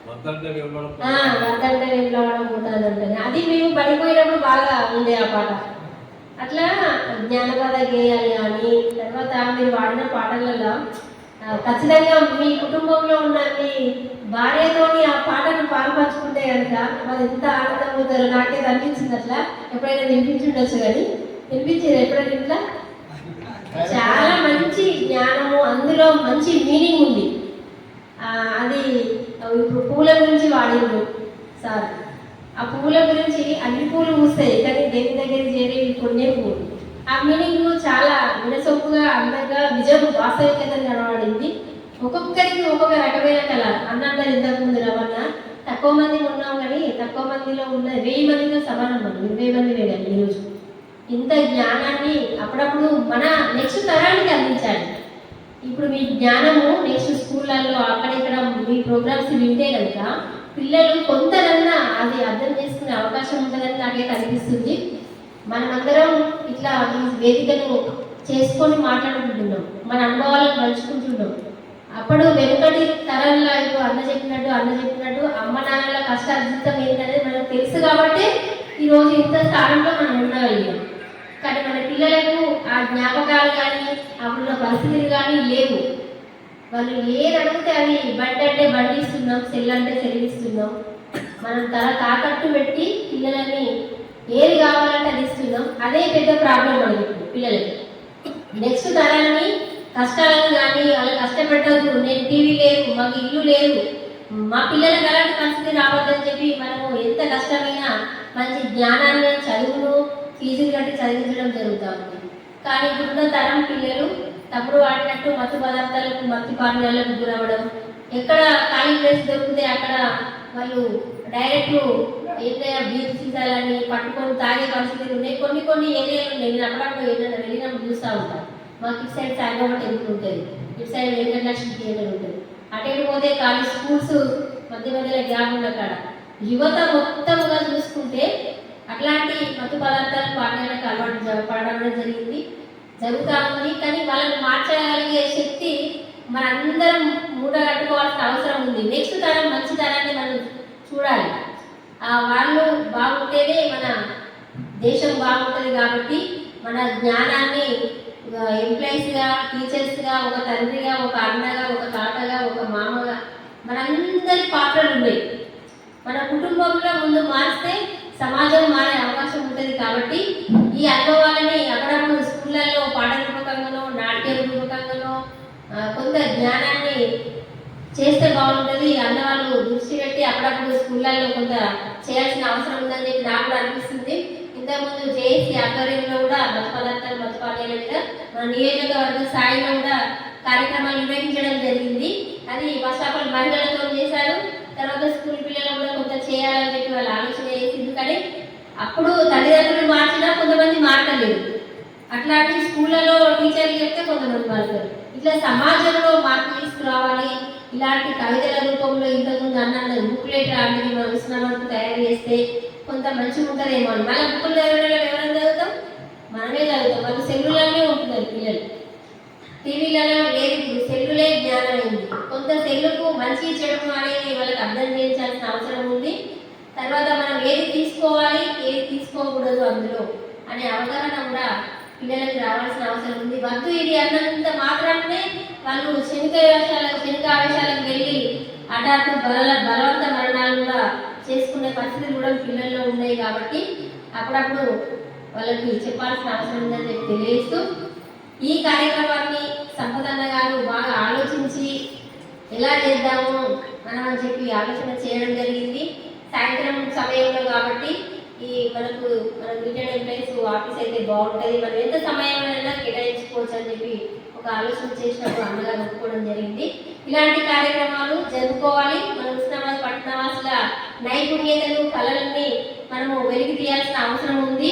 వద్దంటే వెగులవడం పోతానంటే అది మేము పడిపోయినప్పుడు బాగా ఉంది ఆ పాట. అట్లా జ్ఞానపద గేయాలు కానీ, తర్వాత మీరు వాడిన పాటలలో ఖచ్చితంగా మీ కుటుంబంలో ఉన్న మీ భార్యతోని ఆ పాటను పాల్పంచుకుంటే కనుక మరి ఎంత ఆనందం అవుతారో నాకైతే అనిపించింది. అట్లా ఎప్పుడైనా వినిపించుండొచ్చు కానీ వినిపించేది ఎప్పుడైనా ఇట్లా చాలా మంచి జ్ఞానము, అందులో మంచి మీనింగ్ ఉంది. అది ఇప్పుడు పూల గురించి వాడిండ్రు సార్. ఆ పూల గురించి అన్ని పూలు పూస్తాయి కానీ దేవుని దగ్గరికి చేరేవి కొన్ని పూలు. ఆ మీనింగ్ చాలా వినసొప్పుగా, అందంగా, నిజం వాస్తవికతను కనబడింది. ఒక్కొక్కరికి ఒక్కొక్క రకమైన కళ అన్నన్నారు ఇంతకుముందు రవణ. తక్కువ మంది ఉన్నాం కానీ తక్కువ మందిలో ఉన్న 1000 మందితో సమానం. మనం 20 మంది వేయాలి ఈరోజు. ఇంత జ్ఞానాన్ని అప్పుడప్పుడు మన నెక్స్ట్ తరానికి అందించాలి. ఇప్పుడు మీ జ్ఞానము నెక్స్ట్ స్కూళ్ళల్లో అక్కడిక్కడ మీ ప్రోగ్రామ్స్ వింటే కనుక పిల్లలు కొంతనన్నా అది అర్థం చేసుకునే అవకాశం ఉంటుందని నాకైతే అనిపిస్తుంది. మనమందరం ఇట్లా ఈ వేదికను చేసుకొని మాట్లాడుకుంటున్నాం, మన అనుభవాలను పంచుకుంటున్నాం. అప్పుడు వెనుకటి తరంలో ఇప్పుడు అన్న చెప్పినట్టు అమ్మ నాన్నల కష్టార్జితం ఏంటనేది మనకు తెలుసు కాబట్టి ఈరోజు ఇంత స్థానంలో మనం ఉండగలిగాం. కానీ మన పిల్లలకు ఆ జ్ఞాపకాలు కానీ అప్పుడున్న పరిస్థితులు కానీ లేవు. వాళ్ళు ఏది అడిగితే అది బండి అంటే బండి ఇస్తున్నాం, సెల్ అంటే సెల్ ఇస్తున్నాం. మనం తల తాకట్టు పెట్టి పిల్లలని ఏది కావాలంటే అది ఇస్తున్నాం. అదే పెద్ద ప్రాబ్లం మనకి పిల్లలకి. నెక్స్ట్ తరాన్ని కష్టాలను కానీ వాళ్ళు కష్టపెట్టద్దు, నేను టీవీ లేదు, మాకు ఇల్లు లేదు, మా పిల్లలకు అలాంటి పరిస్థితి రావద్దని చెప్పి మనము ఎంత కష్టమైనా మంచి జ్ఞానాన్ని చదువును ఫీజులు కట్టి చదివించడం జరుగుతూ ఉంది. కానీ ఇప్పుడున్న తరం పిల్లలు తప్పుడు వాడినట్టు మత్తు పదార్థాలకు మత్తు పానీయాలకు గురవడం, ఎక్కడ ఖాళీ ప్లేస్ దొరికితే అక్కడ వాళ్ళు డైరెక్ట్ ఏదైనా బీర్ సీసాలని పట్టుకొని తాగే పరిస్థితులు ఉన్నాయి. కొన్ని ఏరియాలు ఉన్నాయి. నేను అప్పుడప్పుడు ఏదైనా వెళ్ళినప్పుడు చూస్తూ ఉంటాను. మాకు ఇటు సైడ్ సాయిబాబా టెంపుల్ ఉంటుంది, ఇటు సైడ్ వెంకటలక్ష్మి థియేటర్ ఉంటుంది. అటెండ్ పోతే ఖాళీ స్కూల్స్ మధ్యలో గ్యాప్ ఉన్న కాడ యువత మొత్తంగా చూసుకుంటే అట్లాంటి మత్తు పదార్థాలు పానీయాలకు అలవాటు పడడం జరుగుతూ ఉంది. కానీ వాళ్ళని మార్చగలిగే శక్తి మనందరం మూట కట్టుకోవాల్సిన అవసరం ఉంది. నెక్స్ట్ తరం మంచి తరాన్ని మనం చూడాలి. వాళ్ళు బాగుంటేనే మన దేశం బాగుంటుంది. కాబట్టి మన జ్ఞానాన్ని ఎంప్లాయీస్గా, టీచర్స్గా, ఒక తండ్రిగా, ఒక అన్నగా, ఒక తాతగా, ఒక మామగా మనందరి పాత్రలు ఉన్నాయి. మన కుటుంబంలో ముందు మారిస్తే సమాజం మారే అవకాశం ఉంటుంది. కాబట్టి ఈ అనుభవాలని అప్పుడప్పుడు స్కూళ్ళల్లో పాఠ రూపకంగానో నాట్య రూపకంగానో కొంత జ్ఞానాన్ని చేస్తే బాగుంటుంది. అన్నవాళ్ళు దృష్టి పెట్టి అప్పుడప్పుడు స్కూళ్ళల్లో కొంత చేయాల్సిన అవసరం ఉందని చెప్పి నాకు కూడా అనిపిస్తుంది. ఇంతకుముందు జేఏసీ ఆధ్వర్యంలో కూడా మత్తు పదార్థాలు మత్తు పానీయాల మీద మన నియోజకవర్గ స్థాయిలో కూడా కార్యక్రమాలు నిర్వహించడం జరిగింది. అది ఫస్ట్ ఆఫ్ ఆల్ మహిళలతో చేశారు. తర్వాత స్కూల్ పిల్లలు కూడా కొంత చేయాలని చెప్పి వాళ్ళు ఆలోచన చేసింది. కానీ అప్పుడు తల్లిదండ్రులు మార్చినా కొంతమంది మారలేదు. అట్లాంటి స్కూళ్ళలో టీచర్లు చెప్తే కొంతమంది మారుతారు. ఇట్లా సమాజంలో మార్పు తీసుకురావాలి. ఇలాంటి కవితల రూపంలో ఇంతకుముందు అన్న బుక్లెట్ లాంటివి మనం ఇస్తున్నాం తయారు చేస్తే కొంత మంచిగా ఉంటుందేమో అని. మళ్ళీ బుక్కులు ఎవరైనా చదువుతాం, మనమే చదువుతాం. వాళ్ళు సెల్లులనే ఉంటున్నారు పిల్లలు, టీవీలలో లేదు. ఇప్పుడు సెల్లులే జ్ఞానం అయింది. కొంత సెల్లుకు మంచి చెడు అనేది వాళ్ళకి అర్థం చేయించాల్సిన అవసరం ఉంది. తర్వాత మనం ఏది తీసుకోవాలి, ఏది తీసుకోకూడదు అందులో అనే అవగాహన కూడా పిల్లలకు రావాల్సిన అవసరం ఉంది. వద్దు ఇది అన్నంత మాత్రమే వాళ్ళు శనిక ఆవేశాలకు వెళ్ళి హఠాత్తు బలవంత మరణాలు కూడా చేసుకునే పరిస్థితులు కూడా పిల్లల్లో ఉన్నాయి. కాబట్టి అప్పుడప్పుడు వాళ్ళకి చెప్పాల్సిన అవసరం ఉందని చెప్పి తెలియజేస్తూ ఈ కార్యక్రమాన్ని సంపదన్న గారు బాగా ఆలోచించి ఎలా చేద్దాము మనం అని చెప్పి ఆలోచన చేయడం జరిగింది. సాయంత్రం సమయంలో కాబట్టి మన రిటైర్డ్ ఎంప్లాయీస్ ఆఫీస్ అయితే బాగుంటుంది, మనం ఎంత సమయమైనా కేటాయించుకోవచ్చు అని చెప్పి ఒక ఆలోచన చేసినప్పుడు అన్నగారు ఒప్పుకోవడం జరిగింది. ఇలాంటి కార్యక్రమాలు జరుపుకోవాలి. మన ఉస్మానాబాద్ పట్టణవాసుల నైపుణ్యతలు కళలని మనము వెలికి తీయాల్సిన అవసరం ఉంది.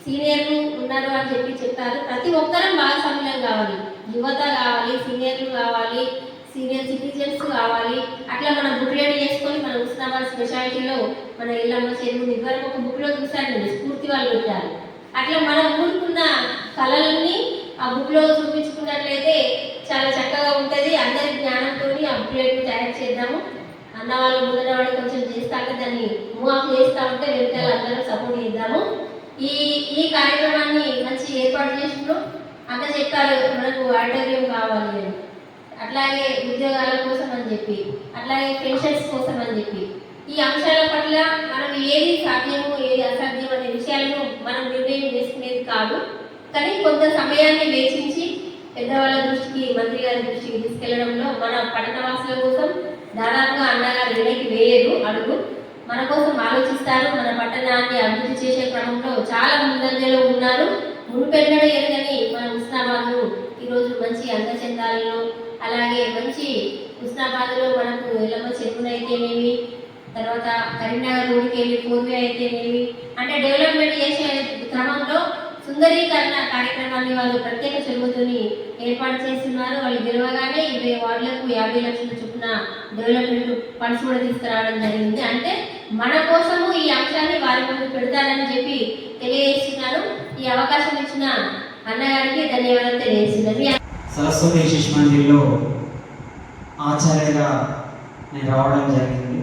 సీనియర్లు ఉన్నారు అని చెప్పారు. ప్రతి ఒక్కరం భాగస్వామ్యం కావాలి. యువత కావాలి, సీనియర్లు కావాలి, సీనియర్ సిటిజన్స్ కావాలి. అట్లా మనం బుక్లెట్ చేసుకొని మన ఉస్మానాబాద్ స్పెషాలిటీలో మన ఇళ్ళమ్మ చెరువు ఇద్దరు ఒక బుక్లో చూసాను, స్ఫూర్తి వాళ్ళు పెట్టారు. అట్లా మనం ఊరుకున్న కళలని ఆ బుక్లో చూపించుకున్నట్లయితే చాలా చక్కగా ఉంటుంది. అందరి జ్ఞానంతో ఆ బుక్లెట్ తయారు చేద్దాము. అన్నవాళ్ళు ముందరవాళ్ళు కొంచెం చేస్తాక దాన్ని మూవ్ చేస్తూ ఉంటే వెళ్తే అందరం సపోర్ట్ చేద్దాము. ఈ కార్యక్రమాన్ని మంచి ఏర్పాటు చేసినప్పుడు అన్న చెప్పారు మనకు ఆడిటోరియం కావాలి అని, అట్లాగే ఉద్యోగాల కోసం అని చెప్పి, అట్లాగే పెన్షన్స్ కోసం అని చెప్పి ఈ అంశాల పట్ల మనం ఏది సాధ్యము ఏది అసాధ్యం అనే విషయాలను మనం నిర్ణయం చేసుకునేది కాదు. కానీ కొంత సమయాన్ని వేచించి పెద్దవాళ్ళ దృష్టికి, మంత్రి గారి దృష్టికి తీసుకెళ్లడంలో మన పట్టణవాసుల కోసం దాదాపుగా అన్నగారు వెనక్కి వేయరు అడుగు, మన కోసం ఆలోచిస్తారు. మన పట్టణాన్ని అభివృద్ధి చేసే క్రమంలో చాలా ముందంజలో ఉన్నారు. మునుపెన్నడూ ఎరగని మన ఉస్మానాబాద్ను ఈరోజు మంచి అందచందాలలో, అలాగే మంచి ఉస్మానాబాద్లో మనకు ఎల్లమ్మ చెరువునైతేనేమి, తర్వాత కరీంనగర్ రోడ్డుకి వెళ్ళి పూర్వీ అయితేనేమి, అంటే డెవలప్మెంట్ చేసే క్రమంలో సుందరీకరణ కార్యక్రమాన్ని వాళ్ళు ప్రత్యేక చొరవతోని ఏర్పాటు చేస్తున్నారు. వాళ్ళు గెలవగానే 20 వార్డులకు 50 లక్షల చొప్పున డెవలప్మెంట్ ఫండ్స్ కూడా తీసుకురావడం జరిగింది. అంటే మన కోసము ఈ అంశాన్ని వారి ముందు పెడతానని చెప్పి తెలియజేస్తున్నాను. ఈ అవకాశం ఇచ్చిన అన్నగారికి ధన్యవాదాలు తెలియజేస్తున్నాను. సరస్వతి శిశు మందిర్లో ఆచార్యగా నేను రావడం జరిగింది.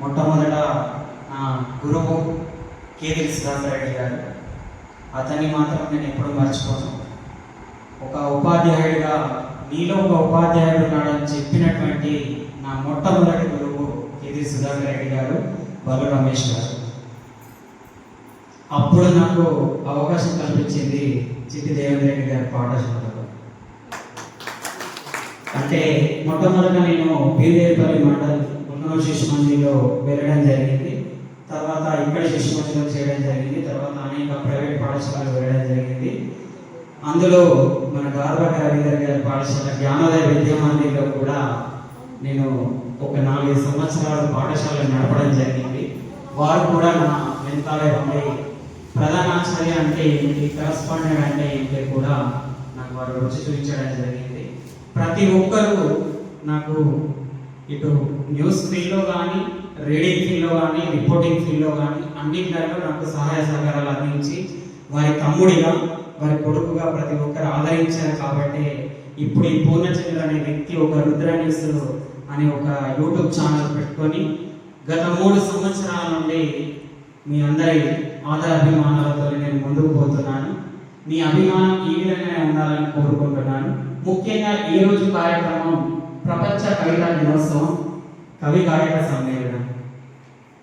మొట్టమొదట నా గురువు కేదిరి సుధాకర్ రెడ్డి గారు, అతన్ని మాత్రం నేను ఎప్పుడూ మర్చిపోను. ఒక ఉపాధ్యాయుడిగా నీలో ఒక ఉపాధ్యాయుడు ఉన్నాడని చెప్పినటువంటి నా మొట్టమొదటి గురువు కేదిరి సుధాకర్ రెడ్డి గారు, బలు రమేష్ గారు. అప్పుడు నాకు అవకాశం కల్పించింది చిట్టి దేవేంద్ర రెడ్డి గారి పాఠశాలలో. అంటే మొట్టమొదట నేను బీదేపల్లి మండల్ ఉన్నో శిశు మందిర్లో వెళ్ళడం జరిగింది. తర్వాత ఇక్కడ శిశు మందిర్లో చేయడం జరిగింది. తర్వాత అనేక ప్రైవేట్ పాఠశాలలో వెళ్ళడం జరిగింది. అందులో మన గార్బట రవీందర్ గారి పాఠశాల జ్ఞానోదయ విద్యా మందిర్లో కూడా నేను ఒక 4 సంవత్సరాలు పాఠశాలను నడపడం జరిగింది. వారు కూడా నా వెనకాలే ఉండి ప్రధానాచార్య అంటే ఏంటి, కరస్పాండెంట్ అంటే ఏంటి కూడా నాకు వారు రుచి చూపించడం జరిగింది. ప్రతి ఒక్కరూ నాకు ఇటు న్యూస్ ఫీల్డ్లో కానీ, రీడింగ్ ఫీల్డ్లో కానీ, రిపోర్టింగ్ ఫీల్డ్లో కానీ అన్నింటిలో నాకు సహాయ సహకారాలు అందించి వారి తమ్ముడిగా, వారి కొడుకుగా ప్రతి ఒక్కరు ఆదరించారు. కాబట్టి ఇప్పుడు ఈ పూర్ణచంద్ర అనే వ్యక్తి ఒక రుద్ర న్యూస్ అనే ఒక యూట్యూబ్ ఛానల్ పెట్టుకొని గత 3 సంవత్సరాల నుండి మీ అందరి ఆదరాభిమానాలతో నేను ముందుకు పోతున్నాను. మీ అభిమానం ఈ విధంగానే ఉండాలని కోరుకుంటున్నాను. ముఖ్యంగా ఈ రోజు కార్యక్రమం ప్రపంచ కవితా దినోత్సవం, కవి గాయక సమ్మేళనం.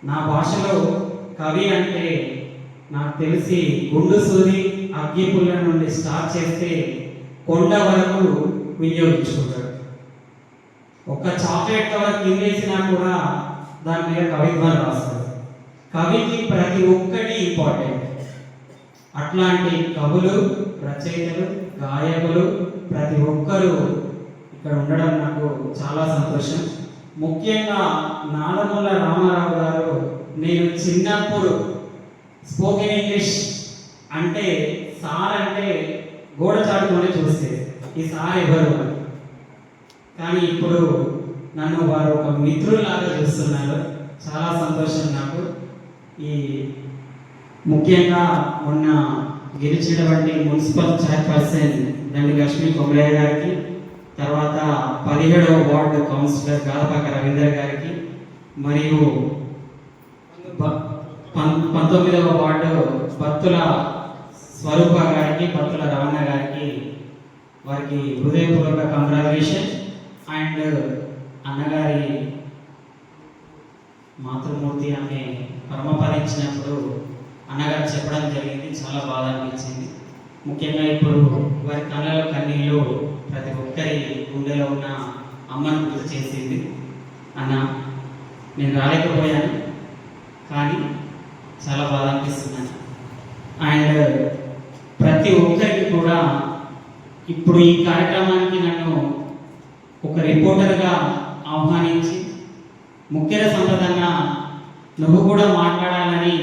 నా భాషలో కవి అంటే నాకు తెలిసి గుండు సూది అగ్గిపుల్ల నుండి స్టార్ట్ చేస్తే కొండ వరకు వినియోగించుకుంటాడు. ఒక చాక్లెట్ కవర్ కిందేసినా కూడా దాని మీద కవిత్వాలు రాస్తారు. కవికి ప్రతి ఒక్కటి ఇంపార్టెంట్. అట్లాంటి కవులు, రచయితలు, గాయకులు ప్రతి ఒక్కరూ ఇక్కడ ఉండడం నాకు చాలా సంతోషం. ముఖ్యంగా నాదముల రామారావు గారు, నేను చిన్నప్పుడు స్పోకెన్ ఇంగ్లీష్ అంటే సార్ అంటే గోడ చాటుతోనే చూస్తే ఈ సార్ ఎవరు అని. కానీ ఇప్పుడు నన్ను వారు ఒక మిత్రులాగా చూస్తున్నారు. చాలా సంతోషం నాకు. ఈ ముఖ్యంగా మొన్న గెలిచినటువంటి మున్సిపల్ చైర్పర్సన్ దండి లక్ష్మీ కొమరయ్య గారికి, తర్వాత 17వ వార్డు కౌన్సిలర్ గాదపాక రవీందర్ గారికి, మరియు 19వ వార్డు భక్తుల స్వరూప గారికి, భక్తుల రమణ గారికి, వారికి హృదయపూర్వక కంగ్రాచులేషన్. అండ్ అన్నగారి మాతృమూర్తి ఆమె పరమపదించినప్పుడు అన్నగారు చెప్పడం జరిగింది. చాలా బాధ అనిపించింది. ముఖ్యంగా ఇప్పుడు వారి కళ్ళలో కన్నీళ్ళు ప్రతి ఒక్కరి గుండెలో ఉన్న అమ్మను గుర్తు చేసింది. అన్న నేను రాలేకపోయాను, కానీ చాలా బాధ అనిపిస్తున్నాను. అండ్ ప్రతి ఒక్కరికి కూడా ఇప్పుడు ఈ కార్యక్రమానికి నన్ను ఒక రిపోర్టర్గా ఆహ్వానించి, ముఖ్య సంపదన్న నువ్వు కూడా మాట్లాడాలని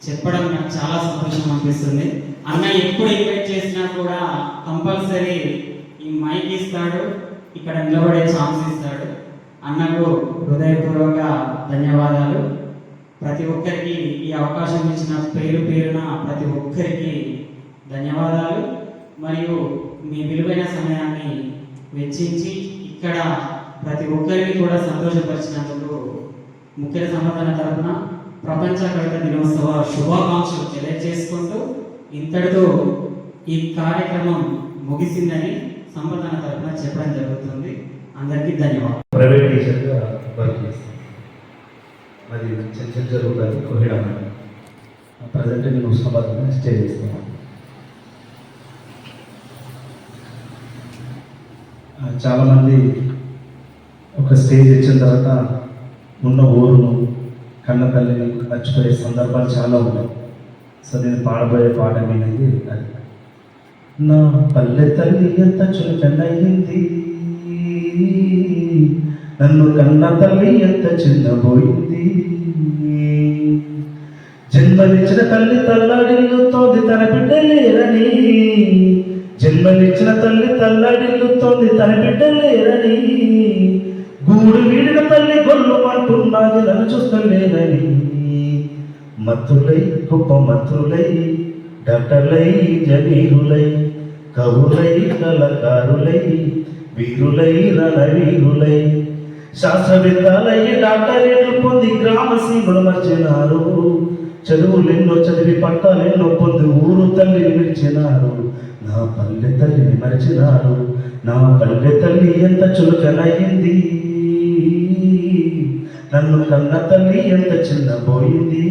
చెప్పడం నాకు చాలా సంతోషం అనిపిస్తుంది. అన్న ఎప్పుడు ఇన్వైట్ చేసినా కూడా కంపల్సరీ ఈ మైక్ ఇస్తాడు, ఇక్కడ నిలబడే ఛాన్స్ ఇస్తాడు. అన్నకు హృదయపూర్వక ధన్యవాదాలు. ప్రతి ఒక్కరికి ఈ అవకాశం ఇచ్చిన పేరున ప్రతి ఒక్కరికి ధన్యవాదాలు. మరియు మీ విలువైన సమయాన్ని వెచ్చించి ఇక్కడ ప్రతి ఒక్కరిని కూడా సంతోషపరిచినందుకు ముఖ్య సంపదన తరఫున ప్రపంచ కవిత దినోత్సవ శుభాకాంక్షలు తెలియజేసుకుంటూ ఇంతటితో ఈ కార్యక్రమం ముగిసిందని సంపదన తరఫున చెప్పడం జరుగుతుంది. అందరికీ ధన్యవాదాలు. ప్రైవేట్ టీచర్గా వర్క్ చేస్తాను. అది చర్చలు జరుగుతుంది కోహిడా. ప్రజెంట్ నేను ఉస్మాబాద్లో స్టే చేస్తాను. చాలామంది ఒక స్టేజ్ వచ్చిన తర్వాత ఉన్న ఊరును, కన్న తల్లిని మర్చిపోయే సందర్భాలు చాలా ఉన్నాయి. సో నేను పాడబోయే పాట వినేది అది. నా పల్లె తల్లి ఎంత చులకనయ్యింది, నన్ను కన్న తల్లి ఎంత చిన్నబోయింది. జన్మనిచ్చిన తల్లి తల్లాడిల్లుతోంది తన బిడ్డ లేరని, జన్మనిచ్చిన తల్లి తల్లాడిల్లుతోంది తన బిడ్డ లేరని, గూడు వీడిన తల్లి గొల్లు అంటున్నది నన్ను చూస్తలేదని. మత్తులై గొప్ప మత్తులై డాక్టర్లై ఇంజనీరులై కవులై కళకారులై వీరులై రణవీరులై శాస్త్రవేత్తలై డాక్టరేట్లు పొంది గ్రామ సీమను మర్చినారు. చదువులెన్నో చదివి పట్టాలెన్నో పొంది ఊరు తల్లిని విడిచినారు. నా పల్లె తల్లిని మరిచినారు. నా పల్లె తల్లి ఎంత చులకనయింది, నన్ను కన్న తల్లి ఎంత చిన్నబోయింది.